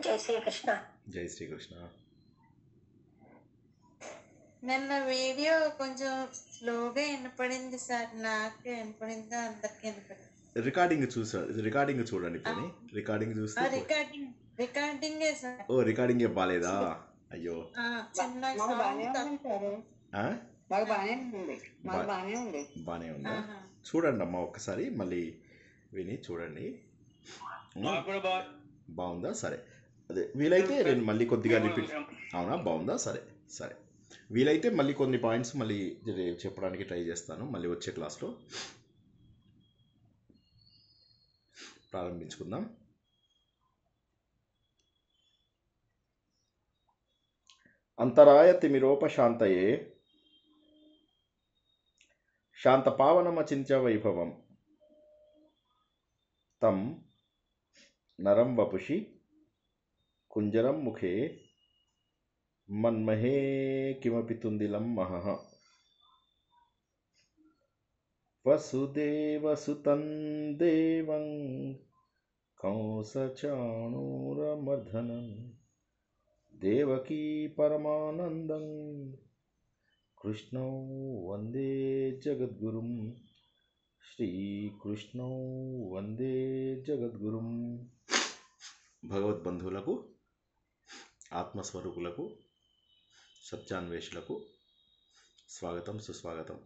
జై శ్రీకృష్ణ. జై శ్రీకృష్ణ. నిన్న వీడియో కొంచెం స్లోగా వినపడింది సార్. నాకు వినపడిందా అందరికి వినపడింది? రికార్డింగ్ చూడండి. పోనీ రికార్డింగ్ చూస్తే రికార్డింగే సార్. ఓ రికార్డింగే బాలేదా? అయ్యో చిన్న బానే ఉందా? చూడండి అమ్మా ఒక్కసారి మళ్ళీ విని చూడండి. బాగుందా? సరే. అదే వీలైతే నేను మళ్ళీ కొద్దిగా రిపీట్. అవునా? బాగుందా? సరే సరే. వీలైతే మళ్ళీ కొన్ని పాయింట్స్ మళ్ళీ చెప్పడానికి ట్రై చేస్తాను మళ్ళీ వచ్చే క్లాస్లో. ప్రారంభించుకుందాం. అంతరాయ తిమిరోపశాంతయే శాంతపావనమచింత్య వైభవం తం నరం వపుషి కుంజరం ముఖే మన్మహే కిమపి తుందిలం మహః వసుదేవసుతం దేవం కంసచాణూరమర్ధనం దేవకీ పరమానందం కృష్ణం వందే జగద్గురుం శ్రీకృష్ణం వందే జగద్గురుం. భగవద్బంధువులకు, ఆత్మస్వరూపులకు, సత్యాన్వేషులకు స్వాగతం, సుస్వాగతం.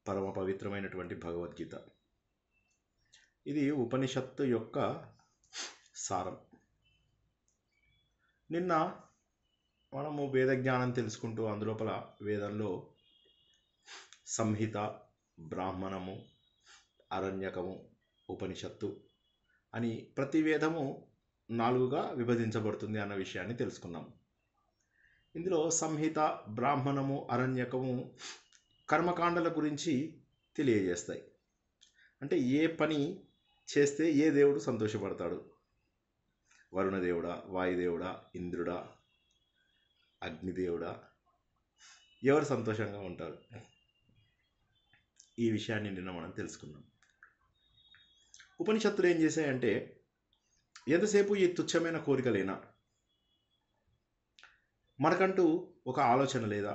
పరమ పవిత్రమైనటువంటి భగవద్గీత ఇది ఉపనిషత్తు యొక్క సారం. నిన్న మనము వేద జ్ఞానం తెలుసుకుంటూ అందులోపల వేదంలో సంహిత, బ్రాహ్మణము, అరణ్యకము, ఉపనిషత్తు అని ప్రతి వేదము 4గా విభజించబడుతుంది అన్న విషయాన్ని తెలుసుకున్నాం. ఇందులో సంహిత, బ్రాహ్మణము, అరణ్యకము కర్మకాండల గురించి తెలియజేస్తాయి. అంటే ఏ పని చేస్తే ఏ దేవుడు సంతోషపడతాడు, వరుణదేవుడా, వాయుదేవుడా, ఇంద్రుడా, అగ్నిదేవుడా, ఎవరు సంతోషంగా ఉంటారు, ఈ విషయాన్ని నిన్న మనం తెలుసుకున్నాం. ఉపనిషత్తులు ఏం చేశాయంటే ఎంతసేపు ఈ తుచ్చమైన కోరికలేనా, మనకంటూ ఒక ఆలోచన లేదా,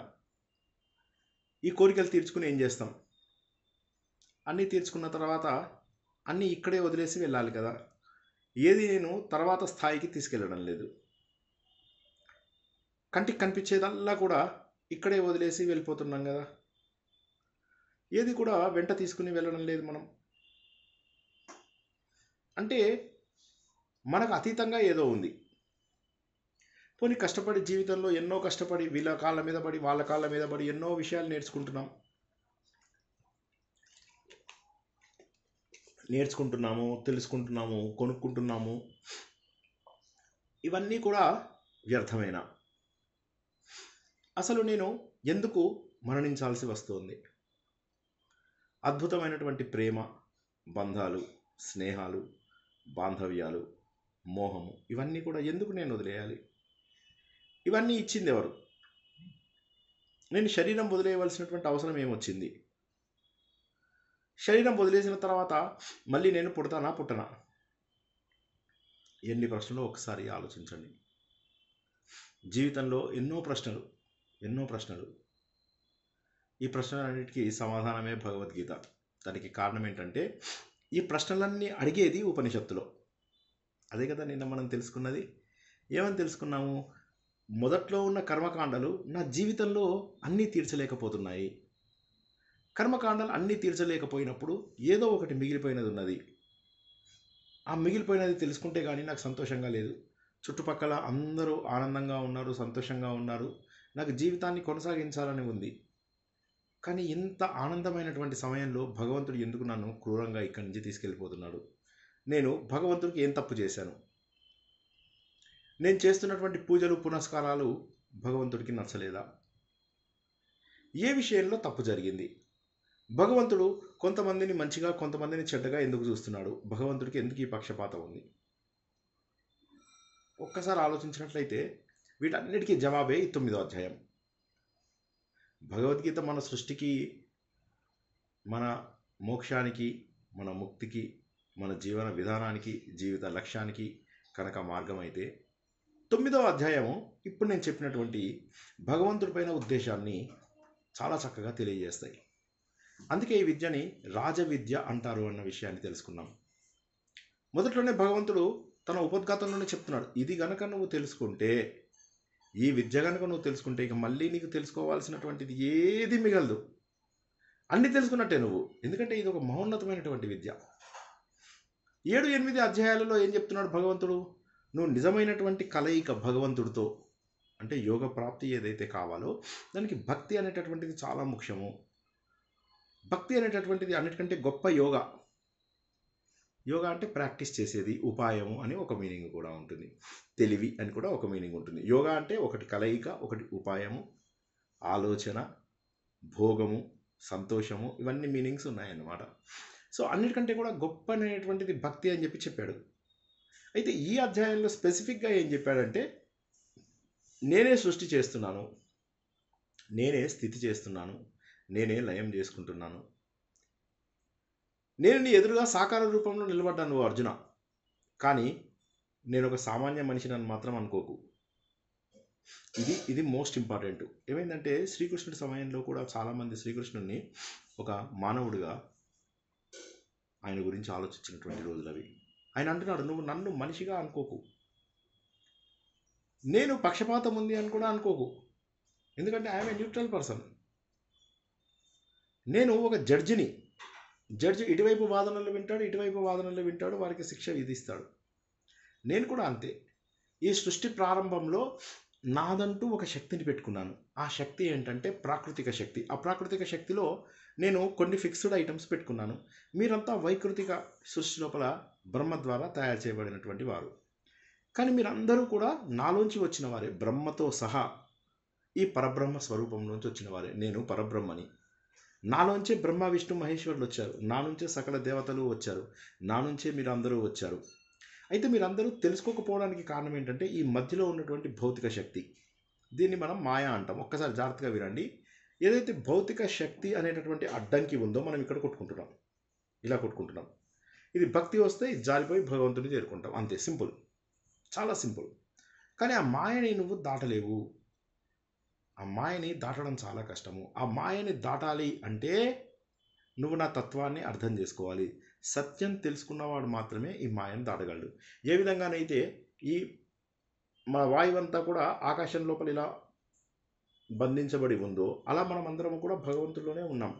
ఈ కోరికలు తీర్చుకుని ఏం చేస్తాం, అన్నీ తీర్చుకున్న తర్వాత అన్నీ ఇక్కడే వదిలేసి వెళ్ళాలి కదా, ఏది నేను తర్వాత స్థాయికి తీసుకెళ్ళడం లేదు, కంటికి కనిపించేదల్లా కూడా ఇక్కడే వదిలేసి వెళ్ళిపోతున్నాం కదా, ఏది కూడా వెంట తీసుకుని వెళ్ళడం లేదు మనం. అంటే మనకు అతీతంగా ఏదో ఉంది. పోనీ కష్టపడి జీవితంలో ఎన్నో కష్టపడి వీళ్ళ కాళ్ళ మీద పడి వాళ్ళ కాళ్ళ మీద పడి ఎన్నో విషయాలు నేర్చుకుంటున్నాము, తెలుసుకుంటున్నాము, కొనుక్కుంటున్నాము. ఇవన్నీ కూడా వ్యర్థమేనా? అసలు నేను ఎందుకు మరణించాల్సి వస్తుంది? అద్భుతమైనటువంటి ప్రేమ, బంధాలు, స్నేహాలు, బాంధవ్యాలు, మోహము, ఇవన్నీ కూడా ఎందుకు నేను వదిలేయాలి? ఇవన్నీ ఇచ్చింది ఎవరు? నేను శరీరం వదిలేయవలసినటువంటి అవసరం ఏమొచ్చింది? శరీరం వదిలేసిన తర్వాత మళ్ళీ నేను పుడతానా పుట్టనా? ఎన్ని ప్రశ్నలు ఒకసారి ఆలోచించండి. జీవితంలో ఎన్నో ప్రశ్నలు. ఈ ప్రశ్నలన్నిటికీ సమాధానమే భగవద్గీత. దానికి కారణం ఏంటంటే ఈ ప్రశ్నలన్నీ అడిగేది ఉపనిషత్తులో. అదే కదా నిన్న మనం తెలుసుకున్నది. ఏమని తెలుసుకున్నాము? మొదట్లో ఉన్న కర్మకాండలు నా జీవితంలో అన్నీ తీర్చలేకపోతున్నాయి. కర్మకాండలు అన్నీ తీర్చలేకపోయినప్పుడు ఏదో ఒకటి మిగిలిపోయినది ఉన్నది. ఆ మిగిలిపోయినది తెలుసుకుంటే కానీ నాకు సంతోషంగా లేదు. చుట్టుపక్కల అందరూ ఆనందంగా ఉన్నారు, సంతోషంగా ఉన్నారు, నాకు జీవితాన్ని కొనసాగించాలని ఉంది. కానీ ఇంత ఆనందమైనటువంటి సమయంలో భగవంతుడు ఎందుకు నన్ను క్రూరంగా ఇక్కడి నుంచి తీసుకెళ్ళిపోతున్నాడు? నేను భగవంతుడికి ఏం తప్పు చేశాను? నేను చేస్తున్నటువంటి పూజలు, పునస్కారాలు భగవంతుడికి నచ్చలేదా? ఏ విషయంలో తప్పు జరిగింది? భగవంతుడు కొంతమందిని మంచిగా, కొంతమందిని చెడ్డగా ఎందుకు చూస్తున్నాడు? భగవంతుడికి ఎందుకు ఈ పక్షపాతం ఉంది? ఒక్కసారి ఆలోచించినట్లయితే వీటన్నిటికీ జవాబే ఈ 9వ అధ్యాయం. భగవద్గీత మన సృష్టికి, మన మోక్షానికి, మన ముక్తికి, మన జీవన విధానానికి, జీవిత లక్ష్యానికి కనుక మార్గం అయితే 9వ అధ్యాయము ఇప్పుడు నేను చెప్పినటువంటి భగవంతుడిపైన ఉద్దేశాన్ని చాలా చక్కగా తెలియజేస్తాయి. అందుకే ఈ విద్యని రాజవిద్య అంటారు అన్న విషయాన్ని తెలుసుకున్నాం. మొదట్లోనే భగవంతుడు తన ఉపోద్ఘాతంలోనే చెప్తున్నాడు, ఇది గనక నువ్వు తెలుసుకుంటే, ఈ విద్య గనక నువ్వు తెలుసుకుంటే ఇక మళ్ళీ నీకు తెలుసుకోవాల్సినటువంటిది ఏది మిగలదు, అన్ని తెలుసుకున్నట్టే నువ్వు. ఎందుకంటే ఇది ఒక మహోన్నతమైనటువంటి విద్య. 7-8 అధ్యాయాలలో ఏం చెప్తున్నాడు భగవంతుడు? నువ్వు నిజమైనటువంటి కలయిక భగవంతుడితో, అంటే యోగ ప్రాప్తి ఏదైతే కావాలో దానికి భక్తి అనేటటువంటిది చాలా ముఖ్యము. భక్తి అనేటటువంటిది అన్నిటికంటే గొప్ప యోగా. యోగా అంటే ప్రాక్టీస్ చేసేది, ఉపాయము అని ఒక మీనింగ్ కూడా ఉంటుంది, తెలివి అని కూడా ఒక మీనింగ్ ఉంటుంది. యోగా అంటే ఒకటి కలయిక, ఒకటి ఉపాయము, ఆలోచన, భోగము, సంతోషము, ఇవన్నీ మీనింగ్స్ ఉన్నాయన్నమాట. సో అన్నిటికంటే కూడా గొప్ప అనేటువంటిది భక్తి అని చెప్పాడు. అయితే ఈ అధ్యాయంలో స్పెసిఫిక్గా ఏం చెప్పాడంటే, నేనే సృష్టి చేస్తున్నాను, నేనే స్థితి చేస్తున్నాను, నేనే లయం చేసుకుంటున్నాను, నేను నీ ఎదురుగా సాకార రూపంలో నిలబడ్డాను నువ్వు అర్జున, కానీ నేను ఒక సామాన్య మనిషిని అని మాత్రం అనుకోకు. ఇది మోస్ట్ ఇంపార్టెంట్. ఏమైందంటే శ్రీకృష్ణుడి సమయంలో కూడా చాలామంది శ్రీకృష్ణుడిని ఒక మానవుడిగా ఆయన గురించి ఆలోచించినటువంటి రోజులు అవి. ఆయన అంటున్నాడు, నువ్వు నన్ను మనిషిగా అనుకోకు, నేను పక్షపాతం ఉంది అని కూడా అనుకోకు, ఎందుకంటే ఐఎమ్ ఏ న్యూట్రల్ పర్సన్. నేను ఒక జడ్జిని. జడ్జి ఇటువైపు వాదనలు వింటాడు, ఇటువైపు వాదనలు వింటాడు, వారికి శిక్ష విధిస్తాడు. నేను కూడా అంతే. ఈ సృష్టి ప్రారంభంలో నాదంటూ ఒక శక్తిని పెట్టుకున్నాను. ఆ శక్తి ఏంటంటే ప్రాకృతిక శక్తి. ఆ ప్రాకృతిక శక్తిలో నేను కొన్ని ఫిక్స్డ్ ఐటమ్స్ పెట్టుకున్నాను. మీరంతా వైకృతిక సృష్టి లోపల బ్రహ్మ ద్వారా తయారు చేయబడినటువంటి వారు, కానీ మీరందరూ కూడా నాలోంచి వచ్చిన వారే, బ్రహ్మతో సహా ఈ పరబ్రహ్మ స్వరూపంలోంచి వచ్చిన వారే. నేను పరబ్రహ్మని. నాలోంచే బ్రహ్మ విష్ణు మహేశ్వరులు వచ్చారు, నా నుంచే సకల దేవతలు వచ్చారు, నా నుంచే మీరు అందరూ వచ్చారు. అయితే మీరందరూ తెలుసుకోకపోవడానికి కారణం ఏంటంటే ఈ మధ్యలో ఉన్నటువంటి భౌతిక శక్తి. దీన్ని మనం మాయా అంటాం. ఒక్కసారి జాగ్రత్తగా వినండి. ఏదైతే భౌతిక శక్తి అనేటటువంటి అడ్డంకి ఉందో మనం ఇక్కడ కొట్టుకుంటున్నాం, ఇలా కొట్టుకుంటున్నాం. ఇది భక్తి వస్తే జారిపోయి భగవంతుని చేరుకుంటాం, అంతే. సింపుల్, చాలా సింపుల్. కానీ ఆ మాయని నువ్వు దాటలేవు. ఆ మాయని దాటడం చాలా కష్టము. ఆ మాయని దాటాలి అంటే నువ్వు నా తత్వాన్ని అర్థం చేసుకోవాలి. సత్యం తెలుసుకున్నవాడు మాత్రమే ఈ మాయను దాటగలడు. ఏ విధంగానైతే ఈ మన వాయువంతా కూడా ఆకాశం లోపల ఇలా బంధించబడి ఉందో అలా మనం అందరం కూడా భగవంతుల్లోనే ఉన్నాం.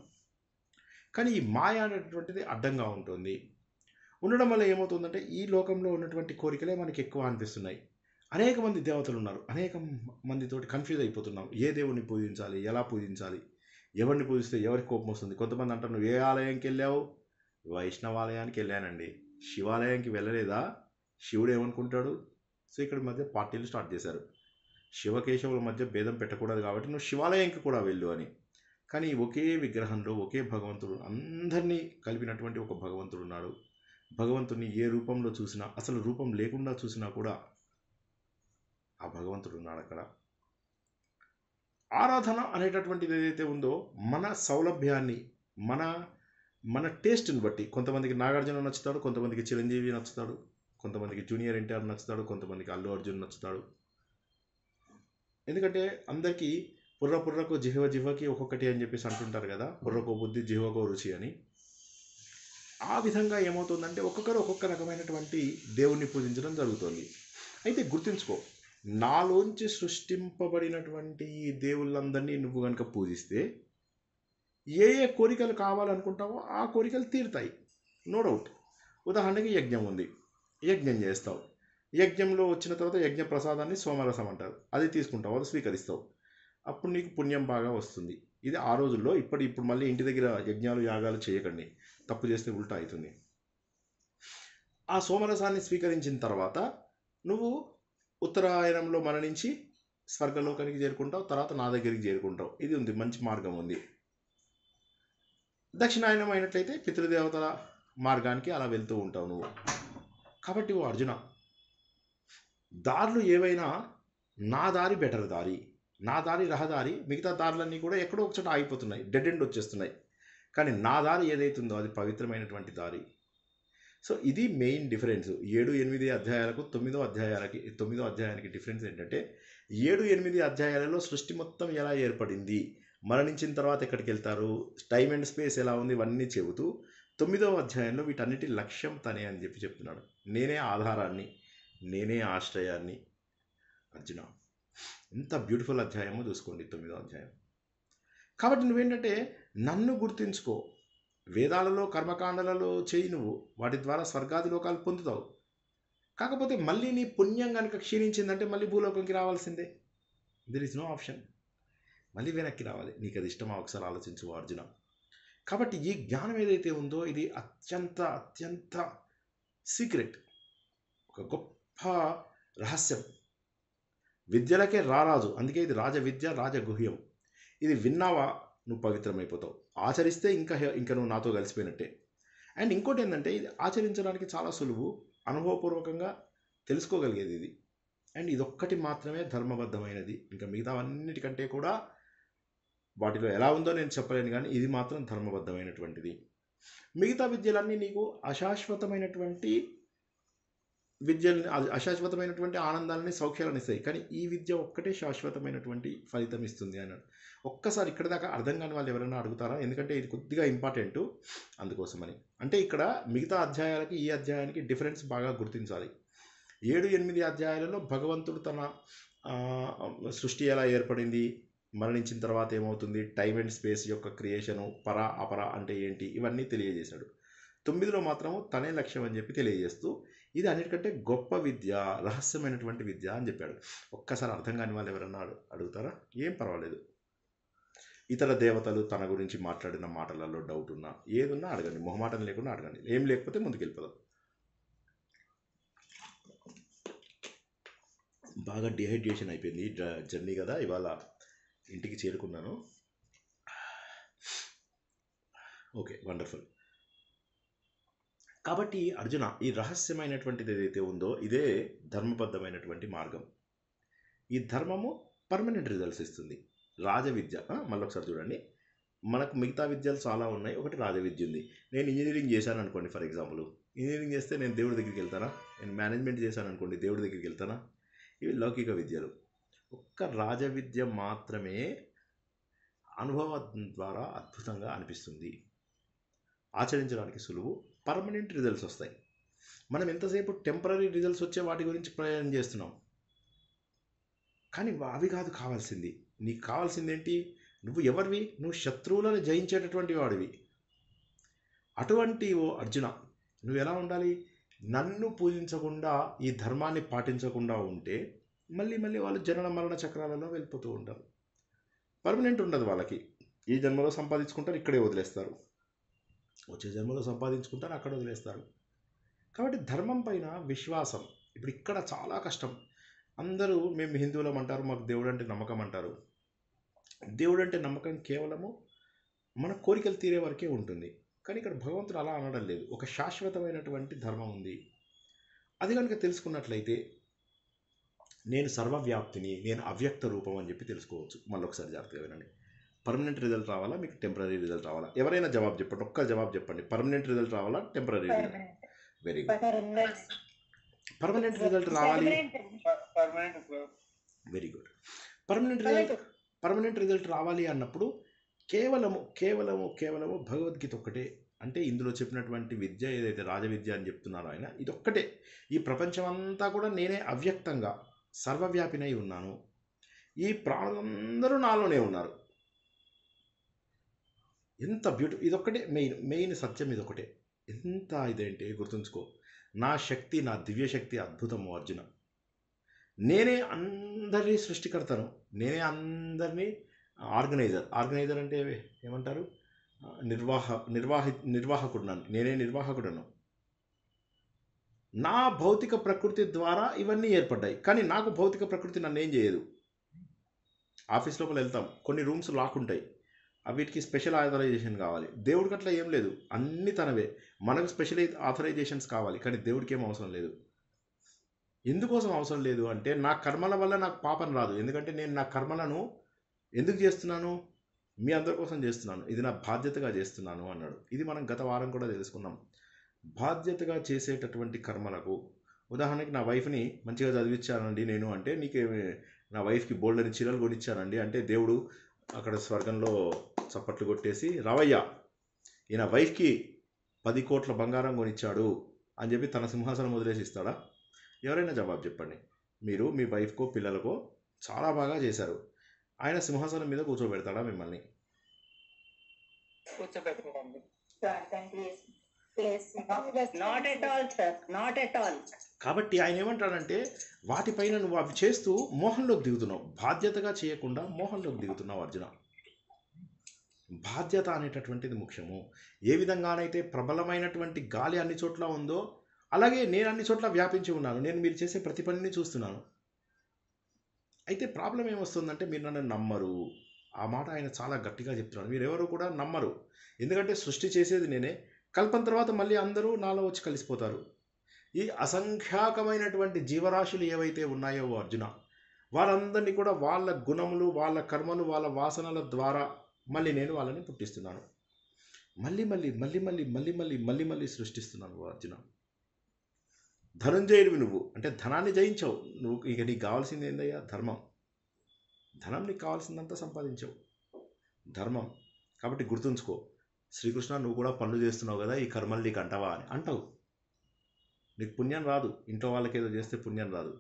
కానీ ఈ మాయ అనేటటువంటిది అడ్డంగా ఉంటుంది. ఉండడం వల్ల ఏమవుతుందంటే ఈ లోకంలో ఉన్నటువంటి కోరికలే మనకి ఎక్కువ అనిపిస్తున్నాయి. అనేక మంది దేవతలు ఉన్నారు, అనేక మందితోటి కన్ఫ్యూజ్ అయిపోతున్నాం. ఏ దేవుడిని పూజించాలి, ఎలా పూజించాలి, ఎవరిని పూజిస్తే ఎవరికి కోపం వస్తుంది. కొంతమంది అంటారు, నువ్వు ఏ ఆలయంకి వెళ్ళావు? వైష్ణవాలయానికి వెళ్ళానండి. శివాలయానికి వెళ్ళలేదా? శివుడు ఏమనుకుంటాడు? సో ఇక్కడ మధ్య పార్టీలు స్టార్ట్ చేశారు. శివకేశవుల మధ్య భేదం పెట్టకూడదు కాబట్టి నువ్వు శివాలయానికి కూడా వెళ్ళు అని. కానీ ఒకే విగ్రహంలో ఒకే భగవంతుడు, అందరినీ కలిపినటువంటి ఒక భగవంతుడు ఉన్నాడు. భగవంతుడిని ఏ రూపంలో చూసినా, అసలు రూపం లేకుండా చూసినా కూడా ఆ భగవంతుడు ఉన్నాడు అక్కడ. ఆరాధన అనేటటువంటిది ఏదైతే ఉందో మన సౌలభ్యాన్ని, మన టేస్ట్ని బట్టి, కొంతమందికి నాగార్జున నచ్చుతాడు, కొంతమందికి చిరంజీవి నచ్చుతాడు, కొంతమందికి జూనియర్ ఎన్టీఆర్ నచ్చుతాడు, కొంతమందికి అల్లు అర్జున్ నచ్చుతాడు. ఎందుకంటే అందరికీ పుర్రకు జిహ్వకి ఒక్కొక్కటి అని చెప్పేసి అంటుంటారు కదా, పుర్రకో బుద్ధి జిహ్వకో రుచి అని. ఆ విధంగా ఏమవుతుందంటే ఒక్కొక్కరు ఒక్కొక్క రకమైనటువంటి దేవుణ్ణి పూజించడం జరుగుతుంది. అయితే గుర్తుంచుకో, నాలోంచి సృష్టింపబడినటువంటి ఈ దేవుళ్ళందరినీ నువ్వు కనుక పూజిస్తే ఏ ఏ కోరికలు కావాలనుకుంటావో ఆ కోరికలు తీరుతాయి, నో డౌట్. ఉదాహరణకి యజ్ఞం ఉంది, యజ్ఞం చేస్తావు. యజ్ఞంలో వచ్చిన తర్వాత యజ్ఞ ప్రసాదాన్ని సోమరసం అంటారు, అది తీసుకుంటావు, అది స్వీకరిస్తావు. అప్పుడు నీకు పుణ్యం బాగా వస్తుంది. ఇది ఆ రోజుల్లో. ఇప్పుడు మళ్ళీ ఇంటి దగ్గర యజ్ఞాలు యాగాలు చేయకండి, తప్పు చేస్తే ఉల్టా అవుతుంది. ఆ సోమరసాన్ని స్వీకరించిన తర్వాత నువ్వు ఉత్తరాయణంలో మరణించి స్వర్గలోకానికి చేరుకుంటావు, తర్వాత నా దగ్గరికి చేరుకుంటావు. ఇది ఉంది, మంచి మార్గం ఉంది. దక్షిణాయనం అయినట్లయితే పితృదేవతల మార్గానికి అలా వెళ్తూ ఉంటావు నువ్వు. కాబట్టి ఓ అర్జున, దారులు ఏవైనా నా దారి బెటర్ దారి, నా దారి రహదారి. మిగతా దారులన్నీ కూడా ఎక్కడో ఒక చోట ఆగిపోతున్నాయి, డెడ్ ఎండ్ వచ్చేస్తున్నాయి. కానీ నా దారి ఏదైతుందో అది పవిత్రమైనటువంటి దారి. సో ఇది మెయిన్ డిఫరెన్స్ 7-8 అధ్యాయాలకు 9వ అధ్యాయానికి డిఫరెన్స్ ఏంటంటే 7-8 అధ్యాయాలలో సృష్టి మొత్తం ఎలా ఏర్పడింది, మరణించిన తర్వాత ఎక్కడికి వెళ్తారు, టైం అండ్ స్పేస్ ఎలా ఉంది, ఇవన్నీ చెబుతూ 9వ అధ్యాయంలో వీటన్నిటి లక్ష్యం తనే అని చెప్పి చెప్తున్నాడు. నేనే ఆధారాన్ని, నేనే ఆశ్రయాన్ని. అర్జున, ఎంత బ్యూటిఫుల్ అధ్యాయమో చూసుకోండి 9వ అధ్యాయం. కాబట్టి నువ్వేంటంటే నన్ను గుర్తించుకో, వేదాలలో కర్మకాండలలో చేయి, నువ్వు వాటి ద్వారా స్వర్గాది లోకాలు పొందుతావు. కాకపోతే మళ్ళీ నీ పుణ్యం కనుక క్షీణించిందంటే మళ్ళీ భూలోకంకి రావాల్సిందే. దిర్ ఇస్ నో ఆప్షన్, మళ్ళీ వెనక్కి రావాలి. నీకు అది ఇష్టమా ఒకసారి ఆలోచించు అర్జున. కాబట్టి ఈ జ్ఞానం ఏదైతే ఉందో ఇది అత్యంత సీక్రెట్, ఒక గొప్ప రహస్యం. విద్యలకే రారాజు, అందుకే ఇది రాజవిద్య, రాజగుహ్యం. ఇది విన్నావా నువ్వు పవిత్రమైపోతావు, ఆచరిస్తే ఇంకా నువ్వు నాతో కలిసిపోయినట్టే. అండ్ ఇంకోటి ఏంటంటే ఇది ఆచరించడానికి చాలా సులువు, అనుభవపూర్వకంగా తెలుసుకోగలిగేది ఇది. అండ్ ఇదొక్కటి మాత్రమే ధర్మబద్ధమైనది. ఇంకా మిగతావన్నిటికంటే కూడా వాటిలో ఎలా ఉందో నేను చెప్పలేను, కానీ ఇది మాత్రం ధర్మబద్ధమైనటువంటిది. మిగతా విద్యలన్నీ నీకు అశాశ్వతమైనటువంటి అశాశ్వతమైనటువంటి ఆనందాలని, సౌఖ్యాలను ఇస్తాయి. కానీ ఈ విద్య ఒక్కటే శాశ్వతమైనటువంటి ఫలితం ఇస్తుంది అన్నాడు. ఒక్కసారి ఇక్కడ దాకా అర్థం కాని వాళ్ళు ఎవరైనా అడుగుతారా, ఎందుకంటే ఇది కొద్దిగా ఇంపార్టెంట్ అందుకోసమని. అంటే ఇక్కడ మిగతా అధ్యాయాలకి ఈ అధ్యాయానికి డిఫరెన్స్ బాగా గుర్తించాలి. 7-8 అధ్యాయాలలో భగవంతుడు తన సృష్టి ఎలా ఏర్పడింది, మరణించిన తర్వాత ఏమవుతుంది, టైం అండ్ స్పేస్ యొక్క క్రియేషను, పర అపర అంటే ఏంటి, ఇవన్నీ తెలియజేశాడు. 9లో మాత్రము తనే లక్ష్యం అని చెప్పి తెలియజేస్తూ ఇది అన్నిటికంటే గొప్ప విద్య, రహస్యమైనటువంటి విద్య అని చెప్పాడు. ఒక్కసారి అర్థం కాని వాళ్ళు ఎవరన్నా అడుగుతారా, ఏం పర్వాలేదు. ఇతర దేవతలు తన గురించి మాట్లాడిన మాటలలో డౌట్ ఉన్నా, ఏదున్నా అడగండి, మొహమాటం లేకుండా అడగండి. ఏం లేకపోతే ముందుకెళ్ళిపోదాం. బాగా డిహైడ్రేషన్ అయిపోయింది, జర్నీ కదా, ఇవాళ ఇంటికి చేరుకున్నాను. Okay, wonderful. కాబట్టి అర్జున, ఈ రహస్యమైనటువంటిది ఏదైతే ఉందో ఇదే ధర్మబద్ధమైనటువంటి మార్గం. ఈ ధర్మము పర్మనెంట్ రిజల్ట్స్ ఇస్తుంది. రాజవిద్య మళ్ళొకసారి చూడండి, మనకు మిగతా విద్యలు చాలా ఉన్నాయి, ఒకటి రాజవిద్య ఉంది. నేను ఇంజనీరింగ్ చేశాను అనుకోండి, ఫర్ ఎగ్జాంపుల్ ఇంజనీరింగ్ చేస్తే నేను దేవుడి దగ్గరికి వెళ్తానా, నేను మేనేజ్మెంట్ చేశాను అనుకోండి దేవుడి దగ్గరికి వెళ్తానా, ఇవి లౌకిక విద్యలు. ఒక్క రాజవిద్య మాత్రమే అనుభవం ద్వారా అద్భుతంగా అనిపిస్తుంది, ఆచరించడానికి సులువు, పర్మనెంట్ రిజల్ట్స్ వస్తాయి. మనం ఎంతసేపు టెంపరీ రిజల్ట్స్ వచ్చే వాటి గురించి ప్రయాణం చేస్తున్నాం, కానీ అవి కాదు కావాల్సింది. నీకు కావాల్సింది ఏంటి, నువ్వు ఎవరివి, నువ్వు శత్రువులను జయించేటటువంటి వాడివి. అటువంటి ఓ అర్జున, నువ్వు ఎలా ఉండాలి, నన్ను పూజించకుండా ఈ ధర్మాన్ని పాటించకుండా ఉంటే మళ్ళీ వాళ్ళు జనన మరణ చక్రాలలో వెళ్ళిపోతూ ఉంటారు. పర్మనెంట్ ఉండదు వాళ్ళకి. ఈ జన్మలో సంపాదించుకుంటారు, ఇక్కడే వదిలేస్తారు, వచ్చే జన్మలో సంపాదించుకుంటారు, అక్కడ వదిలేస్తారు. కాబట్టి ధర్మం పైన విశ్వాసం ఇప్పుడు ఇక్కడ చాలా కష్టం. అందరూ మేము హిందువులం అంటారు, మాకు దేవుడు అంటే నమ్మకం అంటారు. దేవుడు అంటే నమ్మకం కేవలము మన కోరికలు తీరే వరకే ఉంటుంది. కానీ ఇక్కడ భగవంతుడు అలా అనడం లేదు, ఒక శాశ్వతమైనటువంటి ధర్మం ఉంది. అది కనుక తెలుసుకున్నట్లయితే నేను సర్వవ్యాప్తిని, నేను అవ్యక్త రూపం అని చెప్పి తెలుసుకోవచ్చు. మళ్ళీ ఒకసారి జాగ్రత్తగా వినండి. పర్మనెంట్ రిజల్ట్ రావాలా, మీకు టెంపరీ రిజల్ట్ రావాలా? ఎవరైనా జవాబు చెప్పండి, ఒక్క జవాబు చెప్పండి. పర్మనెంట్ రిజల్ట్ రావాలా, temporary result? Very good, permanent result రావాలి. Very good. పర్మనెంట్ రిజల్ట్ రావాలి అన్నప్పుడు కేవలము భగవద్గీత ఒక్కటే. అంటే ఇందులో చెప్పినటువంటి విద్య ఏదైతే రాజవిద్య అని చెప్తున్నారో ఆయన, ఇదొక్కటే. ఈ ప్రపంచం అంతా కూడా నేనే అవ్యక్తంగా సర్వవ్యాపినై ఉన్నాను, ఈ ప్రాణులందరూ నాలోనే ఉన్నారు. ఎంత ఇదొక్కటే మెయిన్ సత్యం, ఇదొకటే. ఎంత ఇదేంటి గుర్తుంచుకో, నా శక్తి, నా దివ్యశక్తి అద్భుతము అర్జున. నేనే అందరినీ సృష్టికర్తను, నేనే అందరినీ ఆర్గనైజర్ అంటే ఏమంటారు, నిర్వాహకుడున్నాను, నేనే నిర్వాహకుడను. నా భౌతిక ప్రకృతి ద్వారా ఇవన్నీ ఏర్పడ్డాయి, కానీ నాకు భౌతిక ప్రకృతి నన్ను ఏం చేయదు. ఆఫీస్ లోపల వెళ్తాం, కొన్ని రూమ్స్ లాక్ ఉంటాయి, వీటికి స్పెషల్ ఆథరైజేషన్ కావాలి. దేవుడికి అట్లా ఏం లేదు, అన్నీ తనవే. మనకు స్పెషల్ ఆథరైజేషన్స్ కావాలి, కానీ దేవుడికి ఏం అవసరం లేదు. ఎందుకోసం అవసరం లేదు అంటే, నా కర్మల వల్ల నాకు పాపం రాదు. ఎందుకంటే నేను నా కర్మలను ఎందుకు చేస్తున్నాను, మీ అందరి కోసం చేస్తున్నాను, ఇది నా బాధ్యతగా చేస్తున్నాను అన్నాడు. ఇది మనం గత వారం కూడా తెలుసుకున్నాం. బాధ్యతగా చేసేటటువంటి కర్మలకు, ఉదాహరణకి నా వైఫ్ని మంచిగా చదివించానండి నేను అంటే, నా వైఫ్కి బోల్డని చీరలు కొనిచ్చానండి అంటే, దేవుడు అక్కడ స్వర్గంలో చప్పట్లు కొట్టేసి రావయ్యా ఈయన వైఫ్కి 10 కోట్ల బంగారం కొనిచ్చాడు అని చెప్పి తన సింహాసనం వదిలేసి ఇస్తాడా? ఎవరైనా జవాబు చెప్పండి. మీరు మీ వైఫ్కో పిల్లలకో చాలా బాగా చేశారు, ఆయన సింహాసనం మీద కూర్చోబెడతాడా మిమ్మల్ని? కూర్చోబెట్టుకోండి. Not at all sir, not at all. కాబట్టి ఆయన ఏమంటాడంటే, వాటిపైన నువ్వు అవి చేస్తూ మోహంలోకి దిగుతున్నావు, బాధ్యతగా చేయకుండా మోహంలోకి దిగుతున్నావు అర్జున. బాధ్యత అనేటటువంటిది ముఖ్యము. ఏ విధంగానైతే ప్రబలమైనటువంటి గాలి అన్ని చోట్ల ఉందో, అలాగే నేను అన్ని చోట్ల వ్యాపించి ఉన్నాను. నేను మీరు చేసే ప్రతి పనిని చూస్తున్నాను. అయితే ప్రాబ్లం ఏమొస్తుందంటే, మీరు నన్ను నమ్మరు. ఆ మాట ఆయన చాలా గట్టిగా చెప్తున్నాడు. మీరెవరు కూడా నమ్మరు. ఎందుకంటే సృష్టి చేసేది నేనే. కల్పన తర్వాత మళ్ళీ అందరూ నాలో వచ్చి కలిసిపోతారు. ఈ అసంఖ్యాకమైనటువంటి జీవరాశులు ఏవైతే ఉన్నాయో అర్జున, వారందరినీ కూడా వాళ్ళ గుణములు, వాళ్ళ కర్మలు, వాళ్ళ వాసనల ద్వారా మళ్ళీ నేను వాళ్ళని పుట్టిస్తున్నాను. మళ్ళీ మళ్ళీ మళ్ళీ మళ్ళీ మళ్ళీ మళ్ళీ మళ్ళీ మళ్ళీ సృష్టిస్తున్నాను అర్జున. ధనుంజయుడివి నువ్వు, అంటే ధనాన్ని జయించావు నువ్వు. ఇక నీకు కావాల్సింది ఏందయ్యా? ధర్మం. ధనం నీకు కావాల్సిందంతా సంపాదించావు, ధర్మం. కాబట్టి గుర్తుంచుకో, శ్రీకృష్ణ నువ్వు కూడా పనులు చేస్తున్నావు కదా, ఈ కర్మలు నీకు అంటావా అని అంటావు. నీకు పుణ్యం రాదు, ఇంట్లో వాళ్ళకి ఏదో చేస్తే పుణ్యం రాదు.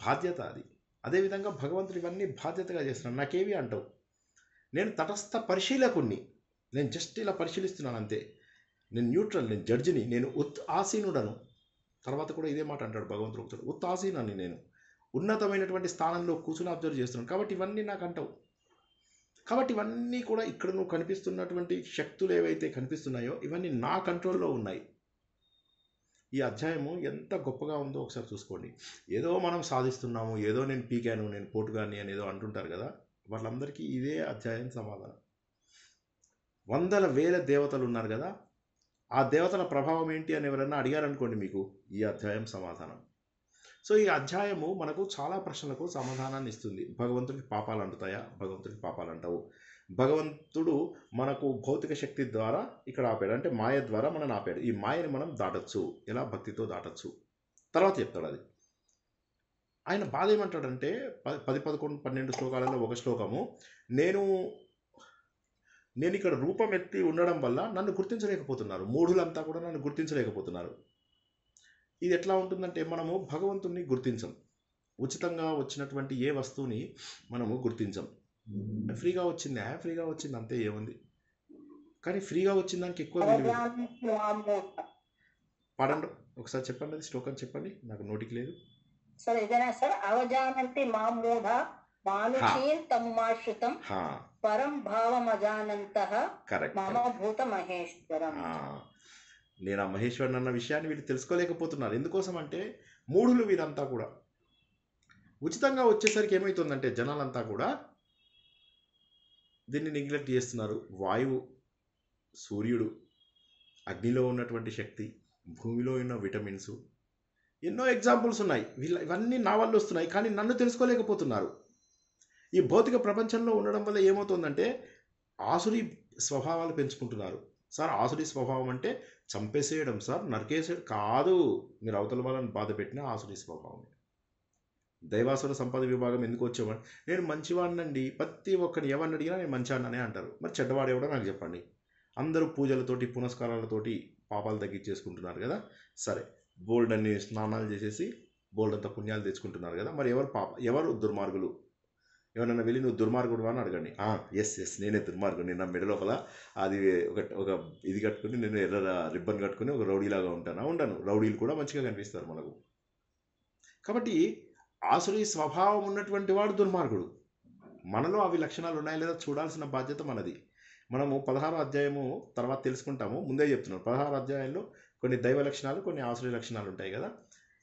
బాధ్యత అది. అదేవిధంగా భగవంతుడు ఇవన్నీ బాధ్యతగా చేస్తున్నాను, నాకేవి అంటావు. నేను తటస్థ పరిశీలకుణ్ణి, నేను జస్ట్ ఇలా పరిశీలిస్తున్నాను అంతే. నేను న్యూట్రల్, నేను జడ్జిని, నేను ఆసీనుడను. తర్వాత కూడా ఇదే మాట అంటాడు భగవంతుడు ఒకసారి, ఆసీనాన్ని, నేను ఉన్నతమైనటువంటి స్థానంలో కూర్చుని అబ్జర్వ్ చేస్తున్నాను. కాబట్టి ఇవన్నీ నాకు అంటావు. కాబట్టి ఇవన్నీ కూడా ఇక్కడ నువ్వు కనిపిస్తున్నటువంటి శక్తులు ఏవైతే కనిపిస్తున్నాయో ఇవన్నీ నా కంట్రోల్లో ఉన్నాయి. ఈ అధ్యాయము ఎంత గొప్పగా ఉందో ఒకసారి చూసుకోండి. ఏదో మనం సాధిస్తున్నాము, ఏదో నేను పీకాను, నేను పోటుగాని అని ఏదో అంటుంటారు కదా, వాళ్ళందరికీ ఇదే అధ్యాయం సమాధానం. వందల వేల దేవతలు ఉన్నారు కదా, ఆ దేవతల ప్రభావం ఏంటి అని ఎవరైనా అడిగారనుకోండి, మీకు ఈ అధ్యాయం సమాధానం. సో ఈ అధ్యాయము మనకు చాలా ప్రశ్నలకు సమాధానాన్ని ఇస్తుంది. భగవంతుడికి పాపాలు అంటుతాయా? భగవంతుడికి పాపాలు అంటావు. భగవంతుడు మనకు భౌతిక శక్తి ద్వారా ఇక్కడ ఆపాడు, అంటే మాయ ద్వారా మనం ఆపాడు. ఈ మాయని మనం దాటచ్చు, ఎలా? భక్తితో దాటచ్చు. తర్వాత చెప్తాడు అది. ఆయన బాధ ఏమంటాడంటే 10, 11, 12 శ్లోకాలలో ఒక శ్లోకము, నేను ఇక్కడ రూపం ఎత్తి ఉండడం వల్ల నన్ను గుర్తించలేకపోతున్నారు, మూఢులంతా కూడా నన్ను గుర్తించలేకపోతున్నారు. ఇది ఎట్లా ఉంటుందంటే, మనము భగవంతుణ్ణి గుర్తించం. ఉచితంగా వచ్చినటువంటి ఏ వస్తువుని మనము గుర్తించం. ఫ్రీగా వచ్చింది, ఫ్రీగా వచ్చింది అంతే, ఏముంది. కానీ ఫ్రీగా వచ్చిన దానికి ఎక్కువ విలువ. పడండి ఒకసారి, చెప్పండి అది శ్లోకం చెప్పండి, నాకు నోటికి లేదు. సార్ ఇదేనా సార్? అవజానంతి మా మూఢ మానుషీం తమ్మాశ్రితం పరం భావమజానంతః మమ భూత మహేశ్వరం. నేను ఆ మహేశ్వరుని అన్న విషయాన్ని వీళ్ళు తెలుసుకోలేకపోతున్నారు. ఎందుకోసం అంటే, మూఢులు వీరంతా కూడా. ఉచితంగా వచ్చేసరికి ఏమవుతుందంటే, జనాలంతా కూడా దీన్ని నెగ్లెక్ట్ చేస్తున్నారు. వాయువు, సూర్యుడు, అగ్నిలో ఉన్నటువంటి శక్తి, భూమిలో ఉన్న విటమిన్స్, ఎన్నో ఎగ్జాంపుల్స్ ఉన్నాయి. ఇవన్నీ నా వల్ల వస్తున్నాయి, కానీ నన్ను తెలుసుకోలేకపోతున్నారు. ఈ భౌతిక ప్రపంచంలో ఉండడం వల్ల ఏమవుతుందంటే, ఆసురి స్వభావాలు పెంచుకుంటున్నారు. సార్ ఆసురి స్వభావం అంటే చంపేసేయడం సార్, నరికేసేయడం కాదు. మీరు అవతల వాళ్ళని బాధ పెట్టిన ఆసురి స్వభావం. దైవాసుర సంపద విభాగం ఎందుకు వచ్చేవాడు? నేను మంచివాడినండి, ప్రతి ఒక్కరిని ఎవరిని అడిగినా నేను మంచివాడిననే అంటారు. మరి చెడ్డవాడు ఎవడో నాకు చెప్పండి. అందరూ పూజలతోటి పునస్కారాలతోటి పాపాలు తగ్గించేసుకుంటున్నారు కదా. సరే, బోల్డ్ అన్ని స్నానాలు చేసేసి బోల్డ్ అంత పుణ్యాలు తెచ్చుకుంటున్నారు కదా. మరి ఎవరు దుర్మార్గులు? ఎవరైనా వెళ్ళి నువ్వు దుర్మార్గుడు అని అడగండి. ఎస్ నేనే దుర్మార్గుడు, నేను నా మెడ లోపల అది ఒక ఇది కట్టుకుని, నేను ఎర్ర రిబ్బన్ కట్టుకుని ఒక రౌడీలాగా ఉండను. రౌడీలు కూడా మంచిగా కనిపిస్తారు మనకు. కాబట్టి ఆసురీ స్వభావం ఉన్నటువంటి వాడు దుర్మార్గుడు. మనలో అవి లక్షణాలు ఉన్నాయా లేదా చూడాల్సిన బాధ్యత మనది. మనము 16వ అధ్యాయము తర్వాత తెలుసుకుంటాము, ముందే చెప్తున్నాను. 16వ అధ్యాయంలో కొన్ని దైవ లక్షణాలు, కొన్ని ఆసురీ లక్షణాలు ఉంటాయి కదా.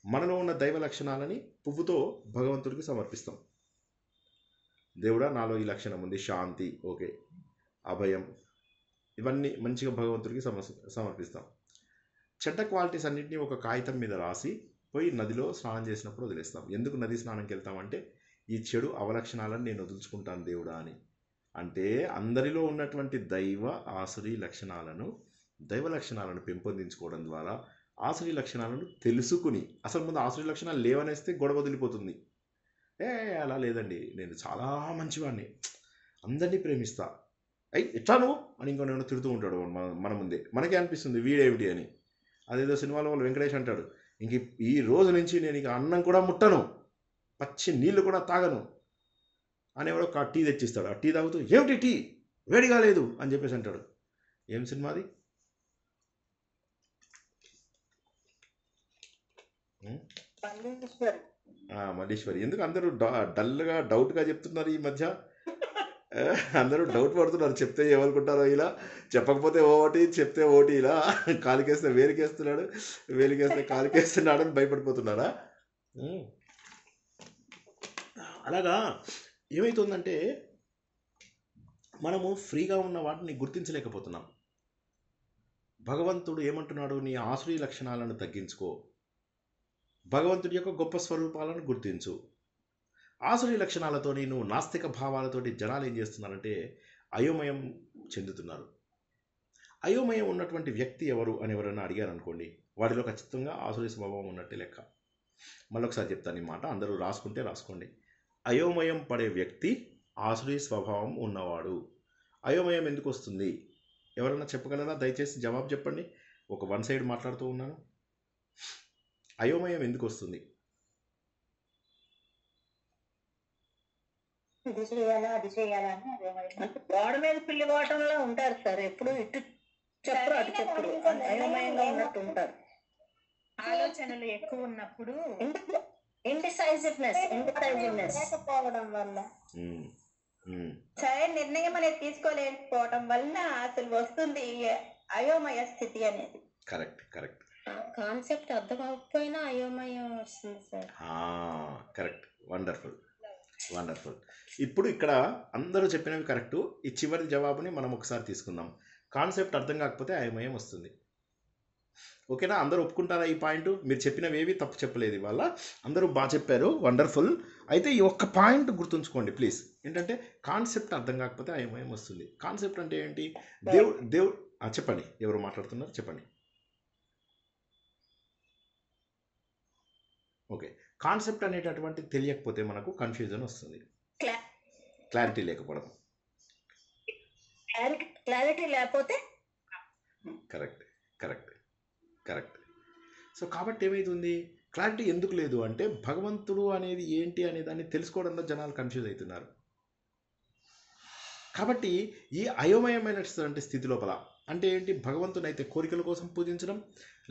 మనలో ఉన్న దైవ లక్షణాలని పువ్వుతో భగవంతుడికి సమర్పిస్తాం. దేవుడా నాలో ఈ లక్షణం ఉంది, శాంతి, ఓకే, అభయం, ఇవన్నీ మంచిగా భగవంతుడికి సమర్పిస్తాం. చెడ్డ క్వాలిటీస్ అన్నింటినీ ఒక కాగితం మీద రాసి పోయి నదిలో స్నానం చేసినప్పుడు వదిలేస్తాం. ఎందుకు నది స్నానంకి వెళ్తామంటే, ఈ చెడు అవలక్షణాలను నేను వదులుచుకుంటాను దేవుడా అని. అంటే అందరిలో ఉన్నటువంటి దైవ ఆసురీ లక్షణాలను దైవ లక్షణాలను పెంపొందించుకోవడం ద్వారా ఆసురీ లక్షణాలను తెలుసుకుని, అసలు ముందు ఆసురీ లక్షణాలు లేవనేస్తే గొడవ వదిలిపోతుంది. అలా లేదండి, నేను చాలా మంచివాడిని, అందరినీ ప్రేమిస్తా, ఎట్లా నువ్వు అని ఇంకో నేను తిడుతూ ఉంటాడు మన ముందే. మనకే అనిపిస్తుంది వీడేమిటి అని. అదేదో సినిమాలో వాళ్ళు వెంకటేష్ అంటాడు, ఇంక ఈ రోజు నుంచి నేను ఇక అన్నం కూడా ముట్టను, పచ్చి నీళ్లు కూడా తాగను అనేవాడు ఒక టీ తెచ్చిస్తాడు. ఆ టీ తాగుతూ ఏమిటి టీ వేడిగా లేదు అని చెప్పేసి అంటాడు. ఏం సినిమాది? మల్లీశ్వరి. ఎందుకు అందరూ డల్గా డౌట్గా చెప్తున్నారు ఈ మధ్య? అందరూ డౌట్ పడుతున్నారు, చెప్తే ఏమనుకుంటారో ఇలా, చెప్పకపోతే ఓటి, చెప్తే ఓటి, ఇలా కాలికేస్తే వేలికేస్తున్నాడు, వేలికేస్తే కాలికేస్తున్నాడు అని భయపడిపోతున్నారా? అలాగా ఏమవుతుందంటే మనము ఫ్రీగా ఉన్న వాటిని గుర్తించలేకపోతున్నాం. భగవంతుడు ఏమంటున్నాడు? నీ ఆసురీ లక్షణాలను తగ్గించుకో, భగవంతుడి యొక్క గొప్ప స్వరూపాలను గుర్తించు. ఆసురీ లక్షణాలతోని నువ్వు నాస్తిక భావాలతోటి జనాలు ఏం చేస్తున్నారంటే అయోమయం చెందుతున్నారు. అయోమయం ఉన్నటువంటి వ్యక్తి ఎవరు అని ఎవరైనా అడిగారు అనుకోండి, వాడిలో ఖచ్చితంగా ఆసురీ స్వభావం ఉన్నట్టే లెక్క. మళ్ళొకసారి చెప్తాను ఈ మాట, అందరూ రాసుకుంటే రాసుకోండి. అయోమయం పడే వ్యక్తి ఆసురీ స్వభావం ఉన్నవాడు. అయోమయం ఎందుకు వస్తుంది? ఎవరైనా చెప్పగలరా? దయచేసి జవాబు చెప్పండి. ఒక వన్ సైడ్ మాట్లాడుతూ ఉన్నాను. అయోమయం ఎందుకు వస్తుంది? ఇది చేయాలా అది చేయాలా అని గోడ మీద పిల్లి వాటంలో ఉంటారు సార్. ఎప్పుడు ఇటు చెప్పరు అటు చెప్పరు, అయోమయంగా ఉన్నట్టు ఉంటారు. ఆలోచనలు ఎక్కువ ఉన్నప్పుడు ఇండిసైజివ్నెస్ లేకపోవడం వల్ల, సరైన నిర్ణయం అనేది తీసుకోలేకపోవడం వల్ల అసలు వస్తుంది అయోమయ స్థితి అనేది. Correct correct. కాన్సెప్ట్ అర్థం అవ్వకపోయినా అయోమయం వస్తుంది సార్. Correct, wonderful wonderful. ఇప్పుడు ఇక్కడ అందరూ చెప్పినవి కరెక్టు. ఈ చివరి జవాబుని మనం ఒకసారి తీసుకుందాం. కాన్సెప్ట్ అర్థం కాకపోతే అయోమయం వస్తుంది. ఓకేనా? అందరూ ఒప్పుకుంటారా ఈ పాయింట్? మీరు చెప్పినవి ఏవి తప్పు చెప్పలేదు ఇవాళ, అందరూ బాగా చెప్పారు, వండర్ఫుల్. అయితే ఈ ఒక్క పాయింట్ గుర్తుంచుకోండి ప్లీజ్. ఏంటంటే కాన్సెప్ట్ అర్థం కాకపోతే అయోమయం వస్తుంది. కాన్సెప్ట్ అంటే ఏంటి? దేవుడు చెప్పండి, ఎవరు మాట్లాడుతున్నారు చెప్పండి. ఓకే, కాన్సెప్ట్ అనేటటువంటి తెలియకపోతే మనకు కన్ఫ్యూజన్ వస్తుంది, క్లారిటీ లేకపోవడం. క్లారిటీ లేకపోతే కరెక్ట్ కరెక్ట్ కరెక్ట్. సో కాబట్టి ఏమవుతుంది? క్లారిటీ ఎందుకు లేదు అంటే భగవంతుడు అనేది ఏంటి అనే దాన్ని తెలుసుకోవడంలో జనాలు కన్ఫ్యూజ్ అవుతున్నారు. కాబట్టి ఈ అయోమయమైనటువంటి స్థితి లోపల అంటే ఏంటి? భగవంతుని అయితే కోరికల కోసం పూజించడం,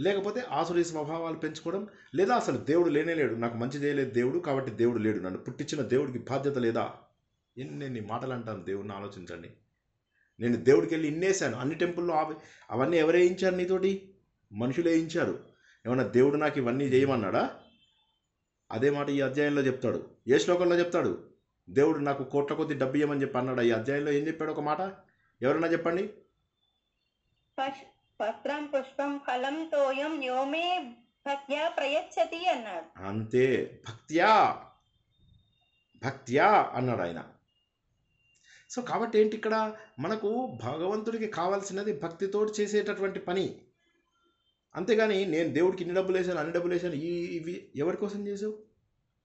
లేకపోతే ఆసురీ స్వభావాలు పెంచుకోవడం, లేదా అసలు దేవుడు లేనే లేడు, నాకు మంచి చేయలేదు దేవుడు కాబట్టి దేవుడు లేడు, నన్ను పుట్టించిన దేవుడికి బాధ్యత లేదా? ఎన్ని మాటలు అంటాను దేవుడిని ఆలోచించండి. నేను దేవుడికి వెళ్ళి ఇన్నేసాను, అన్ని టెంపుల్లో అవన్నీ ఎవరు వేయించారు నీతోటి? మనుషులు వేయించారు. ఏమన్నా దేవుడు నాకు ఇవన్నీ చేయమన్నాడా? అదే మాట ఈ అధ్యాయంలో చెప్తాడు. ఏ శ్లోకంలో చెప్తాడు? దేవుడు నాకు కోట్ల కొద్ది డబ్బు ఇవ్వమని చెప్పి అన్నాడు. ఈ అధ్యాయంలో ఏం చెప్పాడు? ఒక మాట ఎవరన్నా చెప్పండి. పత్రం పుష్పం ఫలం తోయం యోమే భక్త్యా ప్రయచ్చతి అన్నాడు. అంతే, భక్త్యా అన్నాడు ఆయన. సో కాబట్టి ఏంటి ఇక్కడ మనకు భగవంతుడికి కావాల్సినది భక్తితోటి చేసేటటువంటి పని. అంతేగాని నేను దేవుడికి ఇన్ని డబ్బులు వేసాను అన్ని డబ్బులు వేసాను ఇవి ఎవరి కోసం చేసావు?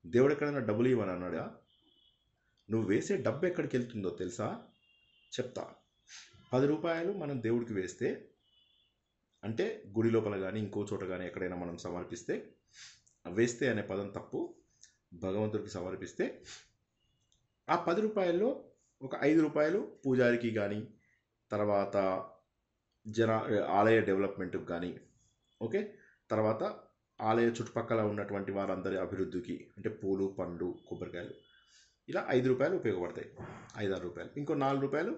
దేవుడు ఎక్కడైనా డబ్బులు ఇవ్వని అన్నాడా? నువ్వు వేసే డబ్బు ఎక్కడికి వెళ్తుందో తెలుసా? చెప్తా. 10 రూపాయలు మనం దేవుడికి వేస్తే, అంటే గుడి లోపల కానీ ఇంకో చోట కానీ ఎక్కడైనా మనం సమర్పిస్తే, వేస్తే అనే పదం తప్పు, భగవంతుడికి సమర్పిస్తే ఆ 10 రూపాయల్లో ఒక 5 రూపాయలు పూజారికి కానీ, తర్వాత ఆలయ డెవలప్మెంట్కి కానీ, ఓకే, తర్వాత ఆలయ చుట్టుపక్కల ఉన్నటువంటి వారందరి అభివృద్ధికి, అంటే పూలు పండ్లు కొబ్బరికాయలు, ఇలా 5 రూపాయలు ఉపయోగపడతాయి. 5-6 రూపాయలు, ఇంకో 4 రూపాయలు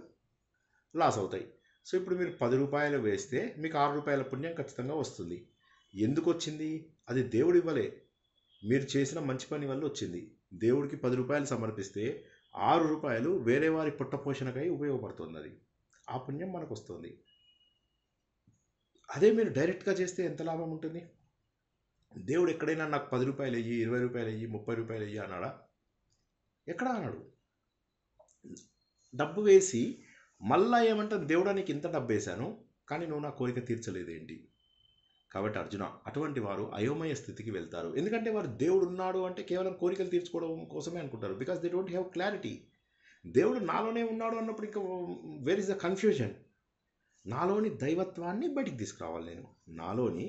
లాస్ అవుతాయి. సో ఇప్పుడు మీరు 10 రూపాయలు వేస్తే మీకు 6 రూపాయల పుణ్యం ఖచ్చితంగా వస్తుంది. ఎందుకు వచ్చింది? అది దేవుడు ఇవ్వలే, మీరు చేసిన మంచి పని వల్ల వచ్చింది. దేవుడికి 10 రూపాయలు సమర్పిస్తే 6 రూపాయలు వేరే వారి పుట్టపోషణకై ఉపయోగపడుతుంది. అది ఆ పుణ్యం మనకు వస్తుంది. అదే మీరు డైరెక్ట్గా చేస్తే ఎంత లాభం ఉంటుంది? దేవుడు ఎక్కడైనా నాకు 10 రూపాయలు అయ్యి 20 రూపాయలు అయ్యి 30 రూపాయలు అయ్యి అన్నాడా? ఎక్కడా అన్నాడు. డబ్బు వేసి మళ్ళా ఏమంటారు? దేవుడా నీకు ఇంత డబ్బు వేశాను కానీ నువ్వు నా కోరిక తీర్చలేదేంటి? కాబట్టి అర్జున, అటువంటి వారు అయోమయ స్థితికి వెళ్తారు. ఎందుకంటే వారు దేవుడు ఉన్నాడు అంటే కేవలం కోరికలు తీర్చుకోవడం కోసమే అనుకుంటారు. Because they don't have clarity. దేవుడు నాలోనే ఉన్నాడు అన్నప్పుడు ఇంకా వేర్ ఇస్ ద కన్ఫ్యూజన్? నాలోని దైవత్వాన్ని బయటికి తీసుకురావాలి. నాలోని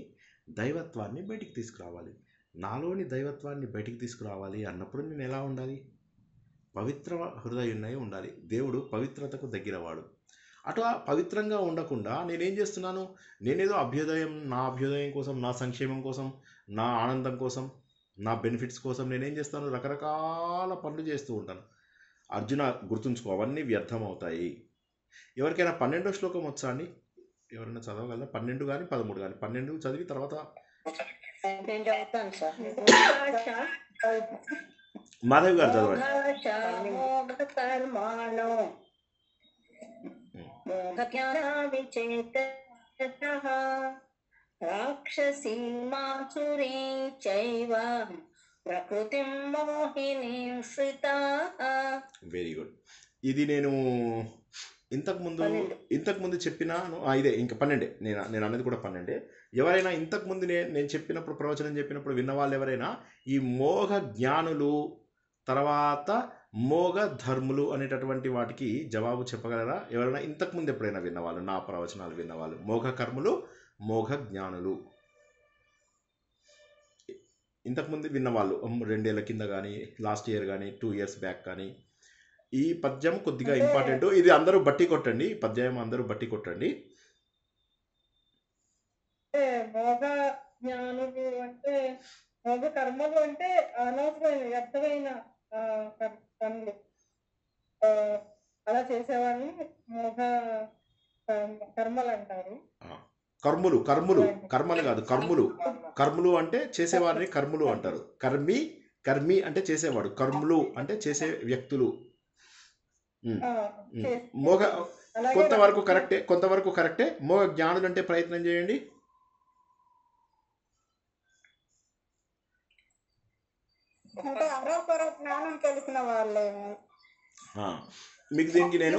దైవత్వాన్ని బయటికి తీసుకురావాలి. నాలోని దైవత్వాన్ని బయటికి తీసుకురావాలి అన్నప్పుడు నేను ఎలా ఉండాలి? పవిత్ర హృదయున్నై ఉండాలి. దేవుడు పవిత్రతకు దగ్గరవాడు. అట్లా పవిత్రంగా ఉండకుండా నేనేం చేస్తున్నాను? నేనేదో నా అభ్యుదయం కోసం, నా సంక్షేమం కోసం, నా ఆనందం కోసం, నా బెనిఫిట్స్ కోసం నేనేం చేస్తాను? రకరకాల పనులు చేస్తూ ఉంటాను. అర్జున, గుర్తుంచుకో, అవన్నీ వ్యర్థం అవుతాయి. ఎవరికైనా 12వ శ్లోకం వచ్చా అండి? ఎవరైనా చదవగలరా? 12 కానీ 13 కానీ. 12 చదివి తర్వాత మాధవ్ గారు చదవండి. Very good. ఇది నేను ఇంతకుముందు చెప్పినాను. ఇదే ఇంకా 12. నేను అన్నది కూడా 12. ఎవరైనా ఇంతకుముందు నేను చెప్పినప్పుడు, ప్రవచనం చెప్పినప్పుడు విన్న వాళ్ళు ఎవరైనా ఈ మోహ జ్ఞానులు తర్వాత మోగ ధర్ములు అనేటటువంటి వాటికి జవాబు చెప్పగలరా? ఎవరైనా ఇంతకుముందు ఎప్పుడైనా విన్నవాళ్ళు, నా ప్రవచనాలు విన్నవాళ్ళు, మోఘ కర్ములు, మోఘ జ్ఞానులు ఇంతకుముందు విన్నవాళ్ళు 2 ఏళ్ల కింద కానీ, లాస్ట్ ఇయర్ కానీ, 2 years బ్యాక్ కానీ. ఈ పద్యం కొద్దిగా ఇంపార్టెంట్. ఇది అందరూ బట్టి కొట్టండి. ఈ పద్యం అందరూ బట్టి కొట్టండి. మోగ జ్ఞానులు అంటే, మోగ కర్మలు అంటే అనవసరమైన వ్యర్థమైన పనులు అలా చేసేవాళ్ళని మోగ కర్మలు అంటారు. కర్ములు కర్మలు కాదు, కర్ములు అంటే చేసేవారిని కర్ములు అంటారు. కర్మి అంటే చేసేవాడు, కర్ములు అంటే చేసే వ్యక్తులు. మోగ కొంతవరకు కరెక్టే. మోగ జ్ఞానులు అంటే ప్రయత్నం చేయండి. అంటే అరోపర జ్ఞానం తెలిసిన వాళ్ళేమో. మీకు దీనికి నేను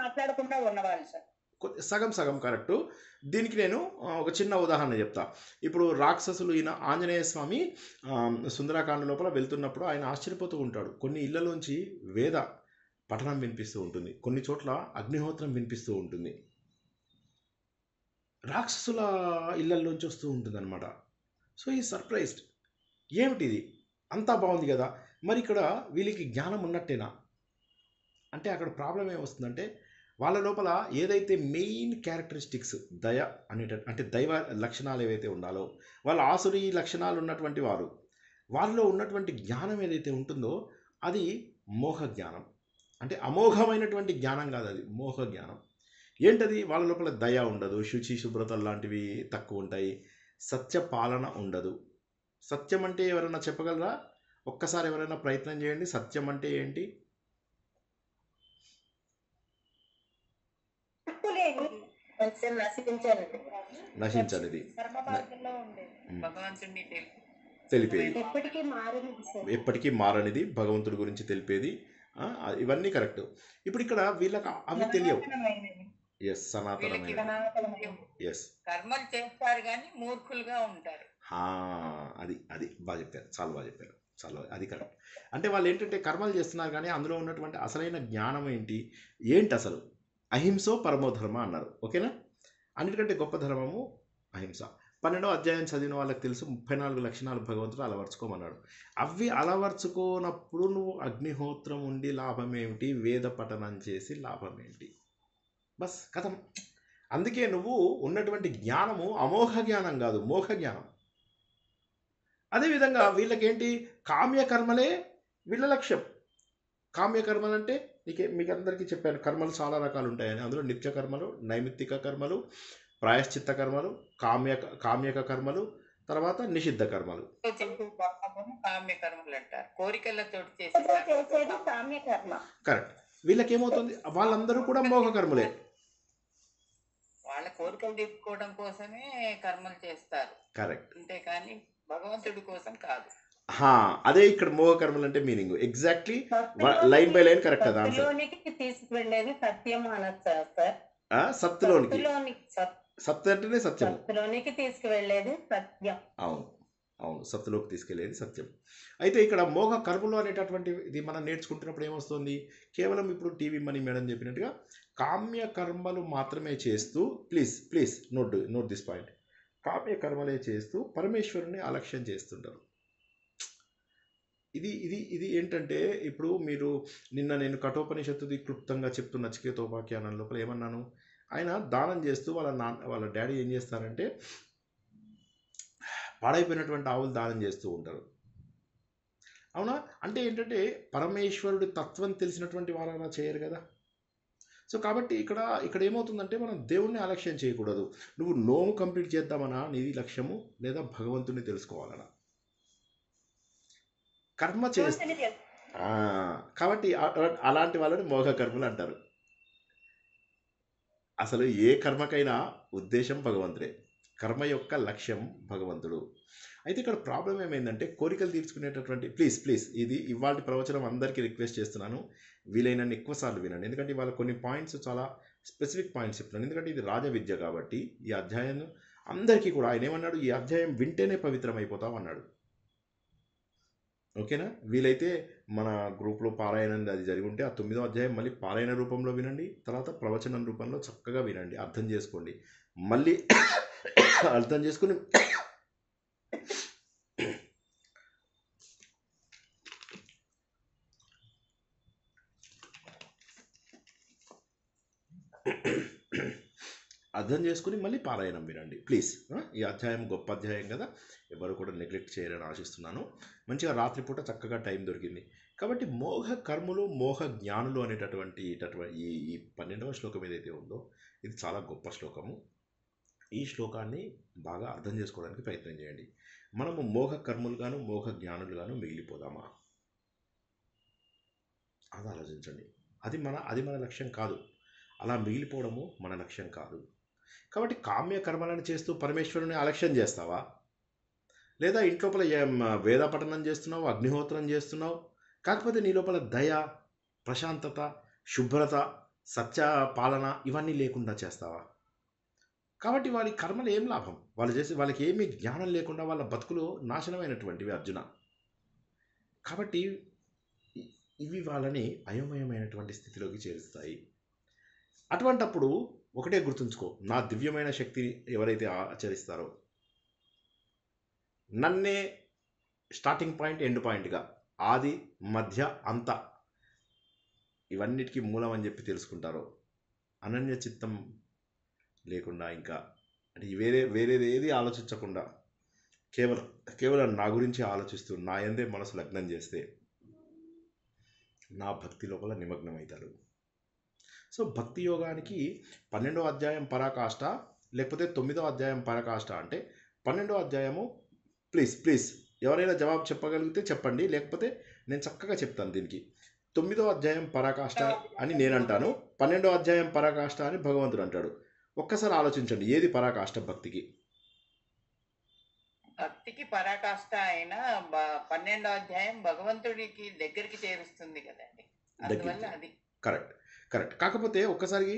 మాట్లాడకుండా ఉన్నవాళ్ళు సార్. సగం కరెక్ట్. దీనికి నేను ఒక చిన్న ఉదాహరణ చెప్తా. ఇప్పుడు రాక్షసులు ఈయన ఆంజనేయ స్వామి సుందరాకాండ లోపల వెళ్తున్నప్పుడు ఆయన ఆశ్చర్యపోతూ ఉంటాడు. కొన్ని ఇళ్లలోంచి వేద పఠనం వినిపిస్తూ ఉంటుంది, కొన్ని చోట్ల అగ్నిహోత్రం వినిపిస్తూ ఉంటుంది, రాక్షసుల ఇళ్లలోంచి వస్తూ ఉంటుంది అనమాట. సో ఈ సర్ప్రైజ్డ్, ఏమిటిది, అంతా బాగుంది కదా, మరి ఇక్కడ వీళ్ళకి జ్ఞానం ఉన్నట్టేనా అంటే అక్కడ ప్రాబ్లం ఏమొస్తుందంటే వాళ్ళ లోపల ఏదైతే మెయిన్ క్యారెక్టరిస్టిక్స్ దయ అంటే దైవ లక్షణాలు ఏవైతే ఉండాలో, వాళ్ళ ఆసురీ లక్షణాలు ఉన్నటువంటి వాళ్ళలో ఉన్నటువంటి జ్ఞానం ఏదైతే ఉంటుందో అది మోహ జ్ఞానం. అంటే అమోఘమైనటువంటి జ్ఞానం కాదు, అది మోహ జ్ఞానం. ఏంటది? వాళ్ళ లోపల దయ ఉండదు, శుచి శుభ్రతలు లాంటివి తక్కువ ఉంటాయి, సత్య పాలన ఉండదు. సత్యం అంటే ఎవరైనా చెప్పగలరా? ఒక్కసారి ఎవరైనా ప్రయత్నం చేయండి. సత్యం అంటే ఏంటి? నశించనిది, తెలిపేది, ఎప్పటికీ మారనిది, భగవంతుడి గురించి తెలిపేది. ఇవన్నీ కరెక్ట్. ఇప్పుడు ఇక్కడ వీళ్ళకి అవి తెలియవు. ఎస్, సనాతనమైన. ఎస్, కర్మలు చేస్తారు కానీ మూర్ఖులుగా ఉంటారు. అది బాగా చెప్పారు, చాలా బాగా చెప్పారు, చాలా అది కరెక్ట్. అంటే వాళ్ళు ఏంటంటే కర్మలు చేస్తున్నారు కానీ అందులో ఉన్నటువంటి అసలైన జ్ఞానం ఏంటి అసలు? అహింసో పరమో ధర్మ అన్నారు. ఓకేనా? అన్నిటికంటే గొప్ప ధర్మము అహింస. 12వ అధ్యాయం చదివిన వాళ్ళకి తెలుసు 34 లక్షణాలు భగవంతుడు అలవర్చుకోమన్నాడు. అవి అలవర్చుకోనప్పుడు నువ్వు అగ్నిహోత్రం ఉండి లాభం ఏమిటి? వేద పఠనం చేసి లాభం ఏంటి? బస్ కథం. అందుకే నువ్వు ఉన్నటువంటి జ్ఞానము అమోఘ జ్ఞానం కాదు, మోహ జ్ఞానం. అదేవిధంగా వీళ్ళకేంటి? కామ్యకర్మలే వీళ్ళ లక్ష్యం. కామ్యకర్మలు అంటే మీకు అందరికీ చెప్పాను, కర్మలు చాలా రకాలు ఉంటాయని. అందులో నిత్య కర్మలు, నైమిత్తిక కర్మలు, ప్రాయశ్చిత్త కర్మలు, కామ్యక కర్మలు, తర్వాత నిషిద్ధ కర్మలు. కామ్యకర్మలు అంటారు, కోరికలతో కరెక్ట్. వీళ్ళకేమవుతుంది? వాళ్ళందరూ కూడా మోహ కర్మలే. వాళ్ళ కోరికలు తీర్చుకోవడం కోసమే కర్మలు చేస్తారు. కరెక్ట్. అంతేకాని భగవంతుడి కోసం కాదు. అదే ఇక్కడ మోహ కర్మలు అంటే meaning. Exactly line by line correct. అది ఆన్సర్. తీసుకువెళ్ళేది సత్యం అనొచ్చా సార్? సత్తులోనికి సత్ అంటేనే సత్యము. సత్తులోనికి తీసుకువెళ్ళేది సత్యం. అవును అవును, సత్తులోకి తీసుకెళ్లేది సత్యం. అయితే ఇక్కడ మోహ కర్మలు అనేటటువంటి ఇది మనం నేర్చుకుంటున్నప్పుడు ఏమొస్తుంది, కేవలం ఇప్పుడు టీవీ మనీ మేడం చెప్పినట్టుగా కామ్య కర్మలు మాత్రమే చేస్తూ, ప్లీజ్ నోట్ దిస్ పాయింట్, కామ్య కర్మలే చేస్తూ పరమేశ్వరుని అలక్ష్యం చేస్తుంటారు. ఇది ఇది ఇది ఏంటంటే, ఇప్పుడు మీరు నిన్న నేను కఠోపనిషత్తుది క్లుప్తంగా చెప్తున్న నచికేతోపాఖ్యానం లోపల ఏమన్నాను, ఆయన దానం చేస్తూ వాళ్ళ డాడీ ఏం చేస్తారంటే పాడైపోయినటువంటి ఆవులు దానం చేస్తూ ఉంటారు. అవునా? అంటే ఏంటంటే పరమేశ్వరుడి తత్వం తెలిసినటువంటి వాళ్ళు అలా చేయరు కదా. సో కాబట్టి ఇక్కడ ఏమవుతుందంటే, మనం దేవుణ్ణి అలక్ష్యం చేయకూడదు. నువ్వు నోము కంప్లీట్ చేద్దామనా నీది లక్ష్యము, లేదా భగవంతుని తెలుసుకోవాలనా? కర్మ చేస్తే కాబట్టి అలాంటి వాళ్ళని మోహ కర్మలు అంటారు. అసలు ఏ కర్మకైనా ఉద్దేశం భగవంతుడే, కర్మ యొక్క లక్ష్యం భగవంతుడు. అయితే ఇక్కడ ప్రాబ్లం ఏమైందంటే, కోరికలు తీర్చుకునేటటువంటి ప్లీజ్ ఇది ఇవాళ ప్రవచనం అందరికీ రిక్వెస్ట్ చేస్తున్నాను, వీలైనన్ని ఎక్కువసార్లు వినండి. ఎందుకంటే ఇవాళ కొన్ని పాయింట్స్ చాలా స్పెసిఫిక్ పాయింట్స్ చెప్తున్నాను. ఎందుకంటే ఇది రాజ విద్య కాబట్టి ఈ అధ్యాయం అందరికీ కూడా ఆయన ఏమన్నాడు, ఈ అధ్యాయం వింటేనే పవిత్రం అయిపోతాం అన్నాడు. ఓకేనా? వీలైతే మన గ్రూప్లో పారాయణం అది జరిగి ఉంటే ఆ 9వ అధ్యాయం మళ్ళీ పారాయణ రూపంలో వినండి, తర్వాత ప్రవచనం రూపంలో చక్కగా వినండి, అర్థం చేసుకోండి. మళ్ళీ అర్థం చేసుకుని మళ్ళీ పారాయణం వినండి ప్లీజ్. ఈ అధ్యాయం గొప్ప అధ్యాయం కదా, ఎవరు కూడా నెగ్లెక్ట్ చేయరని ఆశిస్తున్నాను. మంచిగా రాత్రిపూట చక్కగా టైం దొరికింది కాబట్టి మోహ కర్ములు మోహ జ్ఞానులు అనేటటువంటి ఈ 12వ శ్లోకం ఏదైతే ఉందో ఇది చాలా గొప్ప శ్లోకము. ఈ శ్లోకాన్ని బాగా అర్థం చేసుకోవడానికి ప్రయత్నం చేయండి. మనము మోహ కర్ములుగాను మోహ జ్ఞానులుగాను మిగిలిపోదామా? అది ఆలోచించండి. అది మన లక్ష్యం కాదు. అలా మిగిలిపోవడము మన లక్ష్యం కాదు. కాబట్టి కామ్య కర్మలను చేస్తూ పరమేశ్వరుని అలక్ష్యం చేస్తావా, లేదా ఇంట్లోపల వేద పఠనం చేస్తున్నావు, అగ్నిహోత్రం చేస్తున్నావు, కాకపోతే నీ లోపల దయ, ప్రశాంతత, శుభ్రత, సత్య పాలన ఇవన్నీ లేకుండా చేస్తావా? కాబట్టి వాళ్ళ కర్మలు ఏం లాభం? వాళ్ళకి ఏమీ జ్ఞానం లేకుండా వాళ్ళ బతుకులు నాశనమైనటువంటివి అర్జున. కాబట్టి ఇవి వాళ్ళని అయోమయమైనటువంటి స్థితిలోకి చేరుస్తాయి. అటువంటప్పుడు ఒకటే గుర్తుంచుకో, నా దివ్యమైన శక్తిని ఎవరైతే ఆచరిస్తారో, నన్నే స్టార్టింగ్ పాయింట్ ఎండ్ పాయింట్గా, ఆది మధ్య అంత ఇవన్నిటికీ మూలం అని చెప్పి తెలుసుకుంటారో, అనన్య చిత్తం లేకుండా ఇంకా అంటే వేరేది ఏది ఆలోచించకుండా కేవలం నా గురించి ఆలోచిస్తూ నా యందే మనసు లగ్నం చేస్తే నా భక్తి లోపల నిమగ్నమవుతారు. సో భక్తి యోగానికి 12వ అధ్యాయం పరాకాష్ట, లేకపోతే 9వ అధ్యాయం పరాకాష్ట అంటే 12వ అధ్యాయము ప్లీజ్ ఎవరైనా జవాబు చెప్పగలిగితే చెప్పండి, లేకపోతే నేను చక్కగా చెప్తాను. దీనికి 9వ అధ్యాయం పరాకాష్ట అని నేను అంటాను, 12వ అధ్యాయం పరాకాష్ట అని భగవంతుడు అంటాడు. ఒక్కసారి ఆలోచించండి, ఏది పరాకాష్ట భక్తికి? భక్తికి పరాకాష్ట అయినా 12వ అధ్యాయం భగవంతుడికి దగ్గరికి చేరుస్తుంది కదండి, అందువల్ల అది కరెక్ట్. కాకపోతే ఒక్కసారి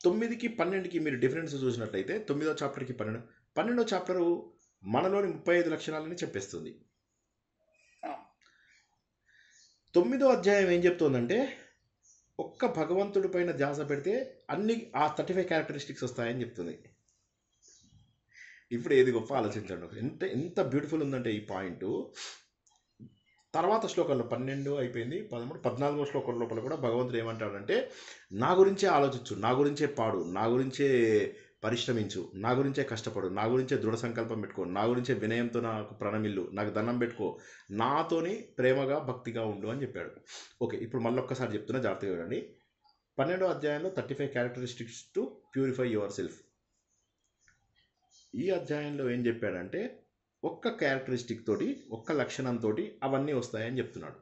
9కి 12కి మీరు డిఫరెన్స్ చూసినట్లయితే 9వ చాప్టర్కి 12వ చాప్టరు మనలోని 35 లక్షణాలని చెప్పేస్తుంది. 9వ అధ్యాయం ఏం చెప్తుందంటే, ఒక్క భగవంతుడి పైన ధ్యాస పెడితే అన్ని ఆ 35 క్యారెక్టరిస్టిక్స్ వస్తాయని చెప్తుంది. ఇప్పుడు ఏది గొప్ప ఆలోచించండి, ఎంత బ్యూటిఫుల్ ఉందంటే ఈ పాయింట్. తర్వాత శ్లోకంలో 12 అయిపోయింది, 13, 14వ శ్లోకం లోపల కూడా భగవంతుడు ఏమంటాడంటే, నా గురించే ఆలోచించు, నా గురించే పాడు, నా గురించే పరిశ్రమించు, నా గురించే కష్టపడు, నా గురించే దృఢ సంకల్పం పెట్టుకో, నా గురించే వినయంతో నాకు ప్రణమిల్లు, నాకు దండం పెట్టుకో, నాతోని ప్రేమగా భక్తిగా ఉండు అని చెప్పాడు. ఓకే, ఇప్పుడు మళ్ళొక్కసారి చెప్తున్నా, జాగ్రత్తగా వినండి. 12వ అధ్యాయంలో 35 characteristics to purify your self. ఈ అధ్యాయంలో ఏం చెప్పాడంటే, ఒక్క క్యారెక్టరిస్టిక్ తోటి, ఒక్క లక్షణంతో అవన్నీ వస్తాయని చెప్తున్నాడు.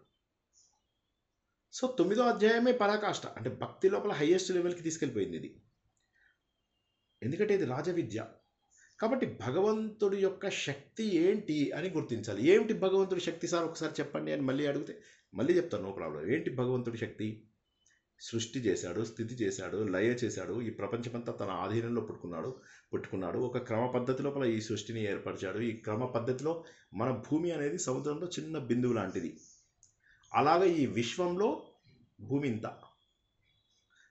సో 9వ అధ్యాయమే పరాకాష్ట, అంటే భక్తి లోపల హైయెస్ట్ లెవెల్కి తీసుకెళ్ళిపోయింది ఇది. ఎందుకంటే ఇది రాజవిద్య. కాబట్టి భగవంతుడి యొక్క శక్తి ఏంటి అని గుర్తించాలి. ఏమిటి భగవంతుడి శక్తి సార్ ఒకసారి చెప్పండి అని మళ్ళీ అడిగితే మళ్ళీ చెప్తాను, నో ప్రాబ్లం. ఏంటి భగవంతుడి శక్తి? సృష్టి చేశాడు, స్థితి చేశాడు, లయ చేశాడు, ఈ ప్రపంచమంతా తన ఆధీనంలో పుట్టుకున్నాడు. ఒక క్రమ పద్ధతి లోపల ఈ సృష్టిని ఏర్పరిచాడు. ఈ క్రమ పద్ధతిలో మన భూమి అనేది సముద్రంలో చిన్న బిందువు లాంటిది. అలాగే ఈ విశ్వంలో భూమి ఇంత.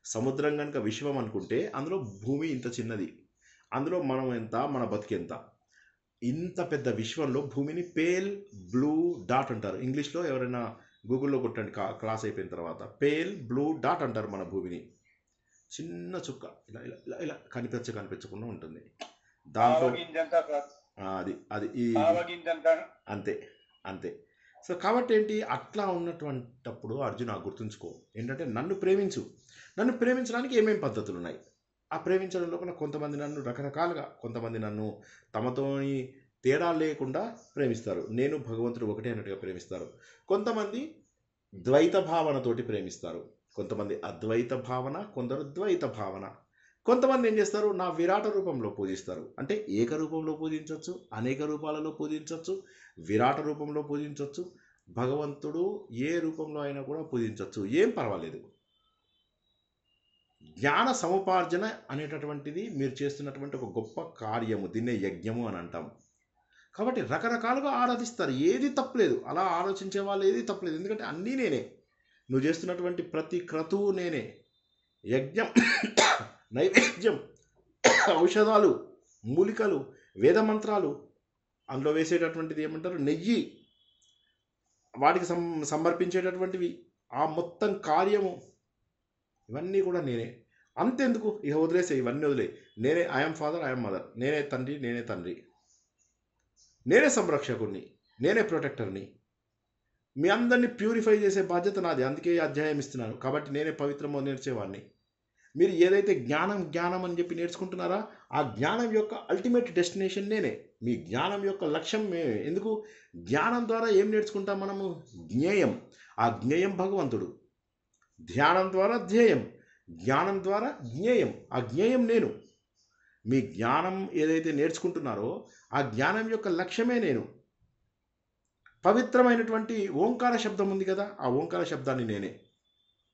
సముద్రం కనుక విశ్వం అనుకుంటే అందులో భూమి ఇంత చిన్నది, అందులో మనం ఎంత, మన బతికెంత. ఇంత పెద్ద విశ్వంలో భూమిని పేల్ బ్లూ డాట్ అంటారు. ఇంగ్లీష్లో ఎవరైనా గూగుల్లో కొట్టండి క్లాస్ అయిపోయిన తర్వాత. పేల్ బ్లూ డాట్ అంటారు మన భూమిని. చిన్న చుక్క ఇలా ఇలా ఇలా ఇలా కనిపించకుండా ఉంటుంది. దాంట్లో అది ఈ అంతే అంతే. సో కాబట్టి ఏంటి, అట్లా ఉన్నటువంటప్పుడు అర్జున గుర్తుంచుకో ఏంటంటే, నన్ను ప్రేమించడానికి ఏమేమి పద్ధతులు ఉన్నాయి. ఆ ప్రేమించడం లోపల కొంతమంది నన్ను రకరకాలుగా, కొంతమంది నన్ను తమతోని తేడా లేకుండా ప్రేమిస్తారు. నేను భగవంతుడు ఒకటే అన్నట్టుగా ప్రేమిస్తారు. కొంతమంది ద్వైత భావనతోటి ప్రేమిస్తారు. కొంతమంది అద్వైత భావన, కొందరు ద్వైత భావన. కొంతమంది ఏం చేస్తారు, నా విరాట రూపంలో పూజిస్తారు. అంటే ఏక రూపంలో పూజించవచ్చు, అనేక రూపాలలో పూజించవచ్చు, విరాట రూపంలో పూజించవచ్చు, భగవంతుడు ఏ రూపంలో అయినా కూడా పూజించవచ్చు, ఏం పర్వాలేదు. జ్ఞాన సముపార్జన అనేటటువంటిది మీరు చేస్తున్నటువంటి ఒక గొప్ప కార్యము, దీన్నే యజ్ఞము అని అంటాం. కాబట్టి రకరకాలుగా ఆరాధిస్తారు, ఏది తప్పలేదు. అలా ఆలోచించే వాళ్ళు ఏది తప్పలేదు, ఎందుకంటే అన్నీ నేనే. నువ్వు చేస్తున్నటువంటి ప్రతి క్రతువు నేనే. యజ్ఞం, నైవేద్యం, ఔషధాలు, మూలికలు, వేదమంత్రాలు, అందులో వేసేటటువంటిది ఏమంటారు, నెయ్యి, వాటికి సమర్పించేటటువంటివి, ఆ మొత్తం కార్యము, ఇవన్నీ కూడా నేనే. అంతెందుకు, ఇక వదిలేసే, ఇవన్నీ వదిలే. నేనే ఐఎమ్ ఫాదర్, ఐఎమ్ మదర్, నేనే తండ్రి, నేనే సంరక్షకుడిని, నేనే ప్రొటెక్టర్ని. మీ అందరినీ ప్యూరిఫై చేసే బాధ్యత నాది. అందుకే ఈ అధ్యాయం ఇస్తున్నాను. కాబట్టి నేనే పవిత్రమో నేర్చేవాడిని. మీరు ఏదైతే జ్ఞానం అని చెప్పి నేర్చుకుంటున్నారా, ఆ జ్ఞానం యొక్క అల్టిమేట్ డెస్టినేషన్ నేనే. మీ జ్ఞానం యొక్క లక్ష్యం మేమే. ఎందుకు, జ్ఞానం ద్వారా ఏం నేర్చుకుంటాం మనము, జ్ఞేయం. ఆ జ్ఞేయం భగవంతుడు. ధ్యానం ద్వారా ధ్యేయం, జ్ఞానం ద్వారా జ్ఞేయం. ఆ జ్ఞేయం నేను. మీ జ్ఞానం ఏదైతే నేర్చుకుంటున్నారో ఆ జ్ఞానం యొక్క లక్ష్యమే నేను. పవిత్రమైనటువంటి ఓంకార శబ్దం ఉంది కదా, ఆ ఓంకార శబ్దాన్ని నేనే.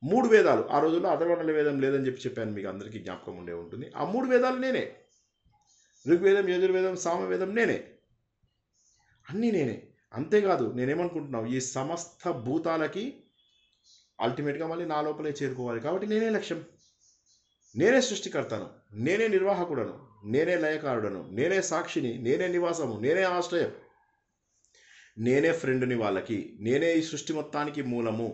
3 వేదాలు, ఆ రోజుల్లో అథర్వణ వేదం లేదని చెప్పాను, మీకు అందరికీ జ్ఞాపకం ఉండే ఉంటుంది. ఆ 3 వేదాలు నేనే. ఋగ్వేదం, యజుర్వేదం, సామవేదం నేనే. అన్నీ నేనే. అంతేకాదు, నేనేమనుకుంటున్నావు, ఈ సమస్త భూతాలకి అల్టిమేట్గా మళ్ళీ నా లోపలే చేరుకోవాలి. కాబట్టి నేనే లక్ష్యం, నేనే సృష్టికర్తను, నేనే నిర్వాహకుడను, నేనే లయకారుడను, నేనే సాక్షిని, నేనే నివాసము, నేనే ఆశ్రయం, నేనే ఫ్రెండ్ని వాళ్ళకి, నేనే ఈ సృష్టి మొత్తానికి మూలము,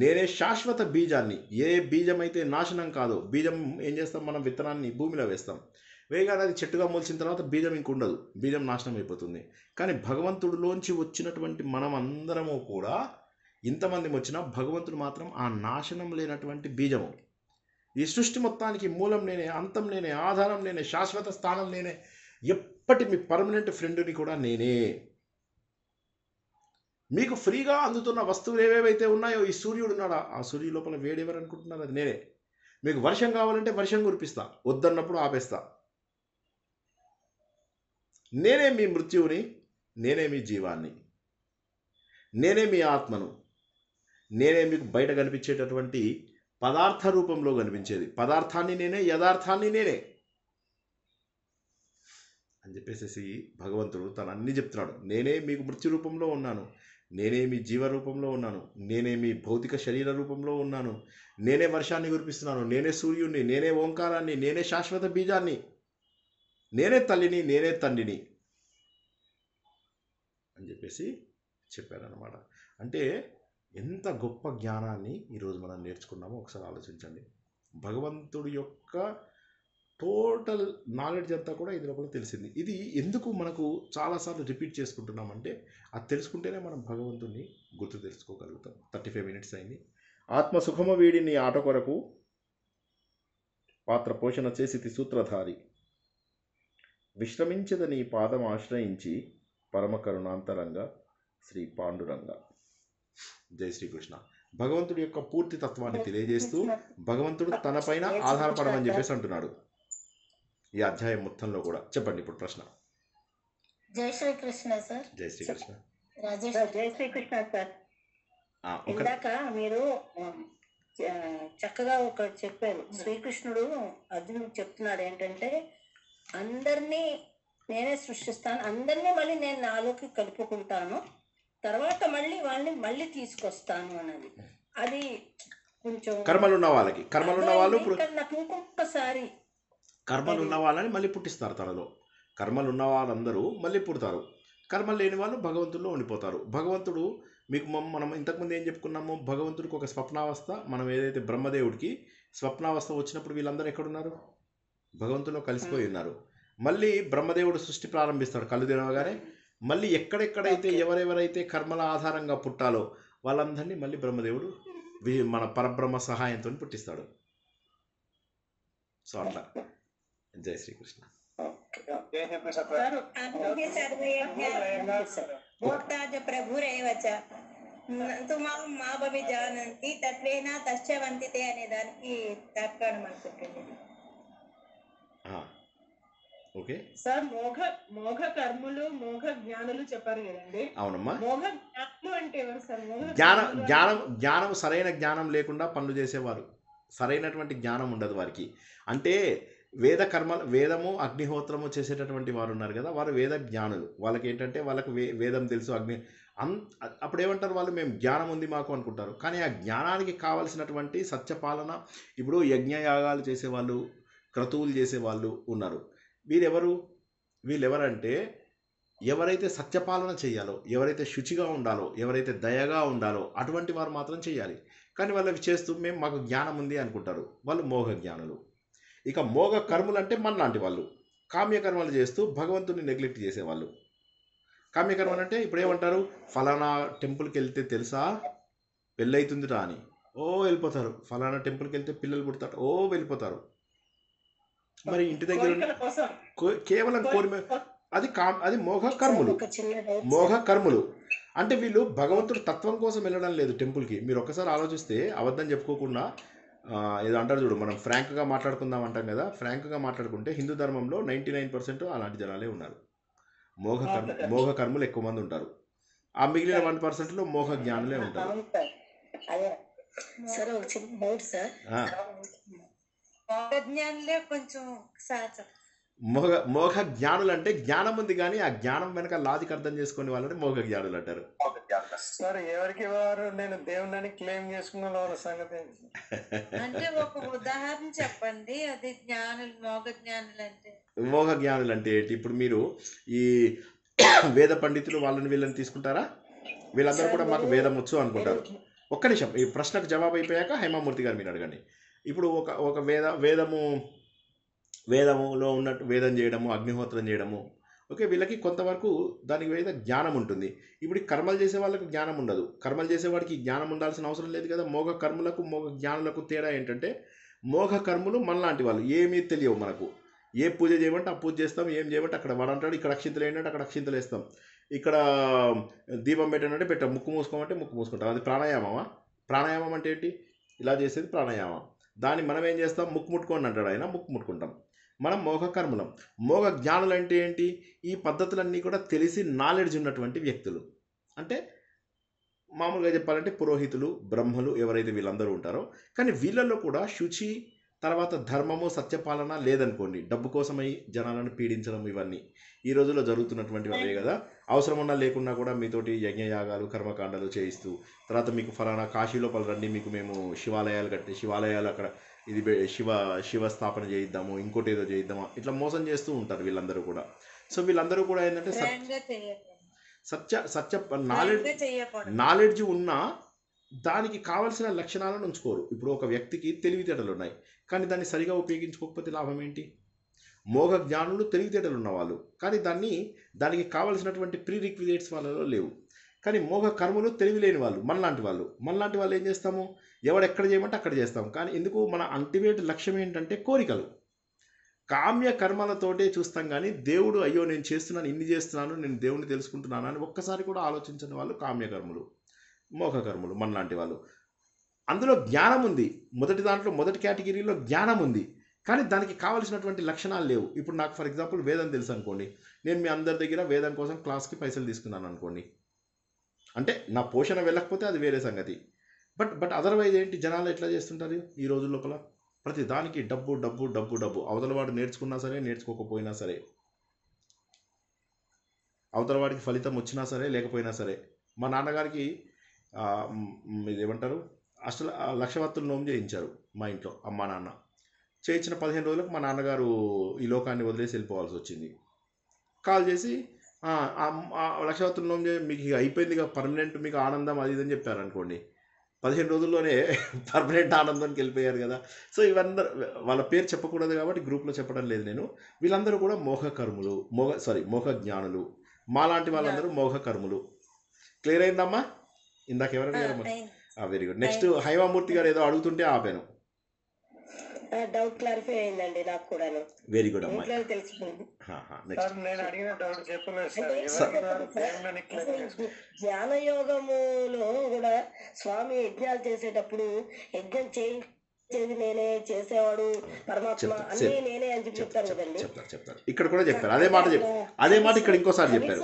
నేనే శాశ్వత బీజాన్ని. ఏ బీజం అయితే నాశనం కాదో, బీజం ఏం చేస్తాం, మనం విత్తనాన్ని భూమిలో వేస్తాం, వేయగానే అది చెట్టుగా మొలిచిన తర్వాత బీజం ఇంకుండదు, బీజం నాశనం అయిపోతుంది. కానీ భగవంతుడిలోంచి వచ్చినటువంటి మనం అందరము కూడా, ఇంతమంది వచ్చినా భగవంతుడు మాత్రం ఆ నాశనం లేనటువంటి బీజము. ఈ సృష్టి మొత్తానికి మూలం నేనే, అంతం నేనే, ఆధారం నేనే, శాశ్వత స్థానం నేనే, ఎప్పటి మీ పర్మనెంట్ ఫ్రెండ్ని కూడా నేనే. మీకు ఫ్రీగా అందుతున్న వస్తువులు ఏవేవైతే ఉన్నాయో, ఈ సూర్యుడు ఉన్నాడా, ఆ సూర్యుడు లోపల వేడి ఎవరు అనుకుంటున్నారు, అది నేనే. మీకు వర్షం కావాలంటే వర్షం కురిపిస్తా, వద్దన్నప్పుడు ఆపేస్తా. నేనే మీ మృత్యువుని, నేనే మీ జీవాన్ని, నేనే మీ ఆత్మను, నేనే మీకు బయట కనిపించేటటువంటి పదార్థ రూపంలో కనిపించేది. పదార్థాన్ని నేనే, యథార్థాన్ని నేనే అని చెప్పేసి భగవంతుడు తను అన్నీ చెప్తున్నాడు. నేనే మీకు మృత్యు రూపంలో ఉన్నాను, నేనే మీ జీవ రూపంలో ఉన్నాను, నేనే మీ భౌతిక శరీర రూపంలో ఉన్నాను, నేనే వర్షాన్ని కురిపిస్తున్నాను, నేనే సూర్యుడిని, నేనే ఓంకారాన్ని, నేనే శాశ్వత బీజాన్ని, నేనే తల్లిని, నేనే తండ్రిని అని చెప్పేసి చెప్పారనమాట. అంటే ఎంత గొప్ప జ్ఞానాన్ని ఈరోజు మనం నేర్చుకున్నామో ఒకసారి ఆలోచించండి. భగవంతుడి యొక్క టోటల్ నాలెడ్జ్ అంతా కూడా ఇది లోపల తెలిసింది. ఇది ఎందుకు మనకు చాలాసార్లు రిపీట్ చేసుకుంటున్నామంటే, అది తెలుసుకుంటేనే మనం భగవంతుడిని తెలుసుకోగలుగుతాం. 35 మినిట్స్ అయింది. ఆత్మసుఖము వీడిని ఆట కొరకు పాత్ర పోషణ చేసి సూత్రధారి, విశ్రమించదని పాదం ఆశ్రయించి పరమ కరుణాంతరంగా శ్రీ పాండురంగ. జై శ్రీకృష్ణ. భగవంతుడి యొక్క పూర్తి తత్వాన్ని తెలియజేస్తూ భగవంతుడు తన పైన ఆధారపడమని చెప్పేసి అంటున్నాడు ఈ అధ్యాయం మొత్తంలో కూడా. చెప్పండి ఇప్పుడు ప్రశ్న. జై శ్రీకృష్ణ సార్. జై శ్రీకృష్ణ. జై శ్రీకృష్ణ సార్. ఇందాక మీరు చక్కగా ఒక చెప్పారు. శ్రీకృష్ణుడు అర్జునుడికి చెప్తున్నాడు ఏంటంటే, అందరినీ నేనే సృష్టిస్తాను, అందరినీ మళ్ళీ నేను నాలోకి కలుపుకుంటాను, తర్వాత మళ్ళీ వాళ్ళని మళ్ళీ తీసుకొస్తాను అన్నది. అది కొంచెం కర్మలు ఉన్న వాళ్ళకి, కర్మలు ఉన్న వాళ్ళు ఇప్పుడు నాకు ఇంకొకసారి కర్మలు ఉన్న వాళ్ళని మళ్ళీ పుట్టిస్తారు తనలో. కర్మలు ఉన్న వాళ్ళందరూ మళ్ళీ పుడతారు, కర్మలు లేని వాళ్ళు భగవంతుల్లో ఉండిపోతారు. భగవంతుడు మీకు మనం ఇంతకుముందు ఏం చెప్పుకున్నాము, భగవంతుడికి ఒక స్వప్నావస్థ, మనం ఏదైతే బ్రహ్మదేవుడికి స్వప్నావస్థ వచ్చినప్పుడు వీళ్ళందరూ ఎక్కడున్నారు, భగవంతుల్లో కలిసిపోయి ఉన్నారు. మళ్ళీ బ్రహ్మదేవుడు సృష్టి ప్రారంభిస్తాడు కళ్ళు తెరవగానే. మళ్ళీ ఎక్కడెక్కడైతే ఎవరెవరైతే కర్మల ఆధారంగా పుట్టాలో వాళ్ళందరినీ మళ్ళీ బ్రహ్మదేవుడు మన పరబ్రహ్మ సహాయంతో పుట్టిస్తాడు. సో అట్లా. జై శ్రీకృష్ణ. अन्ये सर्वे भोक्ता ప్రభురేవ చ తుమాం మా భవి జానంతి తత్వేన తస్యవంతితే అనే దానికి తాత్కారం అనుకుంటుంది. ఓకే సార్, మోఘ కర్ములు మోఘ జ్ఞానులు చెప్పారు కదండి. అవునమ్మా. మోఘ జ్ఞానులు అంటే ఎవరు సార్? జ్ఞానం సరైన జ్ఞానం లేకుండా పనులు చేసేవారు, సరైనటువంటి జ్ఞానం ఉండదు వారికి. అంటే వేదము అగ్నిహోత్రము చేసేటటువంటి వారు ఉన్నారు కదా, వారు వేద జ్ఞానులు. వాళ్ళకి ఏంటంటే వాళ్ళకి వేదం తెలుసు, అప్పుడు ఏమంటారు వాళ్ళు, మేము జ్ఞానం ఉంది మాకు అనుకుంటారు. కానీ ఆ జ్ఞానానికి కావలసినటువంటి సత్యపాలన, ఇప్పుడు యజ్ఞయాగాలు చేసేవాళ్ళు, క్రతువులు చేసేవాళ్ళు ఉన్నారు. వీళ్ళెవరంటే ఎవరైతే సత్యపాలన చేయాలో, ఎవరైతే శుచిగా ఉండాలో, ఎవరైతే దయగా ఉండాలో అటువంటి వారు మాత్రం చేయాలి. కానీ వాళ్ళు చేస్తూ మాకు జ్ఞానం ఉంది అనుకుంటారు, వాళ్ళు మోహ జ్ఞానులు. ఇక మోగ కర్మలు అంటే మనలాంటి వాళ్ళు, కామ్యకర్మలు చేస్తూ భగవంతుని నెగ్లెక్ట్ చేసేవాళ్ళు. కామ్యకర్మలు అంటే ఇప్పుడు ఏమంటారు, ఫలానా టెంపుల్కి వెళ్తే తెలుసా పెళ్ళైతుందిరా అని వెళ్ళిపోతారు. ఫలానా టెంపుల్కి వెళ్తే పిల్లలు పుడతారు వెళ్ళిపోతారు. మరి ఇంటి దగ్గర కేవలం అది మోఘ కర్ములు. అంటే వీళ్ళు భగవంతుడు తత్వం కోసం వెళ్ళడం లేదు టెంపుల్కి. మీరు ఒక్కసారి ఆలోచిస్తే, అబద్ధం చెప్పుకోకుండా ఏదో అంటారు చూడు, మనం ఫ్రాంక్గా మాట్లాడుకుందాం అంటాం కదా, ఫ్రాంక్గా మాట్లాడుకుంటే హిందూ ధర్మంలో 99% అలాంటి జనాలే ఉన్నారు. మోఘ కర్ములు ఎక్కువ మంది ఉంటారు. ఆ మిగిలిన 1%లో మోఘ జ్ఞానులే ఉంటారు. జ్ఞానులే కొంచెం మోఘ జ్ఞానులు అంటే జ్ఞానం ఉంది కానీ ఆ జ్ఞానం వెనక లాజిక్ అర్థం చేసుకునే వాళ్ళని మోఘ జ్ఞానులు అంటారు. సార్, ఎవరికి వారు నేను దేవుని క్లెయిమ్ చేసుకున్న వాళ్ళ సంగతి అంటే ఒక ఉదాహరణ చెప్పండి. అది జ్ఞానులు, మోఘ జ్ఞానులు అంటే ఏంటి? ఇప్పుడు మీరు ఈ వేద పండితులు వాళ్ళని వీళ్ళని తీసుకుంటారా? వీళ్ళందరూ కూడా మాకు వేదం వచ్చు అనుకుంటారు. ఒక్క నిమిషం, ఈ ప్రశ్నకు జవాబు అయిపోయాక హేమామూర్తి గారు మీరు అడగండి. ఇప్పుడు ఒక వేదములో ఉన్నట్టు వేదం చేయడము, అగ్నిహోత్రం చేయడము, ఓకే, వీళ్ళకి కొంతవరకు దానికి వేద జ్ఞానం ఉంటుంది. ఇప్పుడు కర్మలు చేసే వాళ్ళకు జ్ఞానం ఉండదు. కర్మలు చేసేవాడికి జ్ఞానం ఉండాల్సిన అవసరం లేదు కదా. మోఘ కర్ములకు మోఘ జ్ఞానులకు తేడా ఏంటంటే, మోఘ కర్ములు మనలాంటి వాళ్ళు, ఏమీ తెలియవు మనకు. ఏ పూజ చేయమంటే ఆ పూజ చేస్తాం, ఏం చేయమంటే అక్కడ వాడు అంటాడు, ఇక్కడ అక్షింతలు ఏంటంటే అక్కడ అక్షింతలు వేస్తాం, ఇక్కడ దీపం పెట్టానంటే పెట్టాం, ముక్కు మూసుకోమంటే ముక్కు మూసుకుంటాం. అది ప్రాణాయామమా? ప్రాణాయామం అంటే ఏంటి? ఇలా చేసేది ప్రాణాయామం. దాన్ని మనం ఏం చేస్తాం, ముక్కు ముట్టుకోండి అంటాడు ఆయన, ముక్కు ముట్టుకుంటాం. మనం మోఘ కర్ములం. మోఘ జ్ఞానులు అంటే ఏంటి? ఈ పద్ధతులన్నీ కూడా తెలిసి నాలెడ్జ్ ఉన్నటువంటి వ్యక్తులు. అంటే మామూలుగా చెప్పాలంటే పురోహితులు, బ్రహ్మలు, ఎవరైతే వీళ్ళందరూ ఉంటారో. కానీ వీళ్ళల్లో కూడా శుచి, తర్వాత ధర్మము, సత్యపాలన లేదనుకోండి, డబ్బు కోసమై జనాలను పీడించడం, ఇవన్నీ ఈ రోజుల్లో జరుగుతున్నటువంటివి అవే కదా. అవసరం ఉన్నా లేకున్నా కూడా మీతోటి యజ్ఞయాగాలు, కర్మకాండాలు చేయిస్తూ, తర్వాత మీకు ఫలానా కాశీ లోపల రండి, మీకు మేము శివాలయాలు కట్టి, శివాలయాలు అక్కడ ఇది శివ స్థాపన చేయిద్దాము, ఇంకోటి ఏదో చేయిద్దామా, ఇట్లా మోసం చేస్తూ ఉంటారు వీళ్ళందరూ కూడా. సో వీళ్ళందరూ కూడా ఏంటంటే సత్య నాలెడ్జ్ ఉన్నా దానికి కావలసిన లక్షణాలను ఉంచుకోరు. ఇప్పుడు ఒక వ్యక్తికి తెలివితేటలు ఉన్నాయి, కానీ దాన్ని సరిగా ఉపయోగించుకోకపోతే లాభం ఏంటి? మోఘ జ్ఞానులు తెలివితేటలు ఉన్నవాళ్ళు, కానీ దానికి కావలసినటువంటి ప్రీ రిక్విజిట్స్ వాళ్ళలో లేవు. కానీ మోఘ కర్మలు తెలివి లేని వాళ్ళు, మనలాంటి వాళ్ళు ఏం చేస్తాము, ఎవడెక్కడ చేయమంటే అక్కడ చేస్తాం. కానీ ఎందుకు? మన అల్టిమేట్ లక్ష్యం ఏంటంటే కోరికలు. కామ్య కర్మలతోటే చూస్తాం కానీ దేవుడు, అయ్యో నేను చేస్తున్నాను, ఇన్ని చేస్తున్నాను, నేను దేవుడిని తెలుసుకుంటున్నాను అని ఒక్కసారి కూడా ఆలోచించని వాళ్ళు కామ్యకర్ములు, మోఘ కర్ములు, మనలాంటి వాళ్ళు. అందులో జ్ఞానం ఉంది, మొదటి కేటగిరీలో జ్ఞానం ఉంది, కానీ దానికి కావలసినటువంటి లక్షణాలు లేవు. ఇప్పుడు నాకు ఫర్ ఎగ్జాంపుల్ వేదం తెలుసు అనుకోండి, నేను మీ అందరి దగ్గర వేదం కోసం క్లాస్కి పైసలు తీసుకున్నాను అనుకోండి, అంటే నా పోషణ వెళ్ళకపోతే అది వేరే సంగతి. బట్ అదర్వైజ్ ఏంటి జనాలు ఎట్లా చేస్తుంటారు ఈ రోజు లోపల? ప్రతి దానికి డబ్బు డబ్బు డబ్బు డబ్బు. అవతల వాడు నేర్చుకున్నా సరే నేర్చుకోకపోయినా సరే, అవతల వాడికి ఫలితం వచ్చినా సరే లేకపోయినా సరే. మా నాన్నగారికి ఇది ఏమంటారు లక్షవత్తులు నోము చేయించారు మా ఇంట్లో అమ్మా నాన్న. చేయించిన 15 రోజులకు మా నాన్నగారు ఈ లోకాన్ని వదిలేసి వెళ్ళిపోవాల్సి వచ్చింది. కాల్ చేసి లక్షవత్తులు నోము మీకు ఇక అయిపోయింది ఇక పర్మనెంట్ మీకు ఆనందం అది ఇదని చెప్పారనుకోండి. 15 రోజుల్లోనే పర్మనెంట్ ఆనందానికి వెళ్ళిపోయారు కదా. సో ఇవన్నీ వాళ్ళ పేరు చెప్పకూడదు కాబట్టి గ్రూప్లో చెప్పడం లేదు నేను. వీళ్ళందరూ కూడా మోహకర్ములు, మోహ జ్ఞానులు. మాలాంటి వాళ్ళందరూ మోహకర్ములు. క్లియర్ అయిందమ్మా? ఇందాక ఎవరు అడిగారమ్మా? Very good. నెక్స్ట్ హైమామూర్తి గారు ఏదో అడుగుతుంటే ఆపాను. డౌట్ క్లారిఫై అయిందండి నాకు కూడా. వెరీ గుడ్ అమ్మా. తెలిసిపోయింది. సార్ నేను అడిగిన డౌట్ చెప్పలేదు సార్. అంటే ఎవరికి వారు దేవుళ్ళని క్లెయిమ్ చేసుకున్నారు. ధ్యాన యోగములో కూడా స్వామి యజ్ఞాలు చేసేటప్పుడు యజ్ఞం చేయించేది నేనే, చేసేవాడు పరమాత్మ అన్ని నేనే అని చెప్పి చెప్తారు కదండి. చెప్తారు ఇక్కడ కూడా చెప్పారు అదే మాట ఇక్కడ ఇంకోసారి చెప్పారు.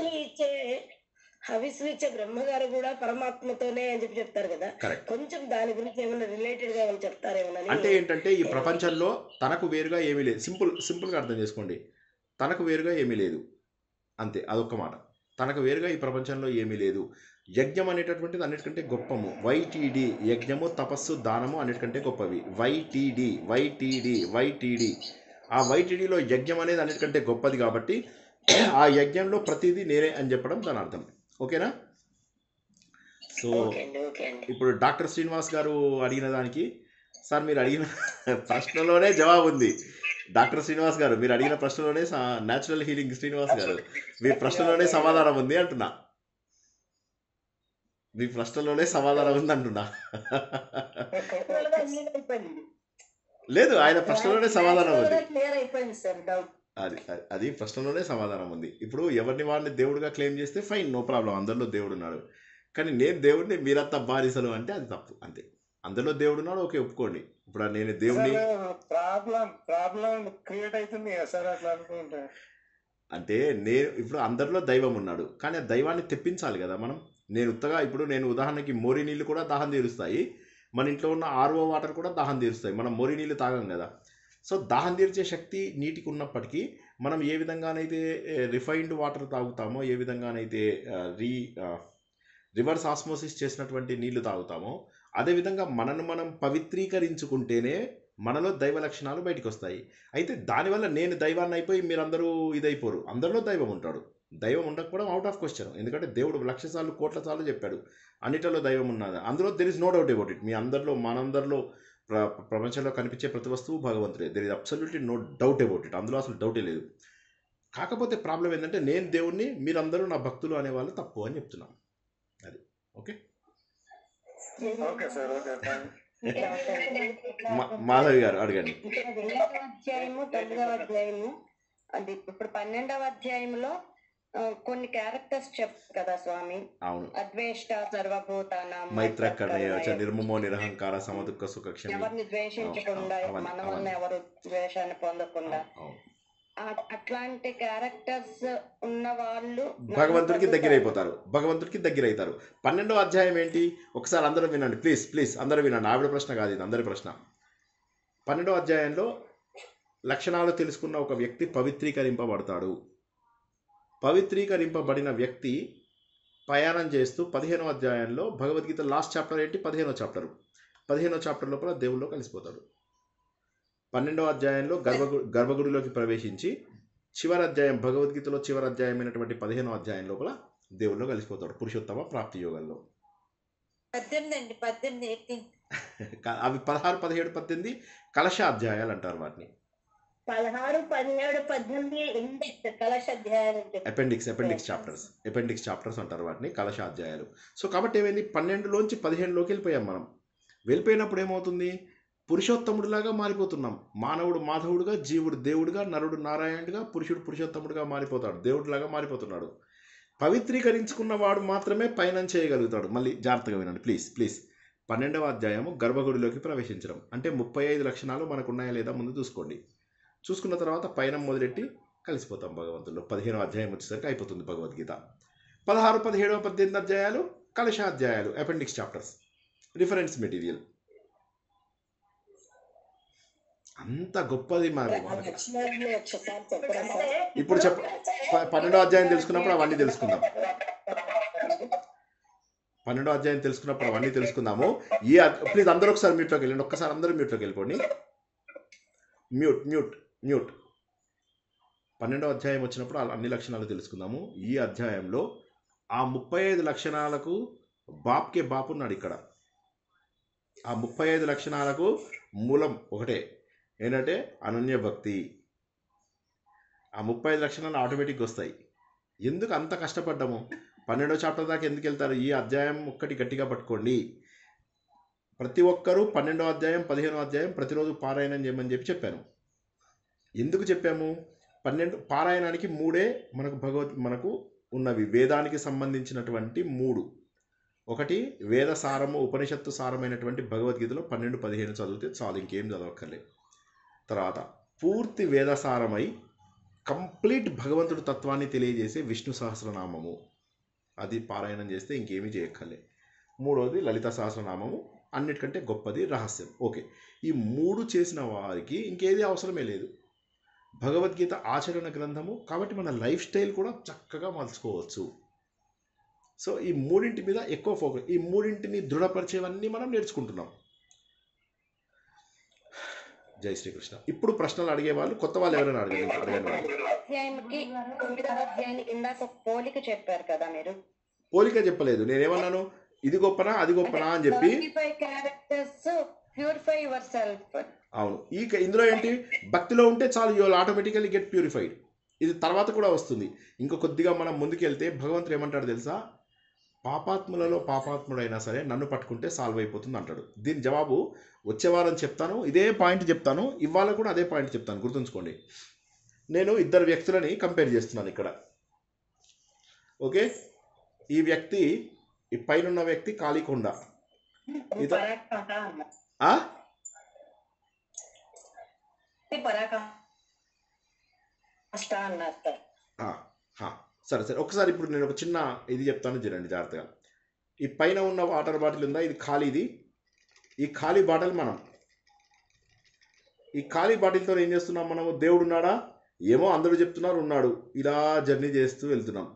హవిస్సు ఇచ్చే బ్రహ్మగారు కూడా పరమాత్మతోనే అని చెప్పి చెప్తారు కదా. కొంచెం దాని గురించి ఏమైనా రిలేటెడ్ గా ఏమైనా చెప్తారేమోనని. అంటే ఏంటంటే ఈ ప్రపంచంలో తనకు వేరుగా ఏమీ లేదు. సింపుల్గా అర్థం చేసుకోండి. తనకు వేరుగా ఏమీ లేదు, అంతే. అదొక్క మాట. తనకు వేరుగా ఈ ప్రపంచంలో ఏమీ లేదు. యజ్ఞం అనేటటువంటిది అన్నిటికంటే గొప్పము. వైటీడీ యజ్ఞము, తపస్సు, దానము అన్నిటికంటే గొప్పవి. వైటీడీ ఆ వైటీడీలో యజ్ఞం అనేది అన్నిటికంటే గొప్పది కాబట్టి ఆ యజ్ఞంలో ప్రతిదీ నేనే అని చెప్పడం దాని అర్థం. ఓకేనా? సో ఇప్పుడు డాక్టర్ శ్రీనివాస్ గారు అడిగిన దానికి సార్ మీరు అడిగిన ప్రశ్నలోనే జవాబు ఉంది. డాక్టర్ శ్రీనివాస్ గారు మీరు అడిగిన ప్రశ్నలోనే న్యాచురల్ హీలింగ్ శ్రీనివాస్ గారు మీ ప్రశ్నలోనే సమాధానం ఉంది అంటున్నా. మీ ప్రశ్నలోనే సమాధానం ఉంది అంటున్నా. లేదు, ఆయన ప్రశ్నలోనే సమాధానం ఉంది. అది ప్రశ్నలోనే సమాధానం ఉంది. ఇప్పుడు ఎవరిని వాడిని దేవుడిగా క్లెయిమ్ చేస్తే ఫైన్, నో ప్రాబ్లం, అందరిలో దేవుడు ఉన్నాడు. కానీ నేను దేవుడిని మీరంతా బానిసలు అంటే అది తప్పు, అంతే. అందరిలో దేవుడు ఉన్నాడు, ఓకే, ఒప్పుకోండి. ఇప్పుడు నేను దేవుడిని ప్రాబ్లం క్రియేట్ అవుతుంది సార్ అట్లా అనుకుంటే. అంటే నేను ఇప్పుడు అందరిలో దైవం ఉన్నాడు, కానీ ఆ దైవాన్ని తెప్పించాలి కదా మనం. నేను ఉదాహరణకి మోరి నీళ్ళు కూడా దాహం తీరుస్తాయి. మన ఇంట్లో ఉన్న ఆర్ఓ వాటర్ కూడా దాహం తీరుస్తాయి. మనం మోరి నీళ్ళు తాగం కదా. సో దాహం తీర్చే శక్తి నీటికి ఉన్నప్పటికీ మనం ఏ విధంగానైతే రిఫైన్డ్ వాటర్ తాగుతామో, ఏ విధంగానైతే రివర్స్ ఆస్మోసిస్ చేసినటువంటి నీళ్లు తాగుతామో, అదేవిధంగా మనను మనం పవిత్రీకరించుకుంటేనే మనలో దైవ లక్షణాలు బయటకు వస్తాయి. అయితే దానివల్ల నేను దైవాన్ని అయిపోయి మీరందరూ ఇదైపోరు. అందరిలో దైవం ఉంటాడు. దైవం ఉండకపోవడం అవుట్ ఆఫ్ క్వశ్చన్. ఎందుకంటే దేవుడు 1,00,000 సార్లు కోట్ల సార్లు చెప్పాడు అన్నిటిలో దైవం ఉన్నది. అందులో there is no doubt about it. మీ అందరిలో మనందరిలో ప్రపంచంలో కనిపించే ప్రతి వస్తువు భగవంతుడే. There is absolutely no doubt about it. అందులో అసలు డౌటే లేదు. కాకపోతే ప్రాబ్లం ఏంటంటే నేను దేవుణ్ణి, మీరందరూ నా భక్తులు అనేవాళ్ళు తప్పు అని చెప్తున్నాను. అది ఓకే. మాధవి గారు అడగండి. 8వ అధ్యాయము 9వ అధ్యాయము అది ఇప్పుడు 12వ అధ్యాయంలో కొన్ని క్యారెక్టర్స్ చెప్పు కదా స్వామి. అవును. అద్వేష్ట, సర్వభూతానాం, మైత్రకర్ణయ, నిర్మమో నిరహంకార, సమదుఃఖ సుఖక్షమి, ఎవరిని ద్వేషించకుండా, మన వల్ల ఎవరు ద్వేషాన్ని పొందకుండా, అట్లాంటి క్యారెక్టర్స్ ఉన్న వాళ్ళు భగవంతుడికి దగ్గర అయిపోతారు, భగవంతుడికి దగ్గర అవుతారు. 12వ అధ్యాయం ఏంటి ఒకసారి అందరూ వినండి, ప్లీజ్ అందరూ వినండి. ఆవిడ ప్రశ్న కాదు, ఇది అందరి ప్రశ్న. 12వ అధ్యాయంలో లక్షణాలు తెలుసుకున్న ఒక వ్యక్తి పవిత్రీకరింపబడతాడు. పవిత్రీకరింపబడిన వ్యక్తి ప్రయాణం చేస్తూ 15వ అధ్యాయంలో భగవద్గీత లాస్ట్ చాప్టర్ ఏంటి? 15వ చాప్టర్. 15వ చాప్టర్ లోపల దేవుల్లో కలిసిపోతాడు. 12వ అధ్యాయంలో గర్భగుడిలోకి ప్రవేశించి చివరి అధ్యాయం, భగవద్గీతలో చివరి అధ్యాయమైనటువంటి 15వ అధ్యాయం లోపల దేవుల్లో కలిసిపోతాడు పురుషోత్తమ ప్రాప్తి యోగంలో. 18 అవి 16, 17, 18 కలశాధ్యాయాలు అంటారు వాటిని. 16, 17, 18 కలశాధ్యాయాలు, అపెండిక్స్ చాప్టర్స్ అంటారు వాటిని, కలశాధ్యాయాలు. సో కాబట్టి ఏమైంది, 12లోంచి 15లోకి వెళ్ళిపోయాం మనం. వెళ్ళిపోయినప్పుడు ఏమవుతుంది, పురుషోత్తముడిలాగా మారిపోతున్నాం. మానవుడు మాధవుడుగా, జీవుడు దేవుడుగా, నరుడు నారాయణుడిగా, పురుషుడు పురుషోత్తముడిగా మారిపోతాడు, దేవుడిలాగా మారిపోతున్నాడు. పవిత్రీకరించుకున్న వాడు మాత్రమే పయనం చేయగలుగుతాడు. మళ్ళీ జాగ్రత్తగా వినండి ప్లీజ్. 12వ అధ్యాయము గర్భగుడిలోకి ప్రవేశించడం అంటే 35 లక్షణాలు మనకు ఉన్నాయా లేదా ముందు చూసుకోండి. చూసుకున్న తర్వాత పయనం మొదలెట్టి కలిసిపోతాం భగవంతుల్లో. 15వ అధ్యాయం వచ్చేసరికి అయిపోతుంది భగవద్గీత. 16, 17, 18 అధ్యాయాలు కలశాధ్యాయాలు, అపెండిక్స్ చాప్టర్స్. Reference material. అంత గొప్పది మరి. లక్షణాలని ఒకసారి చెప్పరా సార్? ఇప్పుడు 12వ అధ్యాయం తెలుసుకున్నప్పుడు అవన్నీ తెలుసుకుందాం. 12వ అధ్యాయం తెలుసుకున్నప్పుడు అవన్నీ తెలుసుకుందాము. ప్లీజ్ అందరూ ఒకసారి మ్యూట్లోకి వెళ్ళండి. ఒక్కసారి అందరూ మ్యూట్లోకి వెళ్ళిపోండి. Mute mute mute. 12వ అధ్యాయం వచ్చినప్పుడు అన్ని లక్షణాలు తెలుసుకుందాము. ఈ అధ్యాయంలో ఆ 35 లక్షణాలకు బాప్కే బాపు ఉన్నాడు. ఇక్కడ ఆ 35 లక్షణాలకు మూలం ఒకటే, ఏంటంటే అనన్య భక్తి. ఆ 35 లక్షణాలు ఆటోమేటిక్గా వస్తాయి. ఎందుకు అంత కష్టపడ్డాము? 12వ చాప్టర్ దాకా ఎందుకు వెళ్తారు? ఈ అధ్యాయం ఒక్కటి గట్టిగా పట్టుకోండి. ప్రతి ఒక్కరూ 12వ అధ్యాయం 15వ అధ్యాయం ప్రతిరోజు పారాయణం చేయమని చెప్పాను. ఎందుకు చెప్పాము? 12 పారాయణానికి 3 మనకు ఉన్నవి. వేదానికి సంబంధించినటువంటి 3. ఒకటి వేద సారము, ఉపనిషత్తు సారమైనటువంటి భగవద్గీతలో 12, 15 చదివితే చాలు, ఇంకేం చదవక్కర్లేదు. తర్వాత పూర్తి వేదసారమై కంప్లీట్ భగవంతుడి తత్వాన్ని తెలియజేసే విష్ణు సహస్రనామము, అది పారాయణం చేస్తే ఇంకేమీ చేయక్కర్లే. 3వది లలిత సహస్రనామము, అన్నిటికంటే గొప్పది రహస్యం. ఓకే, ఈ 3 చేసిన వారికి ఇంకేది అవసరమే లేదు. భగవద్గీత ఆచరణ గ్రంథము కాబట్టి మన లైఫ్ స్టైల్ కూడా చక్కగా మలుచుకోవచ్చు. సో ఈ 3 మీద ఎక్కువ ఫోకస్, ఈ 3 దృఢపరిచేవన్నీ మనం నేర్చుకుంటున్నాం. జై శ్రీకృష్ణ. ఇప్పుడు ప్రశ్నలు అడిగే వాళ్ళు, కొత్త వాళ్ళు ఎవరైనా అడగండి. అధ్యాయంకి 9వ అధ్యాయానికి ఇందాక పోలిక చెప్పారు కదా మీరు. పోలిక చెప్పలేదు. నేనేమన్నాను? ఇది గొప్పనా అది గొప్పనా అని చెప్పి. Purify your self. అవును. ఇందులో ఏంటి? భక్తిలో ఉంటే చాలు, you will automatically get purified. ఇది తర్వాత కూడా వస్తుంది. ఇంకా కొద్దిగా మనం ముందుకెళ్తే భగవంతుడు ఏమంటాడు తెలుసా? పాపాత్ములలో పాపాత్ముడైనా సరే నన్ను పట్టుకుంటే సాల్వ్ అయిపోతుంది అంటాడు. దీని జవాబు వచ్చే వారం చెప్తాను. ఇదే పాయింట్ చెప్తాను, ఇవాళ కూడా అదే పాయింట్ చెప్తాను, గుర్తుంచుకోండి. నేను 2 వ్యక్తులని కంపేర్ చేస్తున్నాను ఇక్కడ. ఓకే, ఈ వ్యక్తి, ఈ పైన ఉన్న వ్యక్తి కాళీకొండ. సరే సరే, ఒకసారి ఇప్పుడు నేను ఒక చిన్న ఇది చెప్తాను, చూడండి జాగ్రత్తగా. ఈ పైన ఉన్న వాటర్ బాటిల్ ఉందా, ఇది ఖాళీది. ఈ ఖాళీ బాటిల్ మనం, ఈ ఖాళీ బాటిల్తో ఏం చేస్తున్నాం మనము? దేవుడు ఉన్నాడా? ఏమో అందరూ చెప్తున్నారు ఉన్నాడు. ఇలా జర్నీ చేస్తూ వెళ్తున్నాం,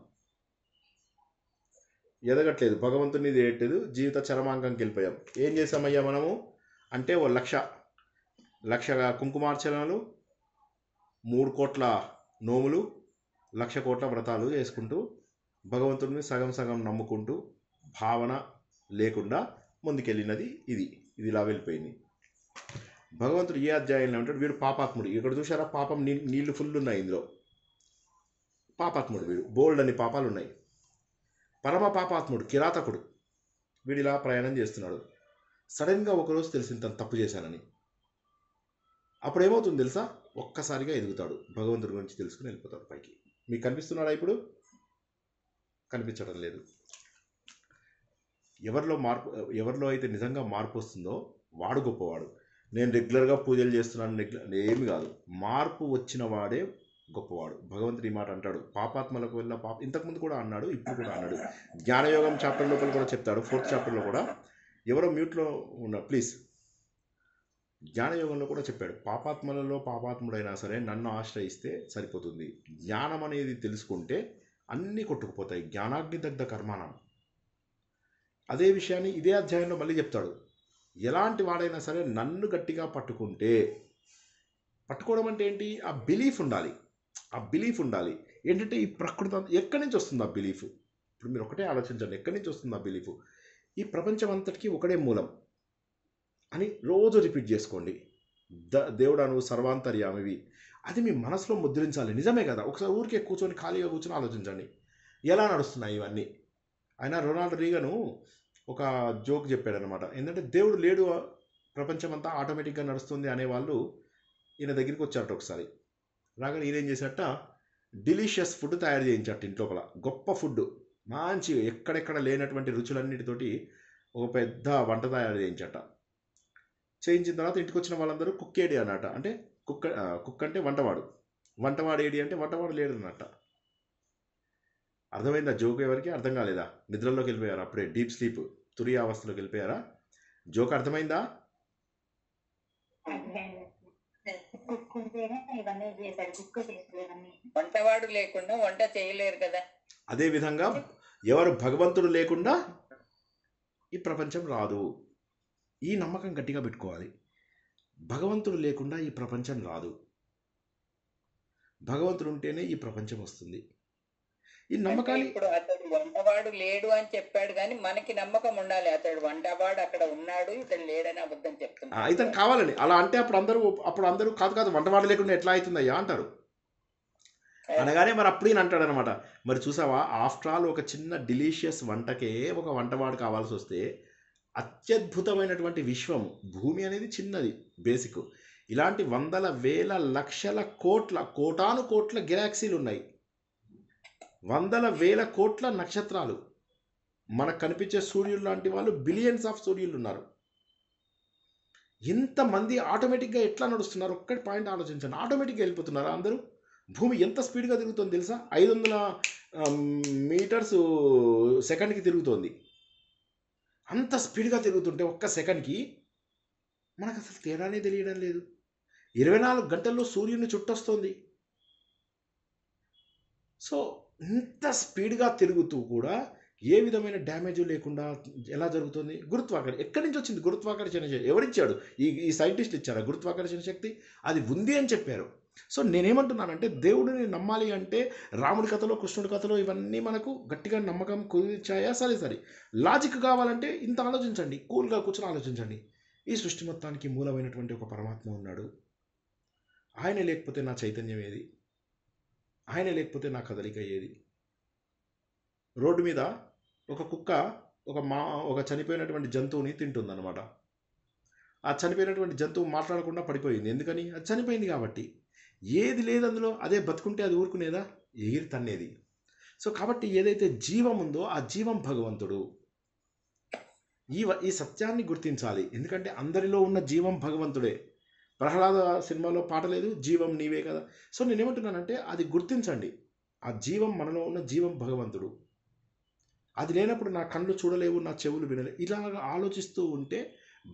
ఎదగట్లేదు, భగవంతుని చేయట్లేదు, జీవిత చరమాంకంకి వెళ్ళిపోయాం. ఏం చేసామయ్యా మనము అంటే, ఓ లక్ష కుంకుమార్చనలు, 3 కోట్ల నోములు, 1,00,000 కోట్ల వ్రతాలు చేసుకుంటూ భగవంతుడిని సగం సగం నమ్ముకుంటూ భావన లేకుండా ముందుకెళ్ళినది ఇది ఇలా వెళ్ళిపోయింది. భగవంతుడు ఏ అధ్యాయంలో ఉంటాడు? వీడు పాపాత్ముడు. ఇక్కడ చూసారా, పాపం నీళ్లు ఫుల్ ఉన్నాయి ఇందులో. పాపాత్ముడు వీడు, బోల్డ్ అని పాపాలు ఉన్నాయి. పరమ పాపాత్ముడు, కిరాతకుడు. వీడు ఇలా ప్రయాణం చేస్తున్నాడు. సడన్గా ఒకరోజు తెలిసింది తను తప్పు చేశానని. అప్పుడు ఏమవుతుంది తెలుసా? ఒక్కసారిగా ఎదుగుతాడు, భగవంతుడి గురించి తెలుసుకుని వెళ్ళిపోతాడు పైకి. మీకు కనిపిస్తున్నాడా? ఇప్పుడు కనిపించడం లేదు. ఎవరిలో అయితే నిజంగా మార్పు వస్తుందో వాడు గొప్పవాడు. నేను రెగ్యులర్గా పూజలు చేస్తున్నాను ఏమి కాదు, మార్పు వచ్చిన వాడే గొప్పవాడు. భగవంతుడు ఈ మాట అంటాడు, పాపాత్మలకు వెళ్ళిన ఇంతకుముందు కూడా అన్నాడు, ఇప్పుడు కూడా అన్నాడు. జ్ఞానయోగం చాప్టర్ లోపల కూడా చెప్తాడు, 4th చాప్టర్లో కూడా. ఎవరో మ్యూట్లో ఉన్న ప్లీజ్. జ్ఞానయోగంలో కూడా చెప్పాడు, పాపాత్మలలో పాపాత్ముడైనా సరే నన్ను ఆశ్రయిస్తే సరిపోతుంది. జ్ఞానం అనేది తెలుసుకుంటే అన్నీ కొట్టుకుపోతాయి. జ్ఞానాగ్ని దగ్ధ కర్మాణం. అదే విషయాన్ని ఇదే అధ్యాయంలో మళ్ళీ చెప్తాడు. ఎలాంటి వాడైనా సరే నన్ను గట్టిగా పట్టుకుంటే, పట్టుకోవడం అంటే ఏంటి? ఆ బిలీఫ్ ఉండాలి. ఏంటంటే ఈ ప్రకృతి ఎక్కడి నుంచి వస్తుంది ఆ బిలీఫ్? ఇప్పుడు మీరు ఒకటే ఆలోచించండి, ఎక్కడి నుంచి వస్తుంది ఆ బిలీఫ్? ఈ ప్రపంచం అంతటికీ ఒకడే మూలం అని రోజు రిపీట్ చేసుకోండి. దేవుడు నువ్వు సర్వాంతర్యామివి, అది మీ మనసులో ముద్రించాలి. నిజమే కదా? ఒకసారి ఊరికే కూర్చొని ఖాళీగా కూర్చొని ఆలోచించండి, ఎలా నడుస్తున్నాయి ఇవన్నీ. ఆయన రొనాల్డ్ రీగను ఒక జోక్ చెప్పాడనమాట. ఏంటంటే దేవుడు లేడు, ప్రపంచం అంతా ఆటోమేటిక్గా నడుస్తుంది అనేవాళ్ళు ఈయన దగ్గరికి వచ్చారట ఒకసారి. రాగానే ఈయన ఏం చేశారట, డెలిషియస్ ఫుడ్ తయారు చేయించారట ఇంట్లోపల. గొప్ప ఫుడ్, మంచి ఎక్కడెక్కడ లేనటువంటి రుచులన్నిటితోటి ఒక పెద్ద వంట తయారు చేయించిన తర్వాత ఇంటికి వచ్చిన వాళ్ళందరూ కుక్కేడి అన్నట. అంటే కుక్ అంటే వంటవాడు ఏడి అంటే వంటవాడు లేడు అన్నట్ట. అర్థమైందా జోక్? ఎవరికి అర్థం కాలేదా? నిద్రలోకి వెళ్ళిపోయారా? అప్పుడే డీప్ స్లీప్, తురియావస్థలోకి వెళ్ళిపోయారా? జోక్ అర్థమైందా? కుక్కుంటేనే ఇవన్నీ చేశాడు, కుక్కు చేశాడు ఇవన్నీ. వంటవాడు లేకుండా వంట చేయలేరు కదా. అదేవిధంగా ఎవరు భగవంతుడు లేకుండా ఈ ప్రపంచం రాదు. ఈ నమ్మకం గట్టిగా పెట్టుకోవాలి. భగవంతుడు లేకుండా ఈ ప్రపంచం రాదు. భగవంతుడు ఉంటేనే ఈ ప్రపంచం వస్తుంది. ఈ అంటే నమ్మకాన్ని ఇప్పుడు అతడు వంటవాడు లేడు అని చెప్పాడు, కానీ మనకి నమ్మకం ఉండాలి అతడు వంటవాడు అక్కడ ఉన్నాడు, ఇతడు లేడని అబద్ధం చెప్తున్నాడు. ఇతను కావాలని అలా అంటే అప్పుడు అందరూ కాదు వంటవాడు లేకుండా ఎట్లా అవుతుందయ్యా అంటారు. అనగానే మరి అప్పుడు ఈయన అంటాడు అనమాట, మరి చూసావా, ఆఫ్టర్ ఆల్ ఒక చిన్న డిలీషియస్ వంటకే ఒక వంటవాడు కావాల్సి వస్తే అత్యద్భుతమైనటువంటి విశ్వం, భూమి అనేది చిన్నది బేసిక్, ఇలాంటి వందల వేల లక్షల కోటాను కోట్ల గెలాక్సీలు ఉన్నాయి, వందల వేల కోట్ల నక్షత్రాలు, మనకు కనిపించే సూర్యుడు లాంటి వాళ్ళు బిలియన్స్ ఆఫ్ సూర్యులు ఉన్నారు. ఇంతమంది ఆటోమేటిక్గా ఎట్లా నడుస్తున్నారు? ఒక్కటి పాయింట్ ఆలోచించండి. ఆటోమేటిక్గా వెళ్ళిపోతున్నారు అందరూ. భూమి ఎంత స్పీడ్గా తిరుగుతుంది తెలుసా? 500 మీటర్స్ సెకండ్కి తిరుగుతోంది. అంత స్పీడ్గా తిరుగుతుంటే ఒక్క సెకండ్కి మనకు అసలు తేడానే తెలియడం లేదు. 24 గంటల్లో సూర్యుని చుట్టొస్తుంది. సో ఇంత స్పీడ్గా తిరుగుతూ కూడా ఏ విధమైన డ్యామేజ్ లేకుండా ఎలా జరుగుతుంది? గురుత్వాకర్షణ ఎక్కడి నుంచి వచ్చింది? గురుత్వాకర్షణ ఎవరిచ్చాడు? ఈ సైంటిస్ట్ ఇచ్చారా గురుత్వాకర్షణ శక్తి? అది ఉంది అని చెప్పారు. సో నేనేమంటున్నానంటే, దేవుడిని నమ్మాలి అంటే రాముడి కథలో, కృష్ణుడి కథలో ఇవన్నీ మనకు గట్టిగా నమ్మకం కుదిర్చాయా? సరే. లాజిక్ కావాలంటే ఇంత ఆలోచించండి, కూల్గా కూర్చొని ఆలోచించండి. ఈ సృష్టి మొత్తానికి మూలమైనటువంటి ఒక పరమాత్మ ఉన్నాడు. ఆయన లేకపోతే నా చైతన్యం ఏది? ఆయన లేకపోతే నా కదలిక ఏది? రోడ్డు మీద ఒక కుక్క ఒక చనిపోయినటువంటి జంతువుని తింటుందన్నమాట. ఆ చనిపోయినటువంటి జంతువు మాట్లాడకుండా పడిపోయింది. ఎందుకని? అది చనిపోయింది కాబట్టి. ఏది లేదు అందులో. అదే బతుకుంటే అది ఊరుకునేదా? ఎగిరి తన్నేది. సో కాబట్టి ఏదైతే జీవం ఉందో ఆ జీవం భగవంతుడు. ఈ సత్యాన్ని గుర్తించాలి. ఎందుకంటే అందరిలో ఉన్న జీవం భగవంతుడే. ప్రహ్లాద సినిమాలో పాట లేదు, జీవం నీవే కదా. సో నేనేమంటున్నానంటే అది గుర్తించండి. ఆ జీవం, మనలో ఉన్న జీవం భగవంతుడు. అది లేనప్పుడు నా కళ్ళు చూడలేవు, నా చెవులు వినలేవు. ఇలాగ ఆలోచిస్తూ ఉంటే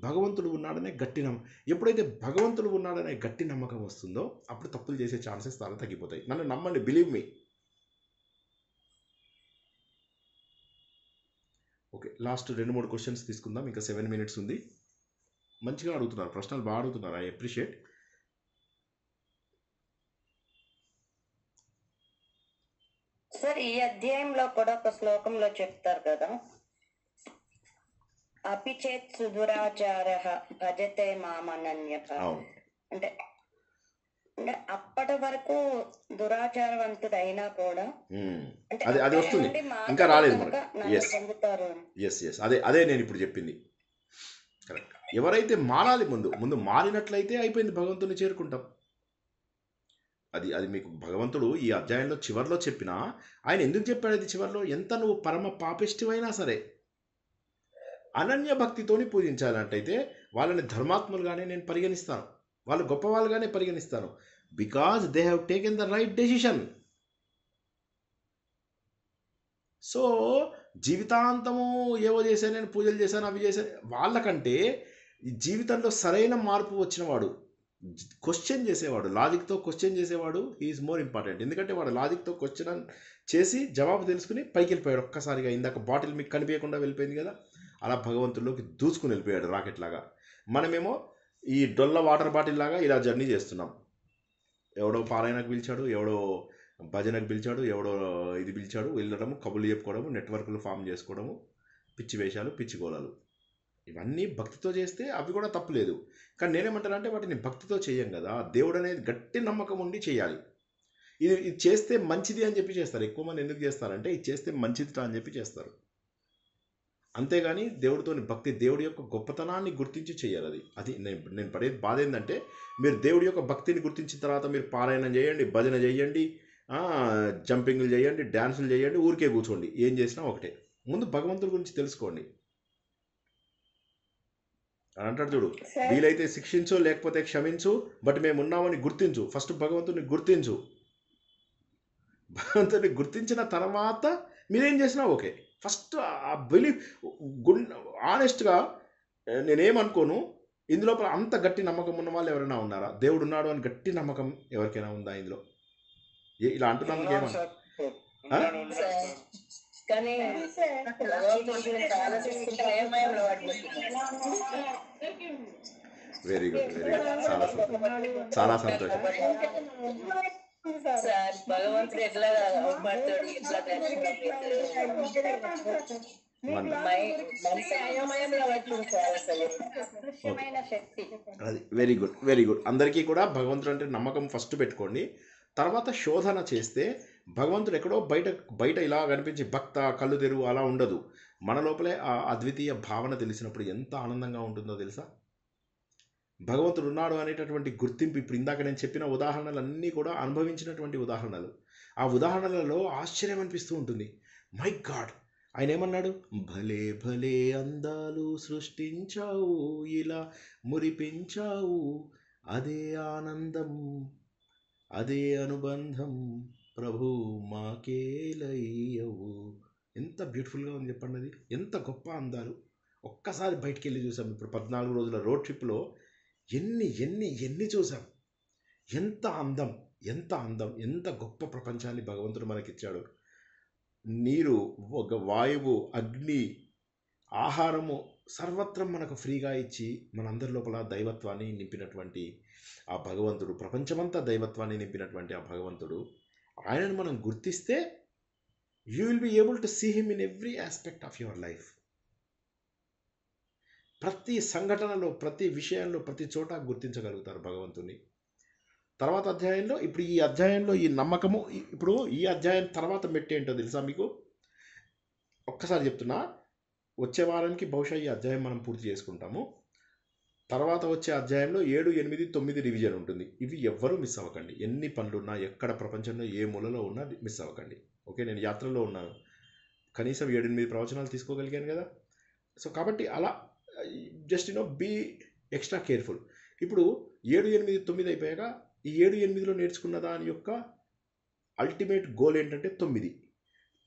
భగవంతుడు ఉన్నాడనే గట్టి నమ్మకం, ఎప్పుడైతే భగవంతుడు ఉన్నాడనే గట్టి నమ్మకం వస్తుందో అప్పుడు తప్పులు చేసే ఛాన్సెస్ చాలా తగ్గిపోతాయి. నన్ను నమ్మండి, believe me. Okay, last 2-3 questions తీసుకుందాం. ఇంకా 7 minutes ఉంది. మంచిగా అడుగుతున్నారు, ప్రశ్నలు బాగా అడుగుతున్నారు. I appreciate. సార్, ఈ అధ్యాయంలో కూడా ఒక శ్లోకంలో చెప్తారు కదా, అపిచేత్ సుదురాచార భజతే మామనన్యః. అంటే అప్పటి వరకు దురాచారవంతుడు అయినా కూడా అది వస్తుంది, ఇంకా రాలేదు మనకు. పొందుతారు. ఎస్ అదే నేను ఇప్పుడు చెప్పింది కరెక్ట్. ఎవరైతే మారాలి, ముందు మారినట్లయితే అయిపోయింది, భగవంతుని చేరుకుంటాం. అది మీకు భగవంతుడు ఈ అధ్యాయంలో చివరిలో చెప్పినా, ఆయన ఎందుకు చెప్పాడు అది చివరిలో? ఎంత నువ్వు పరమ పాపిష్టివైనా సరే అనన్య భక్తితోని పూజించాలంటైతే వాళ్ళని ధర్మాత్ములుగానే నేను పరిగణిస్తాను, వాళ్ళు గొప్పవాళ్ళుగానే పరిగణిస్తాను. Because they have taken the right decision. So జీవితాంతము ఏవో చేశాను, నేను పూజలు చేశాను, అవి చేశాను, వాళ్ళకంటే ఈ జీవితంలో సరైన మార్పు వచ్చినవాడు, క్వశ్చన్ చేసేవాడు, లాజిక్తో క్వశ్చన్ చేసేవాడు ఈజ్ మోర్ ఇంపార్టెంట్. ఎందుకంటే వాడు లాజిక్తో క్వశ్చన్ చేసి జవాబు తెలుసుకుని పైకి వెళ్ళిపోయాడు ఒక్కసారిగా. ఇందాక బాటిల్ మీకు కనిపించకుండా వెళ్ళిపోయింది కదా, అలా భగవంతుల్లోకి దూసుకుని వెళ్ళిపోయాడు రాకెట్ లాగా. మనమేమో ఈ డొల్ల వాటర్ బాటిల్ లాగా ఇలా జర్నీ చేస్తున్నాం. ఎవడో పారాయణకు పిలిచాడు, ఎవడో భజనకు పిలిచాడు, ఎవడో ఇది పిలిచాడు, వెళ్ళడము, కబుర్లు చెప్పుకోవడము, నెట్వర్క్లు ఫామ్ చేసుకోవడము, పిచ్చి వేషాలు, పిచ్చి గోళాలు, ఇవన్నీ భక్తితో చేస్తే అవి కూడా తప్పులేదు. కానీ నేనేమంటానంటే వాటిని భక్తితో చేయం కదా, దేవుడు అనేది గట్టి నమ్మకం ఉండి చేయాలి. ఇది చేస్తే మంచిది అని చెప్పి చేస్తారు. ఎక్కువ మంది ఎందుకు చేస్తారంటే ఇది చేస్తే మంచిదిట అని చెప్పి చేస్తారు. అంతేగాని దేవుడితోని భక్తి, దేవుడి యొక్క గొప్పతనాన్ని గుర్తించి చేయాలి. అది నేను పడే బాధ ఏంటంటే, మీరు దేవుడి యొక్క భక్తిని గుర్తించిన తర్వాత మీరు పారాయణం చేయండి, భజన చేయండి, జంపింగ్లు చేయండి, డ్యాన్సులు చేయండి, ఊరికే కూర్చోండి, ఏం చేసినా ఒకటే. ముందు భగవంతుడి గురించి తెలుసుకోండి. అని అంటాడు చూడు, వీలైతే శిక్షించు, లేకపోతే క్షమించు, బట్ మేము ఉన్నామని గుర్తించు. ఫస్ట్ భగవంతుడిని గుర్తించు. భగవంతుడిని గుర్తించిన తర్వాత మీరేం చేసినా ఓకే. ఫస్ట్ ఆ బిలీఫ్ ఆనెస్ట్గా నేనేమనుకోను, ఇందులో అంత గట్టి నమ్మకం ఉన్న వాళ్ళు ఎవరైనా ఉన్నారా? దేవుడు ఉన్నాడు అని గట్టి నమ్మకం ఎవరికైనా ఉందా ఇందులో? ఇలా అంటున్నందుకు ఉన్నాడు ఏమన్నా సార్. సార్, కానీ భగవంతుడి గురించి ఆలోచిస్తుంటే ఏమయంలో వెరీ గుడ్, వెరీ గుడ్, చాలా సంతోషం. సార్, భగవంతుడు ఎట్లా అవపడతాడు, ఎట్లా మనిషి అయోమయంలో పట్టింది సార్ అసలు. దృశ్యమైన శక్తి. అది వెరీ గుడ్, వెరీ గుడ్. అందరికీ కూడా భగవంతుడు అంటే నమ్మకం ఫస్ట్ పెట్టుకోండి. తర్వాత శోధన చేస్తే భగవంతుడు ఎక్కడో బయట బయట ఇలా కనిపించి భక్త కళ్ళు తెరువు అలా ఉండదు. మన లోపలే ఆ అద్వితీయ భావన తెలిసినప్పుడు ఎంత ఆనందంగా ఉంటుందో తెలుసా? భగవంతుడు ఉన్నాడు అనేటటువంటి గుర్తింపు, ఇప్పుడు ఇందాక నేను చెప్పిన ఉదాహరణలన్నీ కూడా అనుభవించినటువంటి ఉదాహరణలు. ఆ ఉదాహరణలలో ఆశ్చర్యం అనిపిస్తూ ఉంటుంది. మై గాడ్, ఆయన ఏమన్నాడు? భలే భలే అందాలు సృష్టించావు, ఇలా మురిపించావు, అదే ఆనందం, అదే అనుబంధం, ప్రభు మాకేలయ్యవు. ఎంత బ్యూటిఫుల్గా ఉంది చెప్పండి. అది ఎంత గొప్ప అందాలు. ఒక్కసారి బయటికి వెళ్ళి చూసాం. ఇప్పుడు 14 రోజుల రోడ్ ట్రిప్లో ఎన్ని ఎన్ని ఎన్ని చూసాం. ఎంత అందం, ఎంత అందం, ఎంత గొప్ప ప్రపంచాన్ని భగవంతుడు మనకిచ్చాడు. నీరు, ఒక వాయువు, అగ్ని, ఆహారము సర్వత్రం మనకు ఫ్రీగా ఇచ్చి మనందరి లోపల దైవత్వాన్ని నింపినటువంటి ఆ భగవంతుడు, ప్రపంచమంతా దైవత్వాన్ని నింపినటువంటి ఆ భగవంతుడు, ఆయనను మనం గుర్తిస్తే you will be able to see him in every aspect of your life. ప్రతి సంఘటనలో, ప్రతి విషయంలో, ప్రతి చోట గుర్తించగలుగుతారు భగవంతుని. తర్వాత అధ్యాయంలో, ఇప్పుడు ఈ అధ్యాయంలో ఈ నమ్మకము, ఇప్పుడు ఈ అధ్యాయం తర్వాత మెట్టు ఏంటో తెలుసా మీకు? ఒక్కసారి చెప్తున్నా, వచ్చే వారానికి బహుశా ఈ అధ్యాయం మనం పూర్తి చేసుకుంటాము. తర్వాత వచ్చే అధ్యాయంలో 7, 8, 9 రివిజన్ ఉంటుంది. ఇవి ఎవ్వరూ మిస్ అవ్వకండి. ఎన్ని పనులున్నా, ఎక్కడ ప్రపంచంలో ఏ మూలలో ఉన్నా మిస్ అవ్వకండి. ఓకే, నేను యాత్రలో ఉన్నాను, కనీసం 7, 8 ప్రవచనాలు తీసుకోగలిగాను కదా. సో కాబట్టి అలా జస్ట్ బీ ఎక్స్ట్రా కేర్ఫుల్. ఇప్పుడు 7, 8, 9 అయిపోయాక ఈ 7, 8లో నేర్చుకున్న దాని యొక్క అల్టిమేట్ గోల్ ఏంటంటే 9.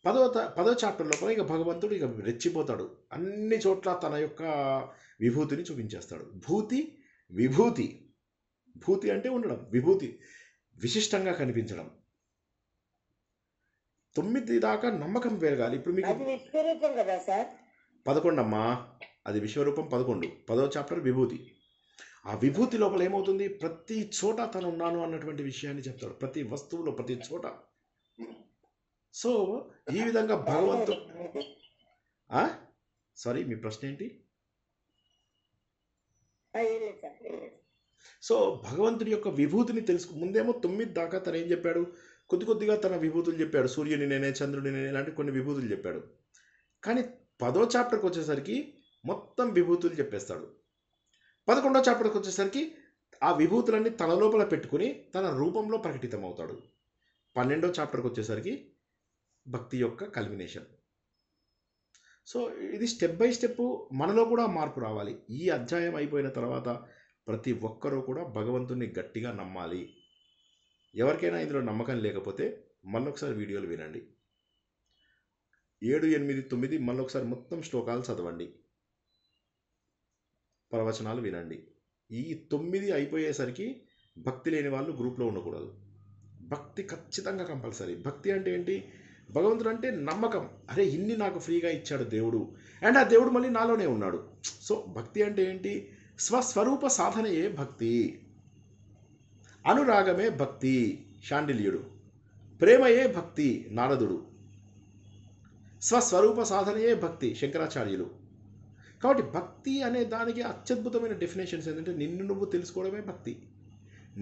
10వ చాప్టర్ లోపల ఇక భగవంతుడు ఇక రెచ్చిపోతాడు. అన్ని చోట్ల తన యొక్క విభూతిని చూపించేస్తాడు. విభూతి, భూతి అంటే ఉండడం, విభూతి విశిష్టంగా కనిపించడం. 9 దాకా నమ్మకం పెరగాలి. ఇప్పుడు మీకు అది విశ్వరూపం కదా సార్? 11 అమ్మా, అది విశ్వరూపం 11. 10వ చాప్టర్ విభూతి. ఆ విభూతి లోపల ఏమవుతుంది? ప్రతి చోట తను ఉన్నాను అన్నటువంటి విషయాన్ని చెప్తాడు, ప్రతి వస్తువులో, ప్రతి చోట. సో ఈ విధంగా భగవంతుడు, సారీ మీ ప్రశ్న ఏంటి? సో భగవంతుడి యొక్క విభూతిని ముందేమో 9 దాకా తను ఏం చెప్పాడు? కొద్దిగా తన విభూతులు చెప్పాడు. సూర్యుని నేనే, చంద్రుని నేనే, ఇలాంటి కొన్ని విభూతులు చెప్పాడు. కానీ 10వ చాప్టర్కి వచ్చేసరికి మొత్తం విభూతులు చెప్పేస్తాడు. 11వ చాప్టర్కి వచ్చేసరికి ఆ విభూతులన్నీ తన లోపల పెట్టుకుని తన రూపంలో ప్రకటితమవుతాడు. 12వ చాప్టర్కి వచ్చేసరికి భక్తి యొక్క కల్మినేషన్. సో ఇది స్టెప్ బై స్టెప్ మనలో కూడా మార్పు రావాలి. ఈ అధ్యాయం అయిపోయిన తర్వాత ప్రతి ఒక్కరూ కూడా భగవంతుని గట్టిగా నమ్మాలి. ఎవరికైనా ఇందులో నమ్మకం లేకపోతే మళ్ళొకసారి వీడియోలు వినండి. 7, 8, 9 మళ్ళొకసారి మొత్తం శ్లోకాలు చదవండి, ప్రవచనాలు వినండి. ఈ 9 అయిపోయేసరికి భక్తి లేని వాళ్ళు గ్రూప్లో ఉండకూడదు. భక్తి ఖచ్చితంగా కంపల్సరీ. భక్తి అంటే ఏంటి? భగవంతుడు అంటే నమ్మకం. అరే ఇన్ని నాకు ఫ్రీగా ఇచ్చాడు దేవుడు, అండ్ ఆ దేవుడు మళ్ళీ నాలోనే ఉన్నాడు. సో భక్తి అంటే ఏంటి? స్వస్వరూప సాధనయే భక్తి. అనురాగమే భక్తి, శాండిల్యుడు. ప్రేమయే భక్తి, నారదుడు. స్వస్వరూప సాధనయే భక్తి, శంకరాచార్యులు. కాబట్టి భక్తి అనే దానికి అత్యద్భుతమైన డెఫినేషన్స్ ఏంటంటే నిన్ను నువ్వు తెలుసుకోవడమే భక్తి.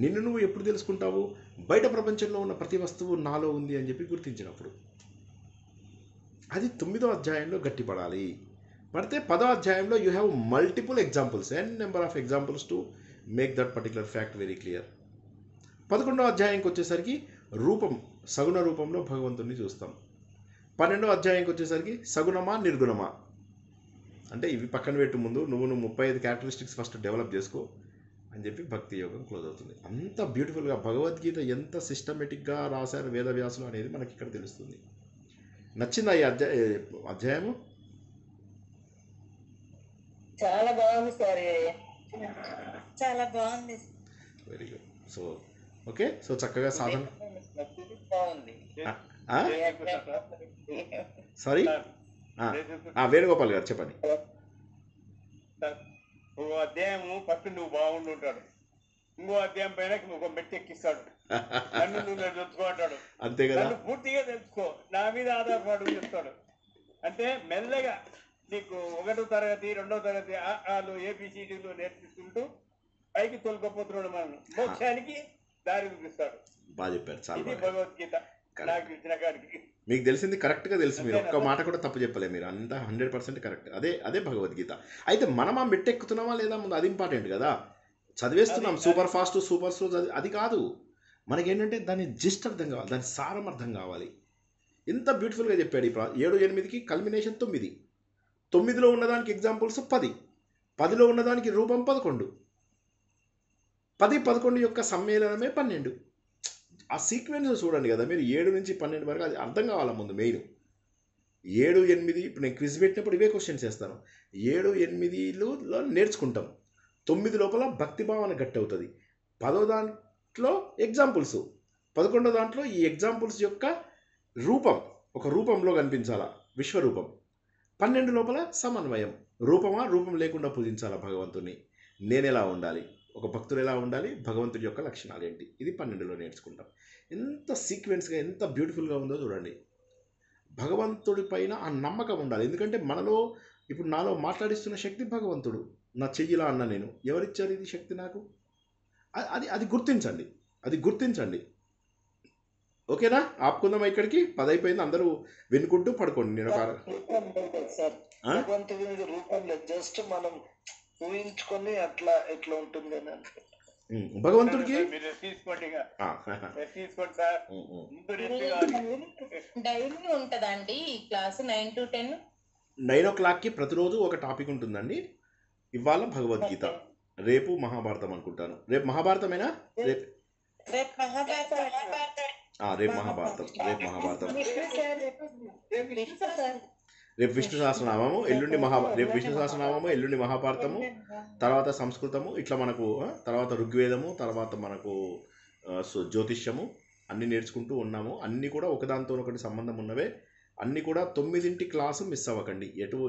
నిన్ను నువ్వు ఎప్పుడు తెలుసుకుంటావు? బయట ప్రపంచంలో ఉన్న ప్రతి వస్తువు నాలో ఉంది అని చెప్పి గుర్తించినప్పుడు. అది 9వ అధ్యాయంలో గట్టిపడాలి. పడితే 10వ అధ్యాయంలో you have multiple examples, n number of examples to make that particular fact very clear. 11వ అధ్యాయంకి వచ్చేసరికి రూపం, సగుణ రూపంలో భగవంతుడిని చూస్తాం. 12వ అధ్యాయంకి వచ్చేసరికి సగుణమా నిర్గుణమా అంటే ఇవి పక్కన పెట్టు, ముందు నువ్వు 35 క్యారెక్టరిస్టిక్స్ ఫస్ట్ డెవలప్ చేసుకో అని చెప్పి భక్తి యోగం క్లోజ్ అవుతుంది. అంత బ్యూటిఫుల్గా భగవద్గీత ఎంత సిస్టమేటిక్గా రాశారు వేదవ్యాసులు అనేది మనకి ఇక్కడ తెలుస్తుంది. నచ్చిందా ఈ అధ్యాయము? చాలా బాగుంది సార్. చాలా బాగుంది. Very good. So okay, so చక్కగా సాధన. బాగుంది. సారీ, వేణుగోపాల్ గారు చెప్పండి. ఒక అధ్యాయము ఫస్ట్ నువ్వు బాగుంటుంటాడు, ఇంకో అధ్యాయం పైన ఒక మెట్టి ఎక్కిస్తాడు, నన్ను నువ్వు తెలుసుకో అంటాడు. అంతే కదా, నన్ను పూర్తిగా తెలుసుకో, నా మీద ఆధారపడు చెప్తాడు. అంటే మెల్లగా నీకు 1వ తరగతి 2వ తరగతి వాళ్ళు ABCDలు నేర్పిస్తుంటూ పైకి తొలకపోతున్నాడు, మనం మోక్షానికి దారి చూపిస్తాడు. బాగా చెప్పారు, చాలా ఇది బాగా. భగవద్గీత నాకు ఇచ్చిన కాడికి. మీకు తెలిసింది కరెక్ట్గా తెలుసు, మీరు ఒక్క మాట కూడా తప్పు చెప్పలేదు, మీరు అంతా 100% కరెక్ట్. అదే భగవద్గీత. అయితే మనం ఆ మెట్టెక్కుతున్నామా లేదా ముందు, అది ఇంపార్టెంట్ కదా. చదివేస్తున్నాం సూపర్ ఫాస్ట్ సూపర్ స్లో, అది కాదు. మనకేంటంటే దాని జిస్ట్ అర్థం కావాలి, దాని సారం అర్థం కావాలి. ఎంత బ్యూటిఫుల్గా చెప్పాడు. 7, 8కి కల్మినేషన్ 9, 9లో ఉన్నదానికి ఎగ్జాంపుల్స్ 10, 10లో ఉన్నదానికి రూపం 11, 10, 11 యొక్క సమ్మేళనమే 12. ఆ సీక్వెన్స్ చూడండి కదా మీరు. 7 నుంచి 12 వరకు అది అర్థం కావాలా ముందు మెయిన్. 7, 8 ఇప్పుడు నేను క్విజ్ పెట్టినప్పుడు ఇవే క్వశ్చన్స్ చేస్తాను. 7, 8లో నేర్చుకుంటాం, 9 లోపల భక్తి భావన గట్టి అవుతుంది, 10వ దాంట్లో ఎగ్జాంపుల్స్, 11వ దాంట్లో ఈ ఎగ్జాంపుల్స్ యొక్క రూపం ఒక రూపంలో కనిపించాలా, విశ్వరూపం. 12 లోపల సమన్వయం, రూపం లేకుండా పూజించాలా భగవంతుని. నేను ఎలా ఉండాలి, ఒక భక్తుడు ఎలా ఉండాలి, భగవంతుడి యొక్క లక్షణాలు ఏంటి, ఇది 12లో నేర్చుకుంటాం. ఎంత సీక్వెన్స్గా ఎంత బ్యూటిఫుల్గా ఉందో చూడండి. భగవంతుడి పైన ఆ నమ్మకం ఉండాలి. ఎందుకంటే మనలో ఇప్పుడు నాలో మాట్లాడిస్తున్న శక్తి భగవంతుడు. నా చెయ్యిలా అన్న నేను, ఎవరిచ్చారు ఇది శక్తి నాకు, అది గుర్తించండి. ఓకేనా, ఆపుకుందాం ఇక్కడికి. 10 అయిపోయింది, అందరూ వినుకుంటూ పడుకోండి. నేను భగవంతుడి రూపం లేదు, జస్ట్ మనం ఊహించుకొని అట్లా ఎట్లా ఉంటుంది అని అనుకుంటా. భగవంతుడికి మీరు తీసుకోండి తీసుకోండి సార్. డైలీ ఉంటదండి ఈ క్లాస్ 9 to 10. 9 o'clockకి ప్రతిరోజు ఒక టాపిక్ ఉంటుందండి. ఇవాళ భగవద్గీత, రేపు మహాభారతం అనుకుంటాను. రేపు మహాభారతమేనా? రేపు మహాభారతం. రేపు విష్ణు సహస్రనామము, రేపు విష్ణు సహస్రనామము, ఎల్లుండి మహాభారతము, తర్వాత సంస్కృతము, ఇట్లా మనకు తర్వాత ఋగ్వేదము, తర్వాత మనకు జ్యోతిష్యము అన్నీ నేర్చుకుంటూ ఉన్నాము. అన్నీ కూడా ఒకదానితో ఒకటి సంబంధం ఉన్నవే. అన్నీ కూడా 9 క్లాసు మిస్ అవ్వకండి.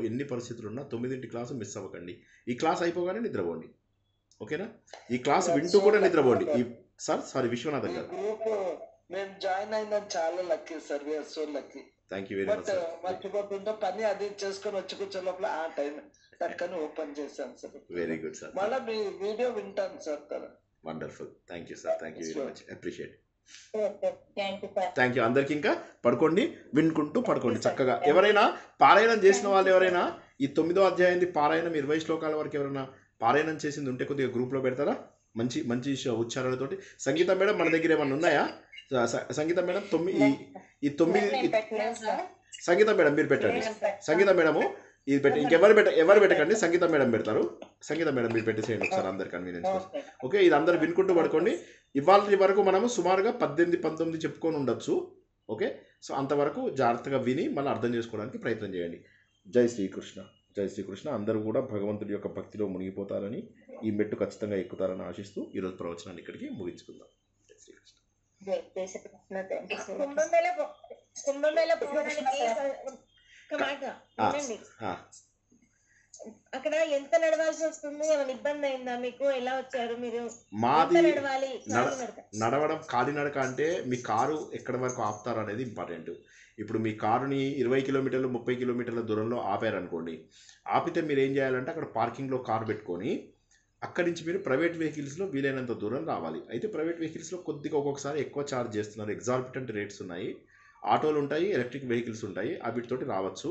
ఎన్ని పరిస్థితులు ఉన్నా 9 క్లాసు మిస్ అవ్వకండి. ఈ క్లాస్ అయిపోగానే నిద్రపోండి, ఓకేనా? ఈ క్లాస్ వింటూ కూడా నిద్రపోండి. సారీ విశ్వనాథన్ గారు, మేము జాయిన్ అయినాం, చాలా lucky sir, we are so lucky. Thank you very much. మర్చిపోకుండా పని అది చేసుకొని వచ్చి కూర్చో లోపల ఆ టైం టక్కని ఓపెన్ చేశాను సార్. Very good sir. మళ్ళీ మీ వీడియో వింటాను sir. Wonderful, thank you sir, thank you very much, appreciate. Thank you. అందరికి ఇంకా పడుకోండి, వినుకుంటూ పడుకోండి చక్కగా. ఎవరైనా పారాయణం చేసిన వాళ్ళు, ఎవరైనా ఈ 9వ అధ్యాయంది పారాయణం 20 శ్లోకాల వరకు ఎవరైనా పారాయణం చేసింది ఉంటే కొద్దిగా గ్రూప్లో పెడతారా? మంచి ఉచ్చారణలతోటి. సంగీతం మేడం మన దగ్గర ఏమన్నా ఉన్నాయా? సంగీతం మేడం 9 సంగీతం మేడం మీరు పెట్టండి. సంగీతం మేడము ఇది పెట్టి ఎవరు పెట్టకండి, సంగీతం మేడం పెడతారు. సంగీతం మేడం మీరు పెట్టేసేయండి ఒకసారి అందరు కన్వీనియన్స్. ఓకే, ఇది అందరు వినుకుంటూ పడుకోండి. ఇవాళ వరకు మనము సుమారుగా 18, 19 చెప్పుకొని ఉండొచ్చు. ఓకే, సో అంతవరకు జాగ్రత్తగా విని మళ్ళీ అర్థం చేసుకోవడానికి ప్రయత్నం చేయండి. జై శ్రీకృష్ణ, జై శ్రీకృష్ణ. అందరూ కూడా భగవంతుడి యొక్క భక్తిలో మునిగిపోతారని, ఈ మెట్టు ఖచ్చితంగా ఎక్కుతారని ఆశిస్తూ ఈరోజు ప్రవచనాన్ని ఇక్కడికి ముగించుకుందాం. జై శ్రీకృష్ణ. కుంభమేళ పోవడానికి అక్కడ ఎంత నడవాల్సి వస్తుంది? ఏమైనా ఇబ్బంది అయిందా మీకు? ఎలా వచ్చారు మీరు? మాది నడవాలి నడవడం కాలినడక. అంటే మీ కారు ఎక్కడి వరకు ఆపుతారు అనేది ఇంపార్టెంట్. ఇప్పుడు మీ కారుని 20 కిలోమీటర్లు 30 కిలోమీటర్ల దూరంలో ఆపారనుకోండి, ఆపితే మీరు ఏం చేయాలంటే అక్కడ పార్కింగ్లో కారు పెట్టుకొని అక్కడి నుంచి మీరు ప్రైవేట్ వెహికల్స్లో వీలైనంత దూరం రావాలి. అయితే ప్రైవేట్ వెహికల్స్లో కొద్దిగా ఒక్కొక్కసారి ఎక్కువ ఛార్జ్ చేస్తున్నారు, ఎగ్జార్బిటెంట్ రేట్స్ ఉన్నాయి. ఆటోలు ఉంటాయి, ఎలక్ట్రిక్ వెహికల్స్ ఉంటాయి, వీటితోటి రావచ్చు.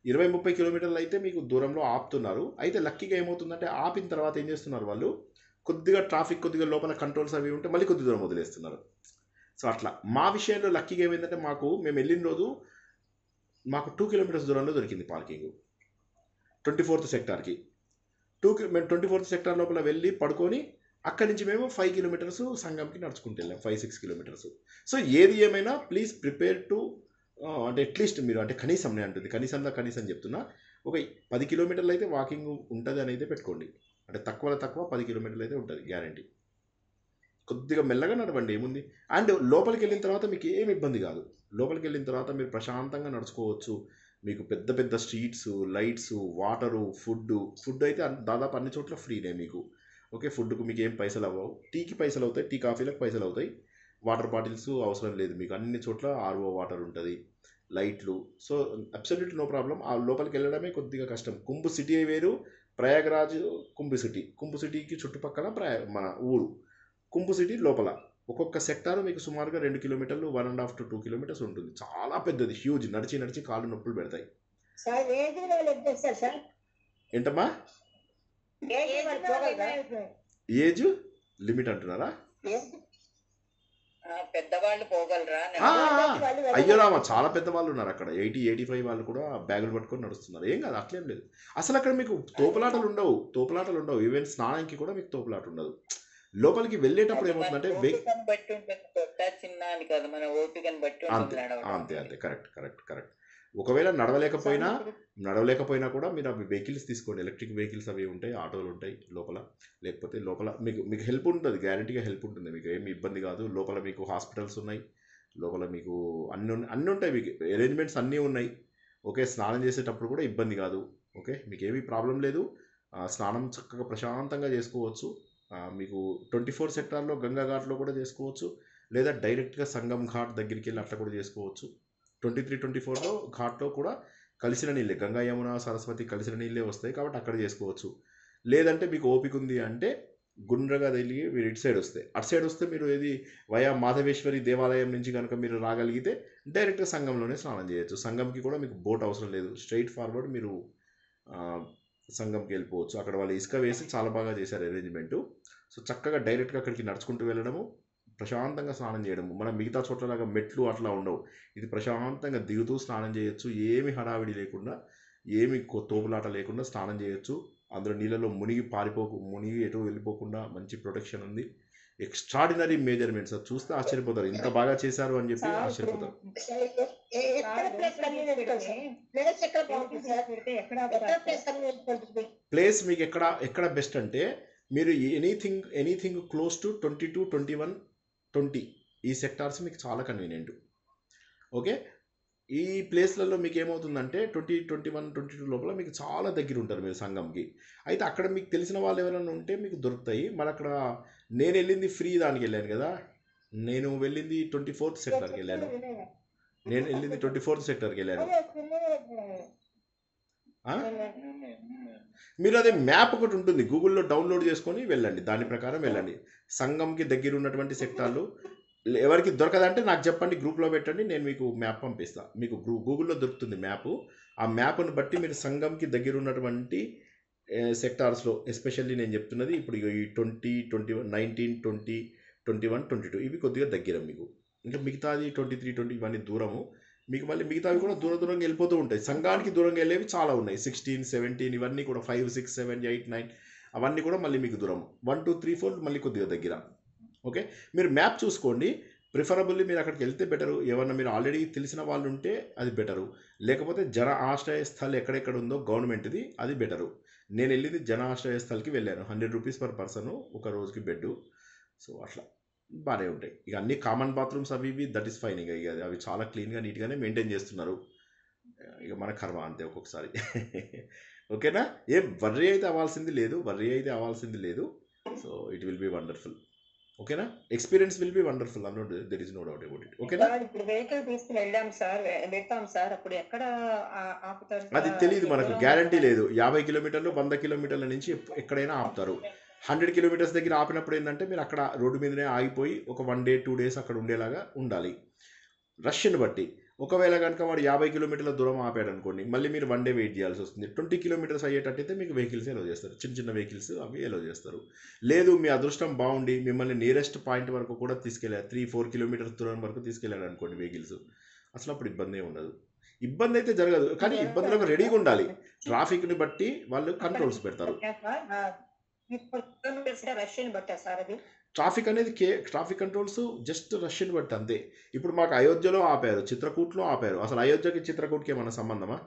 20-30 కిలోమీటర్లు అయితే మీకు దూరంలో ఆపుతున్నారు. అయితే లక్కీగా ఏమవుతుందంటే ఆపిన తర్వాత ఏం చేస్తున్నారు వాళ్ళు, కొద్దిగా ట్రాఫిక్ కొద్దిగా లోపల కంట్రోల్స్ అవి ఉంటే మళ్ళీ కొద్ది దూరం వదిలేస్తున్నారు. సో అట్లా మా విషయంలో లక్కీగా ఏమైందంటే మేము వెళ్ళిన రోజు మాకు 2 కిలోమీటర్స్ దూరంలో దొరికింది పార్కింగ్ 24th సెక్టార్కి. మేము 24th సెక్టార్ లోపల వెళ్ళి పడుకొని అక్కడి నుంచి మేము 5 కిలోమీటర్స్ సంగంకి నడుచుకుంటూ వెళ్ళాం, 5-6 కిలోమీటర్స్. సో ఏది ఏమైనా ప్లీజ్ ప్రిపేర్ టు అంటే అట్లీస్ట్ మీరు అంటే కనీసం నేను అంటుంది కనీసం చెప్తున్నా, ఒక 10 కిలోమీటర్లు అయితే వాకింగ్ ఉంటుంది అని అయితే పెట్టుకోండి. అంటే తక్కువలో తక్కువ 10 కిలోమీటర్లు అయితే ఉంటుంది గ్యారంటీ. కొద్దిగా మెల్లగా నడవండి, ఏముంది. అండ్ లోపలికి వెళ్ళిన తర్వాత మీకు ఏమి ఇబ్బంది కాదు. లోపలికి వెళ్ళిన తర్వాత మీరు ప్రశాంతంగా నడుచుకోవచ్చు. మీకు పెద్ద పెద్ద స్ట్రీట్స్, లైట్స్, వాటరు, ఫుడ్ అయితే దాదాపు అన్ని చోట్ల ఫ్రీనే మీకు. ఓకే, ఫుడ్కు మీకు ఏం పైసలు అవ్వవు. టీకి పైసలు అవుతాయి, టీ కాఫీలకు పైసలు అవుతాయి. వాటర్ బాటిల్స్ అవసరం లేదు మీకు, అన్ని చోట్ల ఆర్ఓ వాటర్ ఉంటుంది, లైట్లు. So absolute no problem. ఆ లోపలికి వెళ్ళడమే కొద్దిగా కష్టం. కుంభ్ సిటీ వేరు, ప్రయాగరాజ్ కుంభ్ సిటీకి చుట్టుపక్కల మన ఊరు. కుంభ్ సిటీ లోపల ఒక్కొక్క సెక్టార్ మీకు సుమారుగా 2 కిలోమీటర్లు, 1.5 to 2 కిలోమీటర్స్ ఉంటుంది. చాలా పెద్దది, హ్యూజ్. నడిచి కాళ్ళు నొప్పులు పెడతాయి. సార్ ఏజ్ వాళ్ళు ఎంత చేస్తారు సార్? ఏంటమ్మా ఏజ్ వాళ్ళు పోగలరా? ఏజ్ లిమిట్ అంటున్నారా? పెద్దవాళ్ళు పోగలరా? అయ్యో రామా, చాలా పెద్ద వాళ్ళు ఉన్నారు అక్కడ. 80-85 వాళ్ళు కూడా బ్యాగులు పట్టుకొని నడుస్తున్నారు. ఏం కాదు, అట్లేం లేదు. అసలు అక్కడ మీకు తోపులాటలు ఉండవు. ఈవెన్ స్నానానికి కూడా మీకు తోపులాట ఉండదు. లోపలికి వెళ్ళేటప్పుడు ఏమవుతుందంటే ఓపికను బట్టి ఉంటుంది, పెద్ద చిన్న అని కాదు, మన ఓపికను బట్టి ఉంటుంది. అంతే కరెక్ట్. ఒకవేళ నడవలేకపోయినా కూడా మీరు అవి వెహికల్స్ తీసుకోండి. ఎలక్ట్రిక్ వెహికల్స్ అవి ఉంటాయి, ఆటోలు ఉంటాయి లోపల. లేకపోతే లోపల మీకు హెల్ప్ ఉంటుంది, గ్యారంటీగా హెల్ప్ ఉంటుంది. మీకు ఏమి ఇబ్బంది కాదు. లోపల మీకు హాస్పిటల్స్ ఉన్నాయి, లోపల మీకు అన్నీ ఉంటాయి, మీకు అరేంజ్మెంట్స్ అన్నీ ఉన్నాయి. ఓకే, స్నానం చేసేటప్పుడు కూడా ఇబ్బంది కాదు. ఓకే, మీకు ఏమీ ప్రాబ్లం లేదు. స్నానం చక్కగా ప్రశాంతంగా చేసుకోవచ్చు. మీకు 24 సెక్టార్లో గంగా ఘాట్లో కూడా చేసుకోవచ్చు, లేదా డైరెక్ట్గా సంగం ఘాట్ దగ్గరికి వెళ్ళి అట్లా కూడా చేసుకోవచ్చు. 23-24లో ఘాట్లో కూడా కలిసిన నీళ్ళే, గంగా యమున సరస్వతి కలిసిన నీళ్ళే వస్తాయి కాబట్టి అక్కడ చేసుకోవచ్చు. లేదంటే మీకు ఓపిక ఉంది అంటే గుండ్రగా తెలిగి మీరు ఇటు సైడ్ వస్తే మీరు ఏది వయా మాధవేశ్వరి దేవాలయం నుంచి కనుక మీరు రాగలిగితే డైరెక్ట్గా సంగంలోనే స్నానం చేయొచ్చు. సంగంకి కూడా మీకు బోట్ అవసరం లేదు, స్ట్రైట్ ఫార్వర్డ్ మీరు సంగంకి వెళ్ళిపోవచ్చు. అక్కడ వాళ్ళు ఇసుక వేసి చాలా బాగా చేశారు అరేంజ్మెంటు. సో చక్కగా డైరెక్ట్గా అక్కడికి నడుచుకుంటూ వెళ్ళడము, ప్రశాంతంగా స్నానం చేయడము. మనం మిగతా చోట్లలాగా మెట్లు అట్లా ఉండవు. ఇది ప్రశాంతంగా దిగుతూ స్నానం చేయొచ్చు. ఏమి హడావిడి లేకుండా, ఏమి తోపులాట లేకుండా స్నానం చేయొచ్చు. అందులో నీళ్ళలో మునిగి ఎటు వెళ్ళిపోకుండా మంచి ప్రొటెక్షన్ ఉంది. Extraordinary measurements. అది చూస్తే ఆశ్చర్యపోతారు, ఇంత బాగా చేశారు అని చెప్పి ఆశ్చర్యపోతారు. ప్లేస్ మీకు ఎక్కడ బెస్ట్ అంటే మీరు ఎనీథింగ్ క్లోజ్ టు 22, 21, 20 ఈ సెక్టార్స్ మీకు చాలా కన్వీనియంట్. ఓకే, ఈ ప్లేస్లలో మీకు ఏమవుతుందంటే 20, 21, 22 లోపల మీకు చాలా దగ్గర ఉంటారు మీరు సంగంకి. అయితే అక్కడ మీకు తెలిసిన వాళ్ళు ఎవరైనా ఉంటే మీకు దొరుకుతాయి. మరి అక్కడ నేను వెళ్ళింది ఫ్రీ దానికి వెళ్ళాను కదా, నేను వెళ్ళింది 24th సెక్టార్కి వెళ్ళాను. మీరు అదే మ్యాప్ ఒకటి ఉంటుంది, గూగుల్లో డౌన్లోడ్ చేసుకొని వెళ్ళండి, దాని ప్రకారం వెళ్ళండి. సంగంకి దగ్గర ఉన్నటువంటి సెక్టార్లు ఎవరికి దొరకదంటే నాకు చెప్పండి, గ్రూప్లో పెట్టండి, నేను మీకు మ్యాప్ పంపిస్తాను. మీకు గూగుల్లో దొరుకుతుంది మ్యాప్. ఆ మ్యాప్ను బట్టి మీరు సంగంకి దగ్గర ఉన్నటువంటి సెక్టార్స్లో, ఎస్పెషల్లీ నేను చెప్తున్నది ఇప్పుడు ఈ 20, 21, 19, 20, 21, 22 ఇవి కొద్దిగా దగ్గర మీకు. ఇంకా మిగతాది 23, 20 ఇవన్నీ దూరము. మీకు మళ్ళీ మిగతావి కూడా దూరంగా వెళ్ళిపోతూ ఉంటాయి. సంఘానికి దూరంగా వెళ్ళేవి చాలా ఉన్నాయి, 16, 17 ఇవన్నీ కూడా 5, 6, 7, 8, 9 అవన్నీ కూడా మళ్ళీ మీకు దూరం. 1, 2, 3, 4 మళ్ళీ కొద్దిగా దగ్గర. ఓకే, మీరు మ్యాప్ చూసుకోండి. ప్రిఫరబుల్లీ మీరు అక్కడికి వెళ్తే బెటరు. ఏమన్నా మీరు ఆల్రెడీ తెలిసిన వాళ్ళు ఉంటే అది బెటరు, లేకపోతే జన ఆశ్రయ స్థల్ ఎక్కడెక్కడ ఉందో గవర్నమెంట్ది అది బెటరు. నేను వెళ్ళింది జన ఆశ్రయ స్థల్కి వెళ్ళాను. 100 రూపీస్ పర్ పర్సన్ ఒక రోజుకి బెడ్. సో అట్లా బాగానే ఉంటాయి. ఇక అన్ని కామన్ బాత్రూమ్స్ అవి ఇవి దట్ ఈస్ ఫైన్. ఇక అవి చాలా క్లీన్గా నీట్గానే మెయింటైన్ చేస్తున్నారు. ఇక మన కర్మ అంతే ఒక్కొక్కసారి. ఓకేనా, ఏం వర్రీ అయితే అవ్వాల్సింది లేదు. So it will be wonderful. ఓకేనా, experience will be wonderful, there is no doubt about it. ఓకేనా, ఇప్పుడు వెహికల్ తీసుకుని వెళ్తాం సార్, అప్పుడు ఎక్కడ ఆపుతారు? అది తెలియదు మనకు, గ్యారంటీ లేదు. 50 కిలోమీటర్లు 100 కిలోమీటర్ల నుంచి ఎక్కడైనా ఆపుతారు. 100 కిలోమీటర్స్ దగ్గర ఆపినప్పుడు ఏంటంటే మీరు అక్కడ రోడ్డు మీదనే ఆగిపోయి ఒక 1 day 2 days అక్కడ ఉండేలాగా ఉండాలి రష్ని బట్టి. ఒకవేళ కనుక వాడు 50 కిలోమీటర్ల దూరం ఆపాడు అనుకోండి, మళ్ళీ మీరు 1 day వెయిట్ చేయాల్సి వస్తుంది. 20 kilometers అయ్యేటట్టయితే మీకు వెహికల్స్ ఎలో చేస్తారు, చిన్న వెహికల్స్ అవి ఎలో చేస్తారు. లేదు మీ అదృష్టం బాగుండి మిమ్మల్ని నియరెస్ట్ పాయింట్ వరకు కూడా తీసుకెళ్ళారు, 3-4 kilometers దూరం వరకు తీసుకెళ్ళాడు అనుకోండి వెహికల్స్, అసలు అప్పుడు ఇబ్బంది ఉండదు. ఇబ్బంది అయితే జరగదు, కానీ ఇబ్బందులకు రెడీగా ఉండాలి. ట్రాఫిక్ని బట్టి వాళ్ళు కంట్రోల్స్ పెడతారు. ట్రాఫిక్ అనేది ట్రాఫిక్ కంట్రోల్స్ జస్ట్ రష్ని బట్టి అంతే. ఇప్పుడు మాకు అయోధ్యలో ఆపారు, చిత్రకూట్లో ఆపారు. అసలు అయోధ్యకి చిత్రకూట్కి ఏమన్నా సంబంధమా?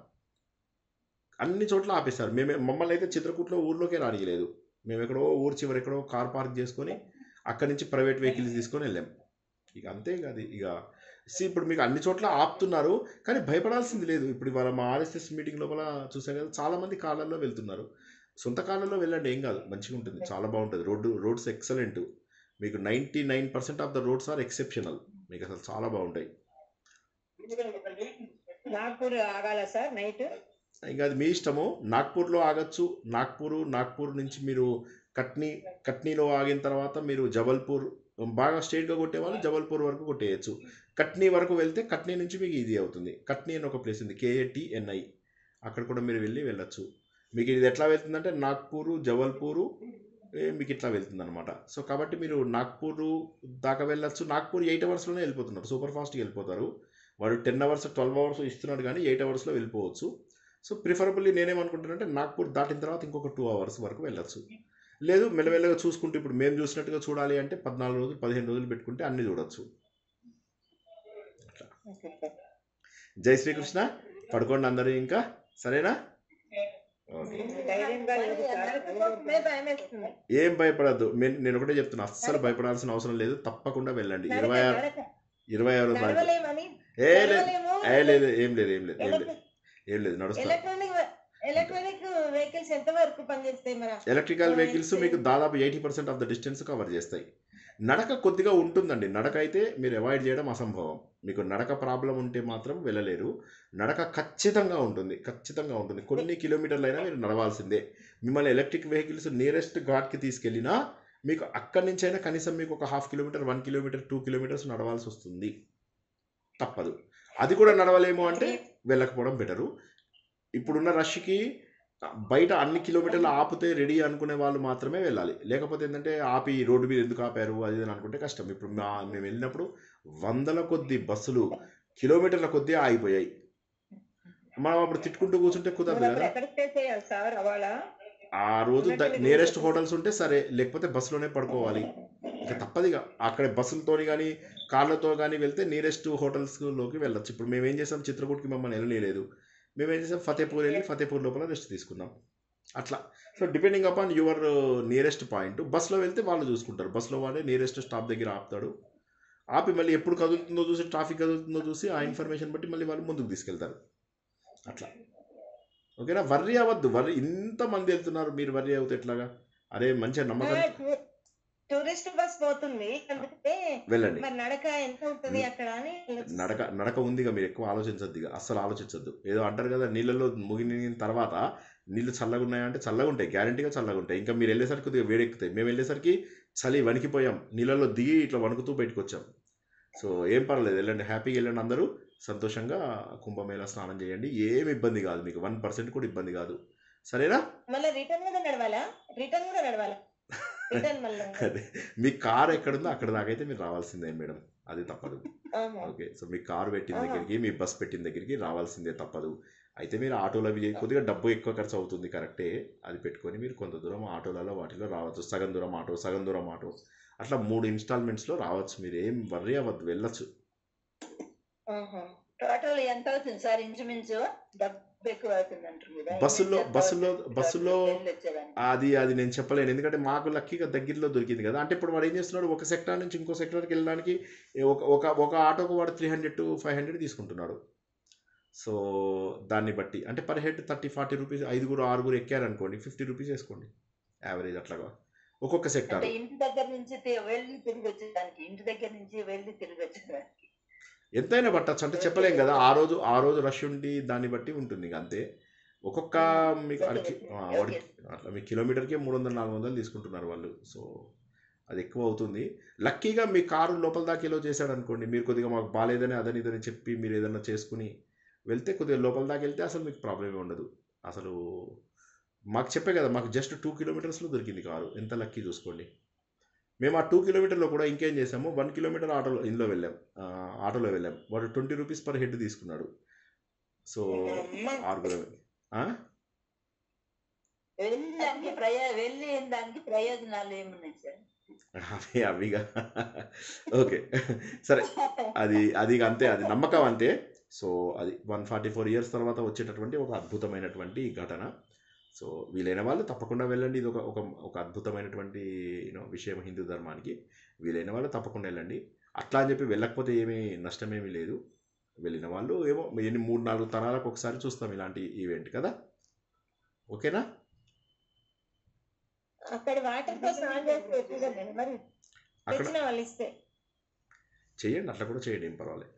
అన్ని చోట్ల ఆపేస్తారు. మమ్మల్ని అయితే చిత్రకూట్లో ఊర్లోకే రానియలేదు. మేము ఎక్కడో ఊరు చివరి ఎక్కడో కార్ పార్క్ చేసుకొని అక్కడి నుంచి ప్రైవేట్ వెహికల్స్ తీసుకొని వెళ్ళాం. ఇక అంతే కాదు ఇక ఇప్పుడు మీకు అన్ని చోట్ల ఆపుతున్నారు, కానీ భయపడాల్సింది లేదు. ఇప్పుడు ఇవాళ మా ఆర్ఎస్ఎస్ మీటింగ్ లోపల చూసాం కదా, చాలామంది కార్లలో వెళ్తున్నారు. సొంత కార్లలో వెళ్ళండి, ఏం కాదు, మంచిగా ఉంటుంది, చాలా బాగుంటుంది. Roads excellent. మీకు 99% of the roads are exceptional. మీకు అసలు చాలా బాగుంటాయి. నాగ్పూర్ ఆగాల సార్ నైట్? ఇంకా అది మీ ఇష్టము. నాగ్పూర్లో ఆగచ్చు. నాగ్పూర్ నుంచి మీరు కట్నీలో ఆగిన తర్వాత మీరు జబల్పూర్, బాగా స్ట్రైట్గా కొట్టేవాళ్ళు జబల్పూర్ వరకు కొట్టేయచ్చు. కట్నీ వరకు వెళ్తే కట్నీ నుంచి మీకు ఈజీ అవుతుంది. కట్నీ అని ఒక ప్లేస్ ఉంది, KATNI, అక్కడ కూడా మీరు వెళ్ళచ్చు. మీకు ఇది ఎట్లా వెళ్తుందంటే నాగ్పూరు, జబల్పూరు మీకు ఇట్లా వెళ్తుంది అనమాట. సో కాబట్టి మీరు నాగ్పూర్ దాకా వెళ్ళచ్చు. నాగ్పూర్ 8 అవర్స్లోనే వెళ్ళిపోతున్నారు, సూపర్ ఫాస్ట్గా వెళ్ళిపోతారు. వాడు 10 అవర్స్ 12 అవర్స్ ఇస్తున్నాడు, కానీ 8 అవర్స్లో వెళ్ళిపోవచ్చు. సో ప్రిఫరబుల్లీ నేనేమనుకుంటున్నానంటే నాగ్పూర్ దాటిన తర్వాత ఇంకొక 2 అవర్స్ వరకు వెళ్ళచ్చు. లేదు మెల్లమెల్లగా చూసుకుంటూ, ఇప్పుడు మేము చూసినట్టుగా చూడాలి అంటే 14 రోజులు 15 రోజులు పెట్టుకుంటే అన్ని చూడొచ్చు. అట్లా. జై శ్రీకృష్ణ. పడుకోండి అందరూ ఇంకా, సరేనా? ఓకే, ఏం భయపడద్దు. నేను ఒకటే చెప్తున్నా, అస్సలు భయపడాల్సిన అవసరం లేదు. తప్పకుండా వెళ్ళండి. 26 తారీఖు. లేదు, ఏం లేదు, నడుస్తా. ఎలక్ట్రానిక్ వెహికల్స్ ఎంత వరకు పనిచేస్తాయి? మరి ఎలక్ట్రికల్ వెహికల్స్ మీకు దాదాపు 80% ఆఫ్ ద డిస్టెన్స్ కవర్ చేస్తాయి. నడక కొద్దిగా ఉంటుందండి. నడక అయితే మీరు అవాయిడ్ చేయడం అసంభవం. మీకు నడక ప్రాబ్లం ఉంటే మాత్రం వెళ్ళలేరు. నడక ఖచ్చితంగా ఉంటుంది. కొన్ని కిలోమీటర్లైనా మీరు నడవాల్సిందే. మిమ్మల్ని ఎలక్ట్రిక్ వెహికల్స్ నియరెస్ట్ ఘాట్కి తీసుకెళ్ళినా మీకు అక్కడి నుంచి అయినా కనీసం మీకు ఒక 0.5 కిలోమీటర్, 1 కిలోమీటర్, 2 కిలోమీటర్స్ నడవాల్సి వస్తుంది, తప్పదు. అది కూడా నడవలేము అంటే వెళ్ళకపోవడం బెటరు. ఇప్పుడున్న రష్కి బయట అన్ని కిలోమీటర్లు ఆపితే రెడీ అనుకునే వాళ్ళు మాత్రమే వెళ్ళాలి. లేకపోతే ఏంటంటే ఆపి రోడ్డు మీద ఎందుకు ఆపారు అది అని అనుకుంటే కష్టం. ఇప్పుడు మేము వెళ్ళినప్పుడు 100ల కొద్ది బస్సులు కిలోమీటర్ల కొద్దీ ఆగిపోయాయి. మనం అప్పుడు తిట్టుకుంటూ కూర్చుంటే కుదరదు కదా. ఆ రోజు నియరెస్ట్ హోటల్స్ ఉంటే సరే, లేకపోతే బస్సులోనే పడుకోవాలి. ఇక తప్పదిగా అక్కడ బస్సులతోని కానీ కార్లతో కానీ వెళ్తే నియరెస్ట్ హోటల్స్లోకి వెళ్ళచ్చు. ఇప్పుడు మేము ఏం చేసాం, చిత్రకూట్కి మమ్మల్ని వెళ్ళలేదు. మేము ఏం చేసాం, ఫతేపూర్ వెళ్ళి ఫతేపూర్ లోపల రెస్ట్ తీసుకున్నాం. అట్లా. So depending upon your nearest point. బస్సులో వెళ్తే వాళ్ళు చూసుకుంటారు. బస్సులో వాడే నియరెస్ట్ స్టాప్ దగ్గర ఆపుతాడు. ఆపి మళ్ళీ ఎప్పుడు కదులుతుందో చూసి, ట్రాఫిక్ కదులుతుందో చూసి ఆ ఇన్ఫర్మేషన్ బట్టి మళ్ళీ వాళ్ళు ముందుకు తీసుకెళ్తారు. అట్లా. ఓకేనా? వర్రీ అవ్వద్దు. ఇంతమంది వెళ్తున్నారు, మీరు వర్రీ అవుతే ఎట్లాగా? అరే మంచిగా నమ్మకం. టూరిస్ట్ బస్ పోతుంది, వెళ్ళండి. నడక ఎంత ఉంటుంది అక్కడ అని. నడక ఉందిగా, మీరు ఎక్కువ ఆలోచించద్దు, అస్సలు ఆలోచించద్దు. ఏదో అంటారు కదా, నీళ్ళలో ముగిన తర్వాత నీళ్ళు చల్లగా ఉన్నాయంటే చల్లగా ఉంటాయి, గ్యారంటీగా చల్లగా ఉంటాయి. ఇంకా మీరు వెళ్ళేసరికి కొద్దిగా వేడెక్కుతాయి. మేము వెళ్ళేసరికి చలి వణికిపోయాం, నీళ్ళలో దిగి ఇట్లా వణుకుతూ బయటకు వచ్చాం. సో ఏం పర్లేదు, వెళ్ళండి, హ్యాపీగా వెళ్ళండి. అందరూ సంతోషంగా కుంభమేళా స్నానం చేయండి. ఏమి ఇబ్బంది కాదు, మీకు 1% కూడా ఇబ్బంది కాదు. సరేనా? అదే, మీ కార్ ఎక్కడుందో అక్కడ దాకైతే మీరు రావాల్సిందే మేడం, అది తప్పదు. ఓకే, సో మీ కారు పెట్టిన దగ్గరికి, మీ బస్ పెట్టిన దగ్గరికి రావాల్సిందే, తప్పదు. అయితే మీరు ఆటోలో అవి కొద్దిగా డబ్బు ఎక్కువ ఖర్చు అవుతుంది, కరెక్టే. అది పెట్టుకొని మీరు కొంత దూరం ఆటోలలో వాటిలో రావచ్చు. సగం దూరం ఆటో అట్లా 3 ఇన్స్టాల్మెంట్స్లో రావచ్చు. మీరు ఏం వర్రీ అవ్వద్దు, వెళ్ళచ్చు. టోటల్ ఎంత అవుతుంది సార్? ఇంచుమించు డబ్బు ఎక్కువ అవుతుంది అంటారు. బస్సులో అది నేను చెప్పలేను, ఎందుకంటే మాకు లక్కీగా దగ్గరలో దొరికింది కదా. అంటే ఇప్పుడు వాడు ఏం చేస్తున్నాడు, ఒక సెక్టార్ నుంచి ఇంకో సెక్టార్కి వెళ్ళడానికి ఒక ఆటోకు వాడు 300 to 500 తీసుకుంటున్నాడు. సో దాన్ని బట్టి అంటే పర్ హెడ్ 30-40 రూపీస్. 5-6 ఎక్కారనుకోండి, 50 రూపీస్ వేసుకోండి యావరేజ్. అట్లాగా ఒక్కొక్క సెక్టార్. ఇంటి దగ్గర నుంచి వెళ్ళి తిరిగి వచ్చేదానికి ఎంతైనా పట్టచ్చు, అంటే చెప్పలేం కదా. ఆ రోజు రష్ ఉండి దాన్ని బట్టి ఉంటుంది, అంతే. ఒక్కొక్క మీకు అట్లా మీ కిలోమీటర్కే 300-400 తీసుకుంటున్నారు వాళ్ళు. సో అది ఎక్కువ అవుతుంది. లక్కీగా మీ కారు లోపల దాకా ఎలా చేశాడు అనుకోండి, మీరు కొద్దిగా మాకు బాగాలేదని అదని ఇదని చెప్పి మీరు ఏదైనా చేసుకుని వెళ్తే కొద్దిగా లోపల దాకా వెళ్తే అసలు మీకు ప్రాబ్లమే ఉండదు. అసలు మాకు చెప్పే కదా, మాకు జస్ట్ 2 కిలోమీటర్స్లో దొరికింది కారు. ఎంత లక్కీ చూసుకోండి. మేము ఆ 2 కిలోమీటర్లో కూడా ఇంకేం చేసాము, 1 కిలోమీటర్ ఆటోలో వెళ్ళాం. వాడు 20 రూపీస్ పర్ హెడ్ తీసుకున్నాడు. సో 6 వెళ్ళి దానికి ప్రయోజనాలు ఏమున్నాయి సార్? అవిగా ఓకే సరే, అది అంతే, అది నమ్మకం అంతే. సో అది 144 ఇయర్స్ తర్వాత వచ్చేటటువంటి ఒక అద్భుతమైనటువంటి ఘటన. సో వీలైన వాళ్ళు తప్పకుండా వెళ్ళండి. ఇది ఒక ఒక ఒక అద్భుతమైనటువంటి విషయం హిందూ ధర్మానికి. వీలైన వాళ్ళు తప్పకుండా వెళ్ళండి. అట్లా అని చెప్పి వెళ్ళకపోతే ఏమీ నష్టమేమీ లేదు. వెళ్ళిన వాళ్ళు ఏమో 3-4 తరాలకు ఒకసారి చూస్తాం ఇలాంటి ఈవెంట్ కదా. ఓకేనా? అక్కడ వాటర్ తో స్నానం చేస్తే ఎట్లుందండి మరి అక్కడ తెచ్చిన వాళ్ళు ఇస్తే చేయండి, అట్లా కూడా చేయండి, ఏం పర్వాలేదు.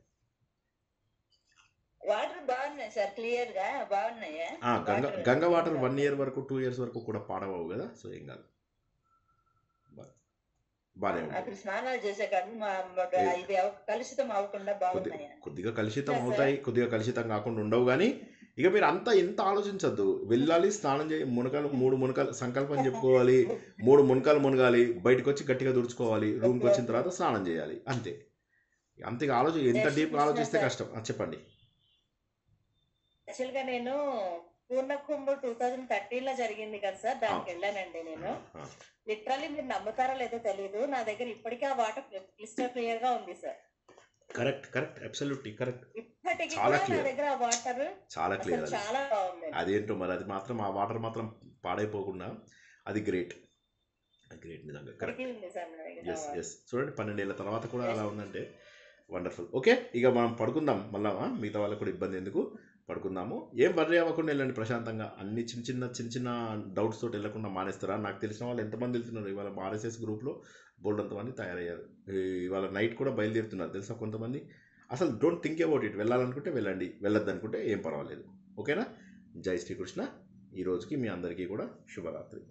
వాటర్ బాగున్నాయి సార్, క్లియర్ గా బాగున్నాయా? గంగ వాటర్ 1 ఇయర్ వరకు 2 ఇయర్స్ వరకు కూడా పాడవవు కదా. సో ఏం కాదు, బాగానే ఉంటుంది. అక్కడ స్నానాలు చేసే కాదు ఇది కలుషితం అవ్వకుండా బాగున్నాయా? కొద్దిగా కలుషితం అవుతాయి, కొద్దిగా కలుషితం కాకుండా ఉండవు. కానీ ఇక మీరు అంతా ఎంత ఆలోచించద్దు. వెళ్ళాలి, స్నానం చేయి, 3 మునకలు సంకల్పం చెప్పుకోవాలి, 3 మునకలు మునగాలి, బయటకు వచ్చి గట్టిగా తుడుచుకోవాలి, రూమ్కి వచ్చిన తర్వాత స్నానం చేయాలి, అంతే. అంతగా ఎంత డీప్ ఆలోచిస్తే కష్టం. చెప్పండి. యాక్చువల్ గా నేను పూర్ణకుంభ 2013 లో జరిగింది కదా సార్, దానికి వెళ్ళానండి నేను. లిటరల్లీ మీరు నమ్ముతారో లేదో తెలియదు, నా దగ్గర ఇప్పటికీ ఆ వాటర్ క్లిస్టర్ క్లియర్ గా ఉంది సార్. Correct, absolutely correct. ఇప్పటికీ చాలా కూడా నా క్లియర్, దగ్గర ఆ వాటర్ చాలా క్లియర్. చాలా బాగుంది. అదేంటో మరి, అది మాత్రం ఆ వాటర్ మాత్రం పాడైపోకుండా అది గ్రేట్ నిజంగా. కరెక్ట్. ఉంది సార్ నా దగ్గర ఎస్ ఎస్. చూడండి 12 ఏళ్ళ తర్వాత కూడా అలా ఉందంటే వండర్ఫుల్. ఓకే, ఇక మనం పడుకుందాం. మళ్ళా మిగతా వాళ్ళకు కూడా ఇబ్బంది ఎందుకు, పడుకుందాము. ఏం వర్రీ అవ్వకుండా వెళ్ళండి ప్రశాంతంగా. అన్ని చిన్న చిన్న డౌట్స్ తోటి వెళ్ళకుండా మానేస్తారా? నాకు తెలిసిన వాళ్ళు ఎంతమంది వెళ్తున్నారు ఇవాళ ఆర్ఎస్ఎస్ గ్రూప్లో, బోల్డ్ అంతమంది తయారయ్యారు. ఇవాళ నైట్ కూడా బయలుదేరుతున్నారు తెలుసా కొంతమంది. అసలు డోంట్ థింక్ అబౌట్ ఇట్. వెళ్ళాలనుకుంటే వెళ్ళండి, వెళ్ళొద్దు అనుకుంటే ఏం పర్వాలేదు. ఓకేనా? జై శ్రీకృష్ణ. ఈ రోజుకి మీ అందరికీ కూడా శుభరాత్రి.